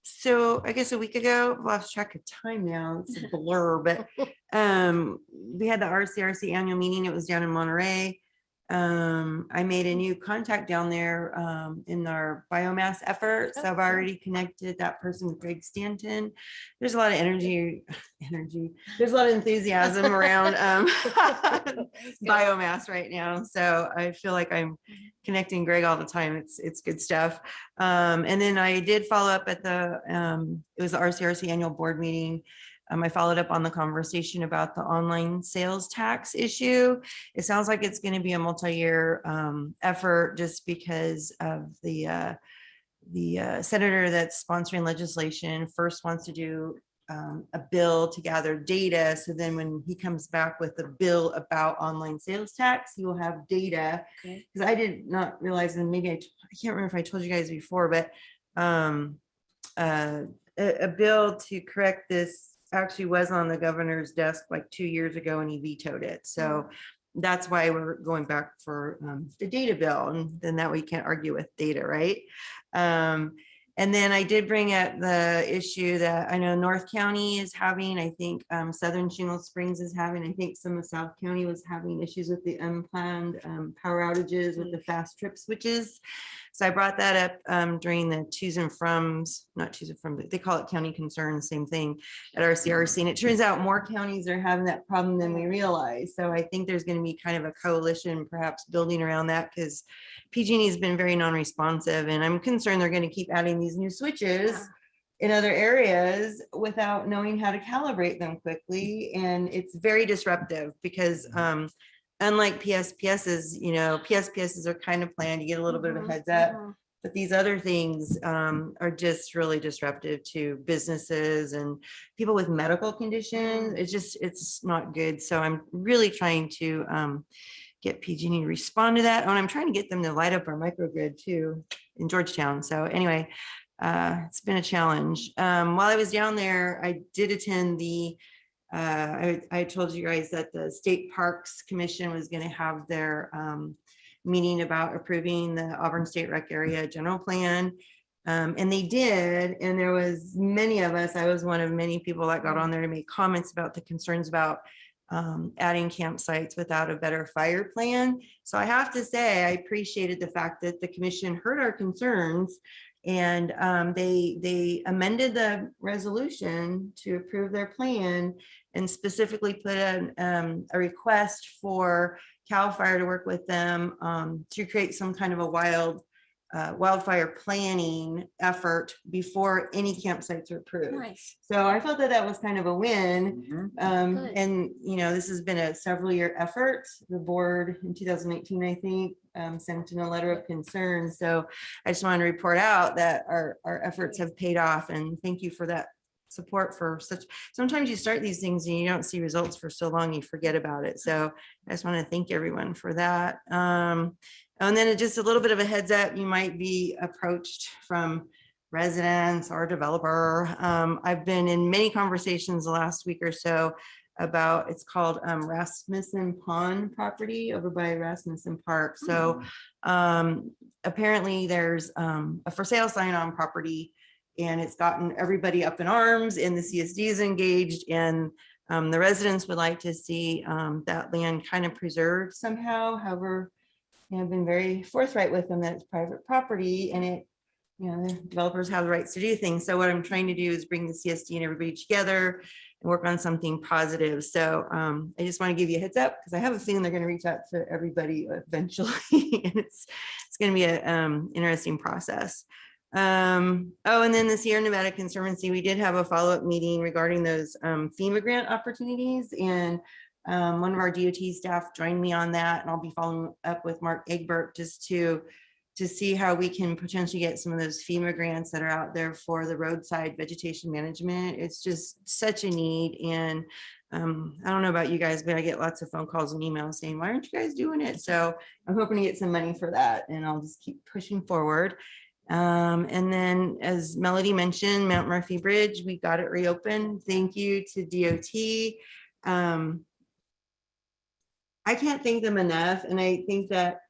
So I guess a week ago, lost track of time now. It's a blur, but we had the RCRC annual meeting. It was down in Monterey. I made a new contact down there in our biomass effort. So I've already connected that person with Greg Stanton. There's a lot of energy. There's a lot of enthusiasm around biomass right now. So I feel like I'm connecting Greg all the time. It's good stuff. And then I did follow up at the it was the RCRC annual board meeting. I followed up on the conversation about the online sales tax issue. It sounds like it's going to be a multi-year effort just because of the senator that's sponsoring legislation first wants to do a bill to gather data. So then when he comes back with a bill about online sales tax, he will have data. Because I did not realize, and maybe I can't remember if I told you guys before, but a bill to correct this actually was on the governor's desk like 2 years ago and he vetoed it. So that's why we're going back for the data bill, and then that way you can't argue with data, right? And then I did bring up the issue that I know North County is having, I think Southern Shingle Springs is having, I think some of South County was having issues with the unplanned power outages with the fast trip switches. So I brought that up during the to's and froms, not to's and froms, they call it county concerns, same thing at RCRC. And it turns out more counties are having that problem than we realize. So I think there's going to be kind of a coalition perhaps building around that because PG&E has been very non-responsive. And I'm concerned they're going to keep adding these new switches in other areas without knowing how to calibrate them quickly. And it's very disruptive because unlike PSPSs, PSPSs are kind of planned, you get a little bit of a heads up, but these other things are just really disruptive to businesses and people with medical conditions. It's not good. So I'm really trying to get PG&E to respond to that. And I'm trying to get them to light up our microgrid too in Georgetown. So anyway, it's been a challenge. While I was down there, I did attend the I told you guys that the State Parks Commission was going to have their meeting about approving the Auburn State Rec Area General Plan. And they did, and there was many of us, I was one of many people that got on there to make comments about the concerns about adding campsites without a better fire plan. So I have to say, I appreciated the fact that the commission heard our concerns and they amended the resolution to approve their plan and specifically put a request for CAL FIRE to work with them to create some kind of a wildfire planning effort before any campsites are approved. Nice. So I felt that that was kind of a win. And this has been a several year effort. The board in 2019, I think, sent in a letter of concern. So I just wanted to report out that our efforts have paid off, and thank you for that support for sometimes you start these things and you don't see results for so long, you forget about it. So I just want to thank everyone for that. And then just a little bit of a heads up, you might be approached from residents or developer. I've been in many conversations the last week or so about, it's called Rasmussen Pond property over by Rasmussen Park. So apparently there's a for sale sign on property, and it's gotten everybody up in arms, and the CSD is engaged, and the residents would like to see that land kind of preserved somehow. However, I've been very forthright with them that it's private property, and the developers have the rights to do things. So what I'm trying to do is bring the CSD and everybody together and work on something positive. So I just want to give you a heads up because I have a feeling they're going to reach out to everybody eventually, and it's going to be an interesting process. And then the Sierra Nevada Conservancy, we did have a follow-up meeting regarding those FEMA grant opportunities, and one of our DOT staff joined me on that, and I'll be following up with Mark Egbert just to see how we can potentially get some of those FEMA grants that are out there for the roadside vegetation management. It's just such a need, and I don't know about you guys, but I get lots of phone calls and emails saying, why aren't you guys doing it? So I'm hoping to get some money for that, and I'll just keep pushing forward. And then, as Melody mentioned, Mount Murphy Bridge, we got it reopened. Thank you to DOT. I can't thank them enough. And I think that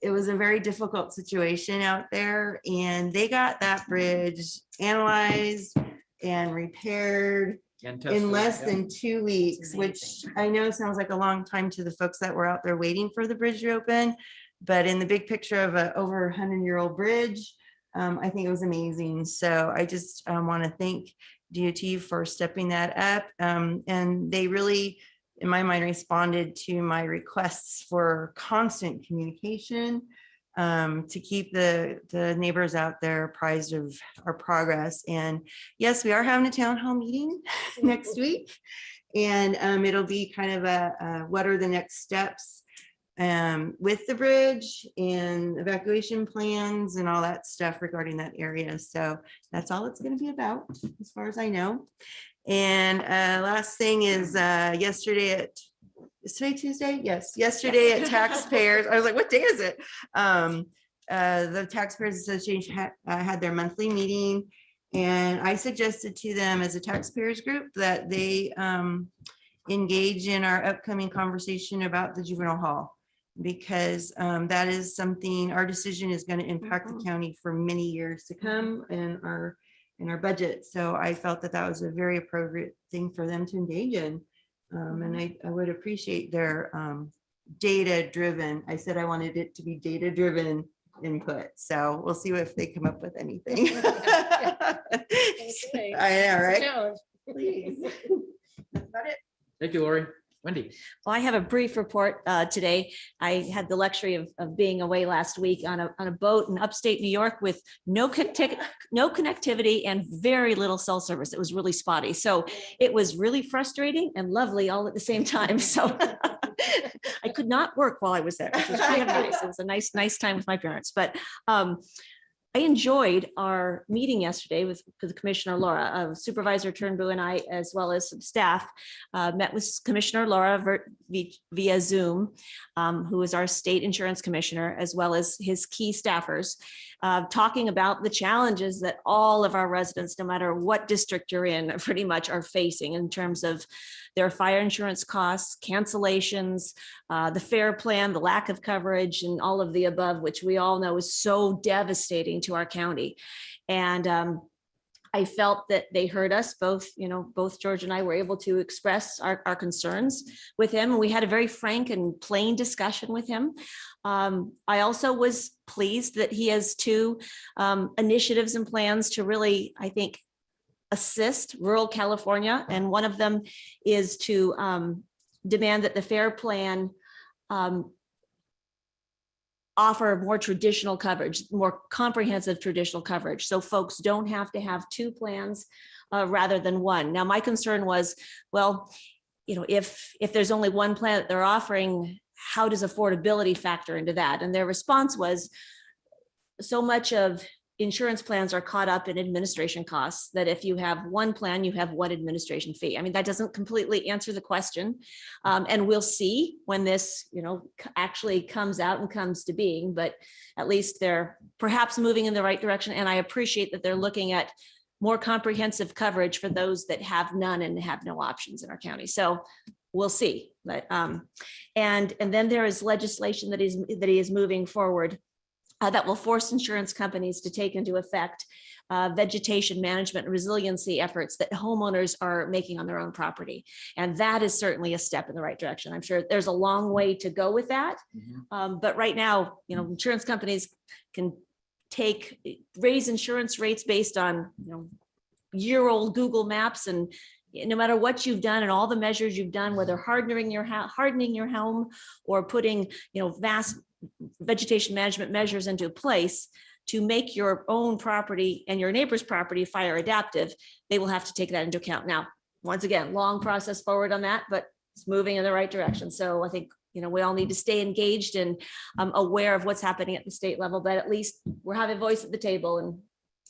it was a very difficult situation out there, and they got that bridge analyzed and repaired in less than 2 weeks, which I know sounds like a long time to the folks that were out there waiting for the bridge to open. But in the big picture of a over 100-year-old bridge, I think it was amazing. So I just want to thank DOT for stepping that up. And they really, in my mind, responded to my requests for constant communication to keep the neighbors out there apprised of our progress. And yes, we are having a town hall meeting next week. And it'll be kind of a what are the next steps with the bridge and evacuation plans and all that stuff regarding that area. So that's all it's going to be about, as far as I know. And last thing is yesterday is today Tuesday? Yes, yesterday at taxpayers. I was like, what day is it? The Taxpayers Association had their monthly meeting, and I suggested to them as a taxpayers group that they engage in our upcoming conversation about the juvenile hall, because that is something, our decision is going to impact the county for many years to come in our budget. So I felt that that was a very appropriate thing for them to engage in. And I would appreciate their data-driven. I said I wanted it to be data-driven input. So we'll see if they come up with anything. I know, right? Please. That's about it. Thank you, Lori. Wendy. Well, I have a brief report today. I had the luxury of being away last week on a boat in upstate New York with no connectivity and very little cell service. It was really spotty. So it was really frustrating and lovely all at the same time. So I could not work while I was there, which was kind of nice. It was a nice time with my parents. But I enjoyed our meeting yesterday with Commissioner Laura. Supervisor Turnbull and I, as well as some staff, met with Commissioner Laura via Zoom, who is our state insurance commissioner, as well as his key staffers, talking about the challenges that all of our residents, no matter what district you're in, pretty much are facing in terms of their fire insurance costs, cancellations, the FAIR plan, the lack of coverage, and all of the above, which we all know is so devastating to our county. And I felt that they heard us both, both George and I were able to express our concerns with him. We had a very frank and plain discussion with him. I also was pleased that he has two initiatives and plans to really, I think, assist rural California. And one of them is to demand that the FAIR plan offer more traditional coverage, more comprehensive traditional coverage. So folks don't have to have two plans rather than one. Now, my concern was, well, if there's only one plan that they're offering, how does affordability factor into that? And their response was, so much of insurance plans are caught up in administration costs that if you have one plan, you have one administration fee. I mean, that doesn't completely answer the question. And we'll see when this, actually comes out and comes to being, but at least they're perhaps moving in the right direction. And I appreciate that they're looking at more comprehensive coverage for those that have none and have no options in our county. So we'll see. But and then there is legislation that he is moving forward that will force insurance companies to take into effect vegetation management and resiliency efforts that homeowners are making on their own property. And that is certainly a step in the right direction. I'm sure there's a long way to go with that. But right now, insurance companies can raise insurance rates based on, year-old Google Maps, and no matter what you've done and all the measures you've done, whether hardening your home or putting, vast vegetation management measures into place to make your own property and your neighbor's property fire adaptive, they will have to take that into account. Now, once again, long process forward on that, but it's moving in the right direction. So I think, we all need to stay engaged and aware of what's happening at the state level, but at least we're having a voice at the table, and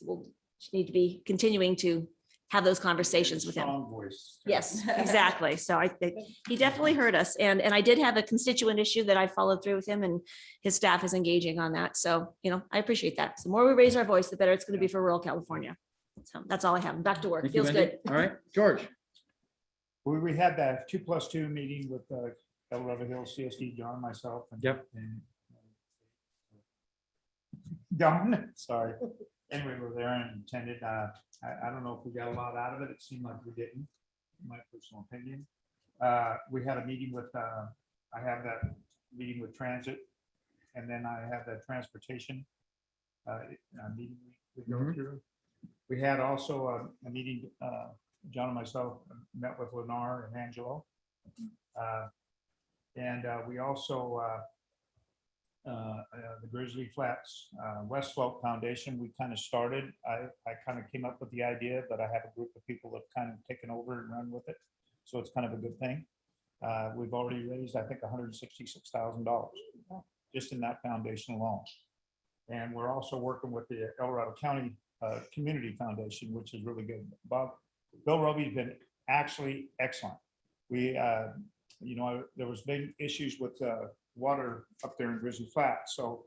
we'll need to be continuing to have those conversations with him. Strong voice. Yes, exactly. So I think he definitely heard us. And I did have a constituent issue that I followed through with him, and his staff is engaging on that. So, I appreciate that. So the more we raise our voice, the better it's going to be for rural California. So that's all I have. Back to work. Thank you, Feels Wendy. good. All right, George. We had that 2+2 meeting with El Dorado Hills CSD, John, myself. And, Yep. and Don, sorry. Anyway, we're there and attended. I don't know if we got a lot out of it. It seemed like we didn't, in my personal opinion. We had a meeting with, I have that meeting with transit, and then I have that transportation meeting we go through. We had also a meeting, John and myself met with Lennar and Angelo. And we also, the Grizzly Flats West Slope Foundation, we kind of started. I kind of came up with the idea, but I have a group of people that kind of taken over and run with it. So it's kind of a good thing. We've already raised, I think, $166,000 just in that foundation alone. And we're also working with the El Dorado County Community Foundation, which is really good. Bill Roby's been actually excellent. We, there was big issues with water up there in Grizzly Flat. So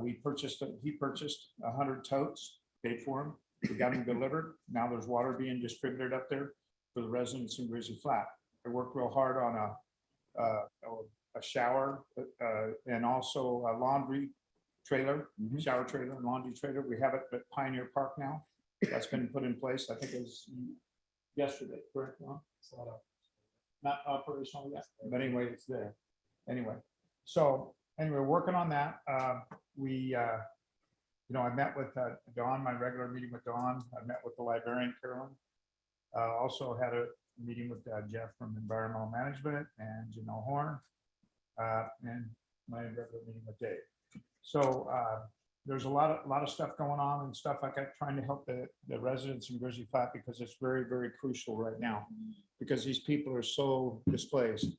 he purchased 100 totes, paid for them. We got them delivered. Now there's water being distributed up there for the residents in Grizzly Flat. I worked real hard on a shower and also a laundry trailer, shower trailer and laundry trailer. We have it at Pioneer Park now. That's been put in place. I think it was yesterday, correct? Ron? Not operational yet, but anyway, it's there. Anyway, so anyway, working on that. I met with Dawn, my regular meeting with Dawn. I met with the librarian, Carolyn. Also had a meeting with Jeff from Environmental Management and Janelle Horn, and my regular meeting with Dave. So there's a lot of stuff going on and stuff like that, trying to help the residents in Grizzly Flat, because it's very, very crucial right now, because these people are so displaced.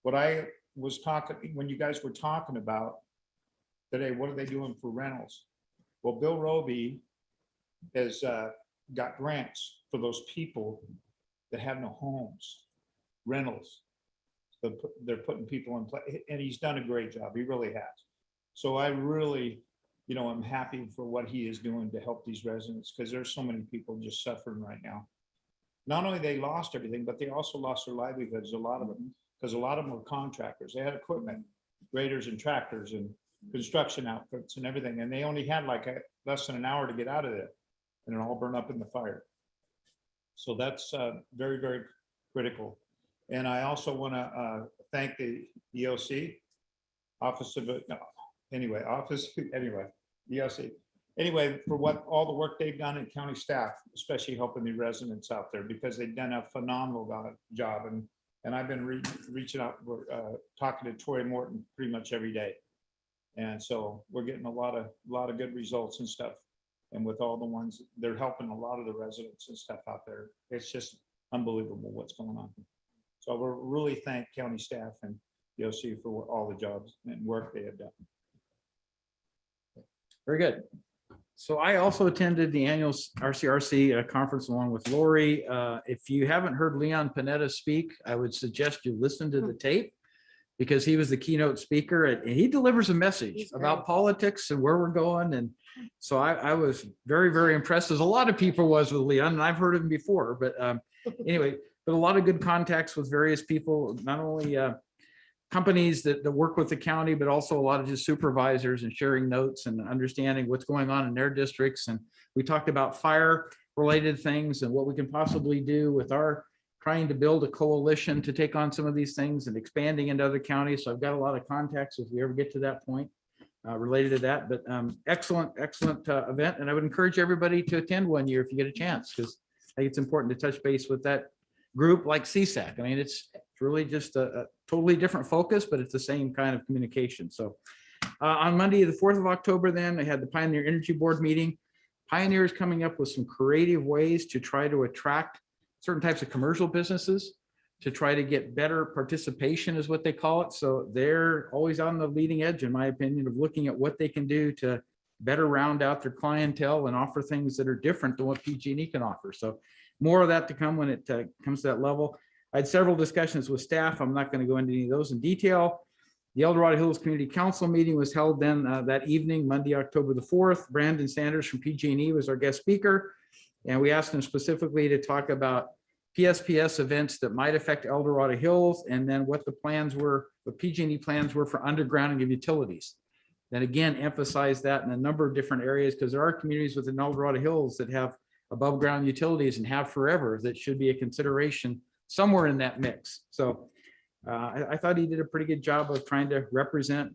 What I was talking, when you guys were talking about today, what are they doing for rentals? Well, Bill Roby has got grants for those people that have no homes, rentals. They're putting people in place, and he's done a great job. He really has. So I really, I'm happy for what he is doing to help these residents, because there's so many people just suffering right now. Not only they lost everything, but they also lost their livelihoods, a lot of them, because a lot of them were contractors. They had equipment, graders and tractors and construction outfits and everything, and they only had like less than an hour to get out of there, and it all burned up in the fire. So that's very, very critical. And I also want to thank the EOC, Office of EOC. Anyway, for all the work they've done, and county staff, especially helping the residents out there, because they've done a phenomenal job. And I've been reaching out, talking to Troy Morton pretty much every day. And so we're getting a lot of good results and stuff. And with all the ones, they're helping a lot of the residents and stuff out there. It's just unbelievable what's going on. So we're really thank county staff and EOC for all the jobs and work they have done. Very good. So I also attended the annual RCRC conference along with Lori. If you haven't heard Leon Panetta speak, I would suggest you listen to the tape, because he was the keynote speaker, and he delivers a message about politics and where we're going. And so I was very, very impressed, as a lot of people was with Leon, and I've heard him before, but anyway, but a lot of good contacts with various people, not only companies that work with the county, but also a lot of just supervisors, and sharing notes and understanding what's going on in their districts. And we talked about fire related things and what we can possibly do with our trying to build a coalition to take on some of these things and expanding into other counties. So I've got a lot of contacts if we ever get to that point related to that. But excellent event. And I would encourage everybody to attend one year if you get a chance, because I think it's important to touch base with that group like CSAC. I mean, it's really just a totally different focus, but it's the same kind of communication. So on Monday, the 4th of October, then I had the Pioneer Energy Board meeting. Pioneer is coming up with some creative ways to try to attract certain types of commercial businesses to try to get better participation, is what they call it. So they're always on the leading edge, in my opinion, of looking at what they can do to better round out their clientele and offer things that are different than what PG&E can offer. So more of that to come when it comes to that level. I had several discussions with staff. I'm not going to go into any of those in detail. The El Dorado Hills Community Council meeting was held then that evening, Monday, October the 4th. Brandon Sanders from PG&E was our guest speaker. And we asked him specifically to talk about PSPS events that might affect El Dorado Hills, and then what the plans were, what PG&E plans were for undergrounding of utilities. Then again, emphasize that in a number of different areas, because there are communities within El Dorado Hills that have above ground utilities and have forever, that should be a consideration somewhere in that mix. So I thought he did a pretty good job of trying to represent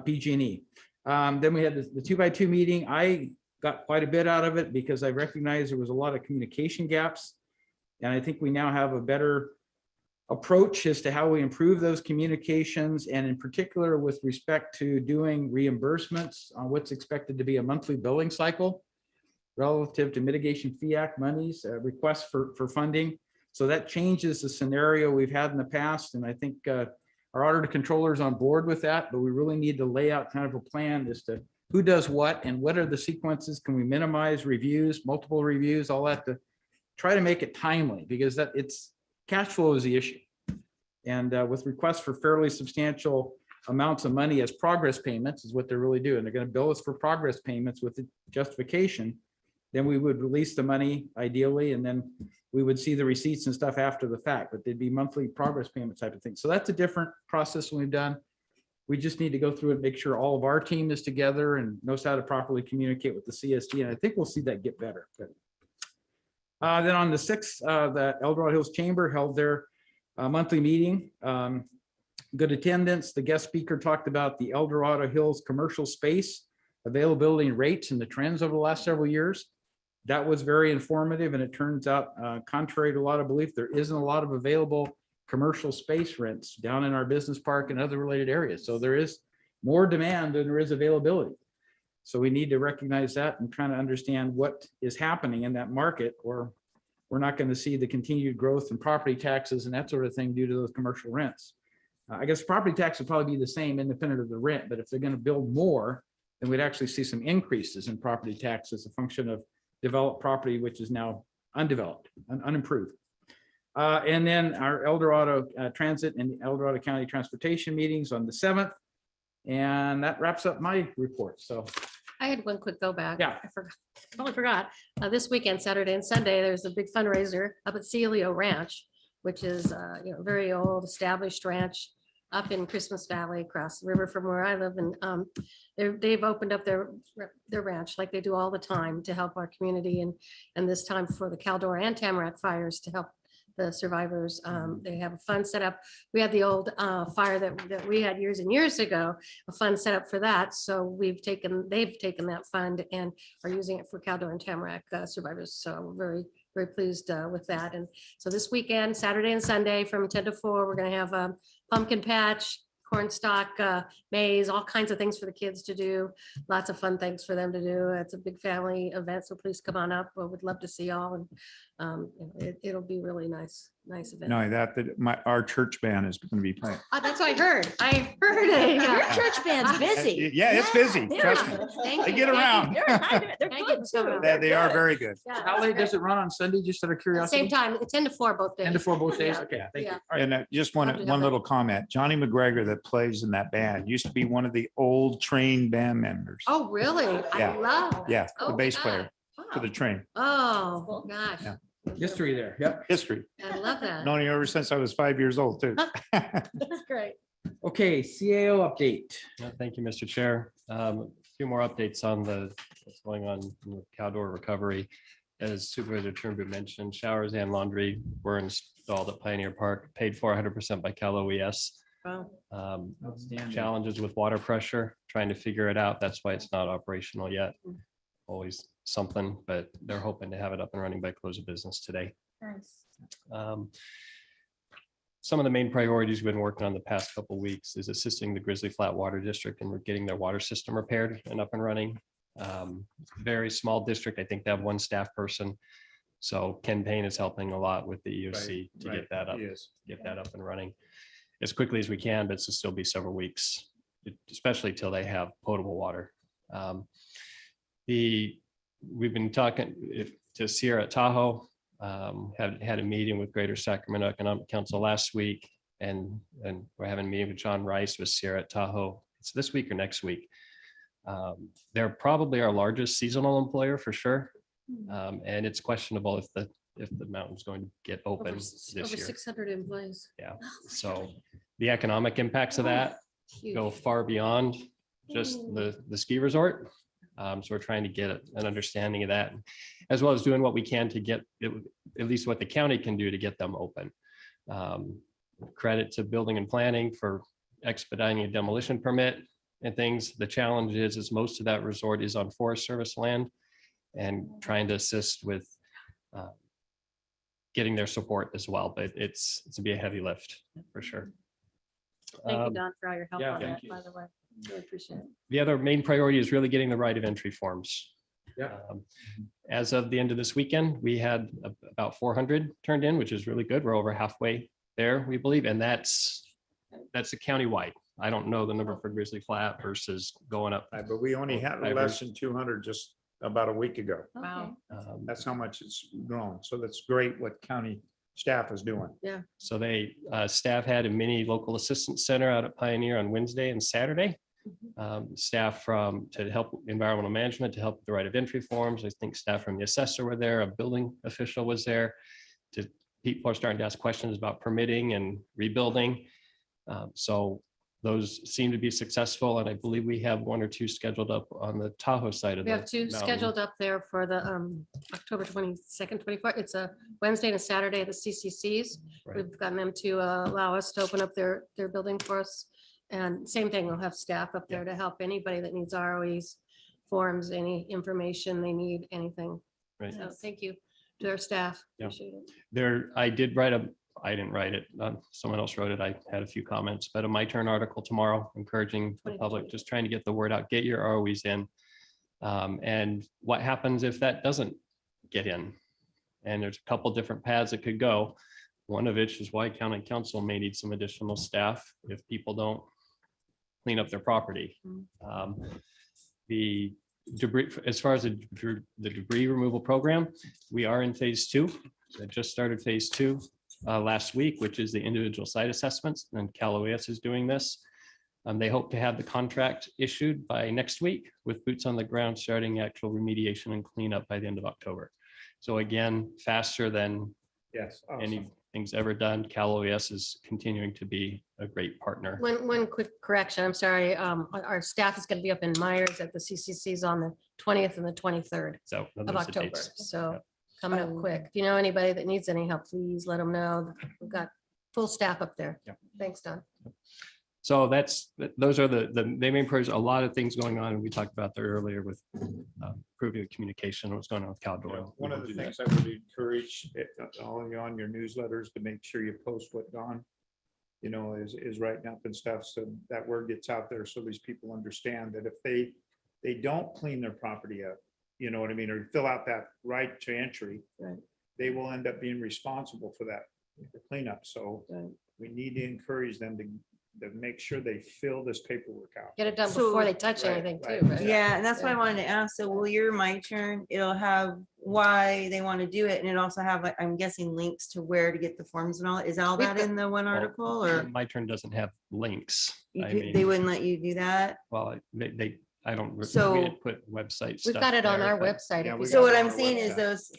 PG&E. Then we had the 2x2 meeting. I got quite a bit out of it because I recognized there was a lot of communication gaps. And I think we now have a better approach as to how we improve those communications, and in particular with respect to doing reimbursements on what's expected to be a monthly billing cycle relative to Mitigation Fee Act monies, requests for funding. So that changes the scenario we've had in the past. And I think our auditor controller is on board with that, but we really need to lay out kind of a plan as to who does what and what are the sequences. Can we minimize reviews, multiple reviews, all that, to try to make it timely, because that it's cash flow is the issue. And with requests for fairly substantial amounts of money as progress payments is what they're really doing. They're going to bill us for progress payments with the justification. Then we would release the money ideally, and then we would see the receipts and stuff after the fact, but they'd be monthly progress payment type of thing. So that's a different process than we've done. We just need to go through and make sure all of our team is together and knows how to properly communicate with the CSD. And I think we'll see that get better. But then on the 6th, the El Dorado Hills Chamber held their monthly meeting. Good attendance. The guest speaker talked about the El Dorado Hills commercial space availability and rates and the trends over the last several years. That was very informative, and it turns out, contrary to a lot of belief, there isn't a lot of available commercial space rents down in our business park and other related areas. So there is more demand than there is availability. So we need to recognize that and trying to understand what is happening in that market, or we're not going to see the continued growth in property taxes and that sort of thing due to those commercial rents. I guess property tax would probably be the same independent of the rent, but if they're going to build more, then we'd actually see some increases in property tax as a function of developed property, which is now undeveloped and unimproved. And then our El Dorado Transit and El Dorado County Transportation meetings on the 7th. And that wraps up my report. So I had one quick go back. Yeah. I forgot, totally forgot. This weekend, Saturday and Sunday, there's a big fundraiser up at Celio Ranch, which is, very old established ranch up in Christmas Valley across the river from where I live. And they've opened up their ranch like they do all the time to help our community, and this time for the Caldor and Tamarack fires to help the survivors. They have a fund set up. We had the old fire that we had years and years ago, a fund set up for that. So they've taken that fund and are using it for Caldor and Tamarack survivors. So we're very, very pleased with that. And so this weekend, Saturday and Sunday from 10 to 4, we're going to have a pumpkin patch, corn stalk, maize, all kinds of things for the kids to do. Lots of fun things for them to do. It's a big family event, so please come on up. We would love to see y'all, and it'll be really nice event. No, our church band is going to be playing. That's what I heard. I heard it. Your church band's busy. Yeah, it's busy. They're- Trust me. thank They you, get thank you. around. They're excited. They're Thank good you so too. much. They are very good. Yeah, how late does it run on Sunday? Just out of curiosity? Same time, 10 to 4 both days. 10 to 4 both days? Yeah. Okay, thank you. Yeah. All right. And just Love to have one that. little comment. Johnny McGregor that plays in that band used to be one of the old train band members. Oh, really? Yeah. I love. Yeah, Oh, the bass God. player for the train. Oh, gosh. Yeah. History there. Yep. History. I love that. Known him ever since I was 5 years old too. That's great. Okay, CAO update. Thank you, Mr. Chair. A few more updates on what's going on with Caldor recovery. As Supervisor Turnbull mentioned, showers and laundry were installed at Pioneer Park, paid for 100% by Cal OES. Wow. Outstanding. Challenges with water pressure, trying to figure it out. That's why it's not operational yet. Always something, but they're hoping to have it up and running by close of business today. Nice. Some of the main priorities we've been working on the past couple of weeks is assisting the Grizzly Flat Water District and getting their water system repaired and up and running. Very small district. I think they have one staff person. So Ken Payne is helping a lot with the EOC to get that up and running as quickly as we can, but it'll still be several weeks, especially till they have potable water. We've been talking to Sierra Tahoe. Had a meeting with Greater Sacramento Economic Council last week, and we're having a meeting with John Rice with Sierra at Tahoe. It's this week or next week. They're probably our largest seasonal employer for sure. And it's questionable if the mountain's going to get open this year. Over 600 employees. Yeah, so the economic impacts of that go far beyond just the ski resort. So we're trying to get an understanding of that, as well as doing what we can to get at least what the county can do to get them open. Credit to building and planning for expediting a demolition permit and things. The challenge is most of that resort is on Forest Service land, and trying to assist with getting their support as well. But it's to be a heavy lift for sure. Thank you, Don, for all your help yeah, on thank that, you. by the way. Really appreciate it. The other main priority is really getting the right of entry forms. Yeah. As of the end of this weekend, we had about 400 turned in, which is really good. We're over halfway there, we believe, and that's a countywide. I don't know the number for Grizzly Flat versus going up. But we only had less than 200 just about a week ago. Wow. That's how much it's grown. So that's great what county staff is doing. Yeah. So they staff had a mini local assistance center out at Pioneer on Wednesday and Saturday. Staff to help environmental management, to help with the right of entry forms. I think staff from the assessor were there. A building official was there. People are starting to ask questions about permitting and rebuilding. So those seem to be successful, and I believe we have one or two scheduled up on the Tahoe side of We the have two mountain. scheduled up there for the October 22nd, 24th. It's a Wednesday and a Saturday at the CCCs. Right. We've gotten them to allow us to open up their building for us. And same thing, we'll have staff up there to help anybody that needs ROEs, forms, any information they need, anything. Right. So thank you to our staff. Yeah. Appreciate it. I didn't write it. Someone else wrote it. I had a few comments, but a My Turn article tomorrow, encouraging the public, just trying to get the word out, get your ROEs in. And what happens if that doesn't get in? And there's a couple different paths it could go. One of which is why county council may need some additional staff if people don't clean up their property. The debris, as far as the debris removal program, we are in phase 2. I just started phase 2 last week, which is the individual site assessments, and Callaway-S is doing this. They hope to have the contract issued by next week with boots on the ground, starting actual remediation and cleanup by the end of October. So again, faster than anything's ever done. Callaway-S is continuing to be a great partner. One quick correction, I'm sorry. Our staff is going to be up in Myers at the CCCs on the 20th and the 23rd So of those are the October. dates. So coming up quick. If you know anybody that needs any help, please let them know. We've got full staff up there. Yeah. Thanks, Don. So those are the main priorities. A lot of things going on, and we talked about that earlier with improving the communication, what's going on with Cal Doyle. One of the things I would encourage all of you on your newsletters to make sure you post what Don, is writing up and stuff, so that word gets out there, so these people understand that if they don't clean their property up, you know what I mean, or fill out that right to entry, Right. they will end up being responsible for that cleanup. So we need to encourage them to make sure they fill this paperwork out. Get it done So- before they touch Right, anything right, too, right? Yeah, and that's why I wanted to ask. So will your My Turn, it'll have why they want to do it, and it also have, I'm guessing, links to where to get the forms and all. Is all We've that got- in the one article, or My Turn doesn't have links. I they mean, wouldn't let you do that? well, I don't, we So- didn't put websites. We've got it on our website. Yeah, if we you So got what it on I'm our saying is website. those,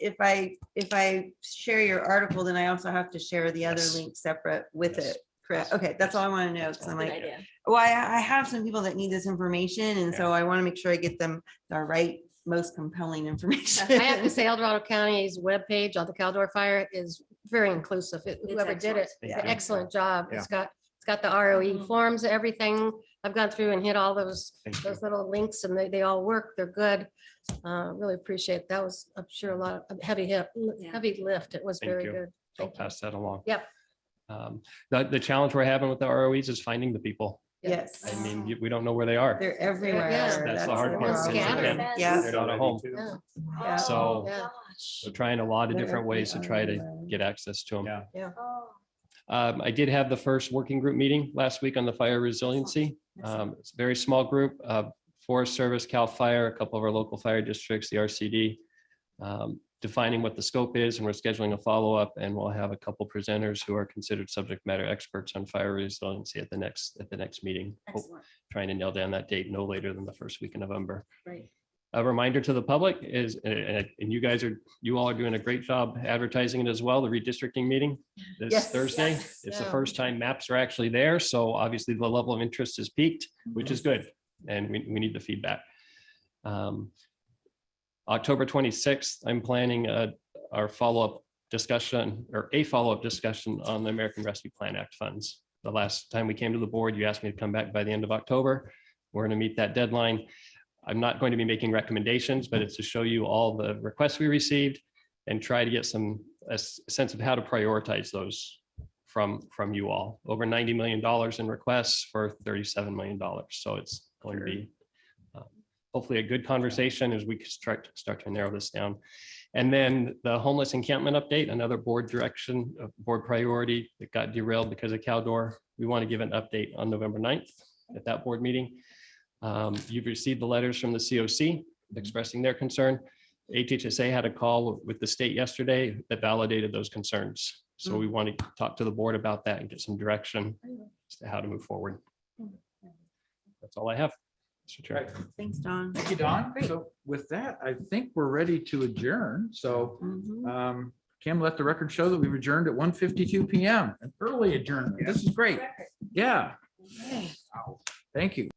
if I share your article, then I also have to share the other Yes. link separate with Yes. it. Correct. Okay, that's all I want to know. Cause I'm Good like, idea. well, I have some people that need this information, and so I want to make sure I get them the right, most compelling information. I have to say, El Dorado County's webpage on the Caldor Fire is very inclusive. Whoever did it, Thank did you. an excellent job. Yeah. It's got the ROE forms, everything. I've gone through and hit all those Thank you. little links, and they all work. They're good. Really appreciate it. That was, I'm sure, a lot of heavy lift. It was Thank very you. good. I'll Thank you. pass that along. Yep. The challenge we're having with the ROEs is finding the people. Yes. I mean, we don't know where they are. They're everywhere. That's the hard part. problem. Scattered. Yeah. They're not at home. Yeah. Yeah. So Yeah. we're trying a lot of They're different ways to try to everywhere. get access to them. Yeah. Yeah. I did have the first working group meeting last week on the fire resiliency. It's a very small group, Forest Service, CAL FIRE, a couple of our local fire districts, the RCD. defining what the scope is, and we're scheduling a follow-up, and we'll have a couple presenters who are considered subject matter experts on fire resiliency at the next meeting. Excellent. Trying to nail down that date no later than the first week in November. Great. A reminder to the public is, and you all are doing a great job advertising it as well, the redistricting meeting this Yes. Thursday. Yes. It's the first time maps are actually there. So obviously the level of interest is peaked, which is good. And we need the feedback. October 26th, I'm planning our follow-up discussion or a follow-up discussion on the American Rescue Plan Act funds. The last time we came to the board, you asked me to come back by the end of October. We're going to meet that deadline. I'm not going to be making recommendations, but it's to show you all the requests we received and try to get a sense of how to prioritize those from you all. Over $90 million in requests for $37 million. So it's going to be hopefully a good conversation as we start to narrow this down. And then the homeless encampment update, another board direction, board priority that got derailed because of Caldor. We want to give an update on November 9th at that board meeting. You've received the letters from the COC expressing their concern. HHSA had a call with the state yesterday that validated those concerns. So we want to talk to the board about that and get some direction as to how to move forward. That's all I have, Mr. Chair. Thanks, Don. Thank you, Don. Great. So with that, I think we're ready to adjourn. So Kim, let the record show that we've adjourned at 1:52 p.m. An early adjournment. This is great. Yeah. Thank you.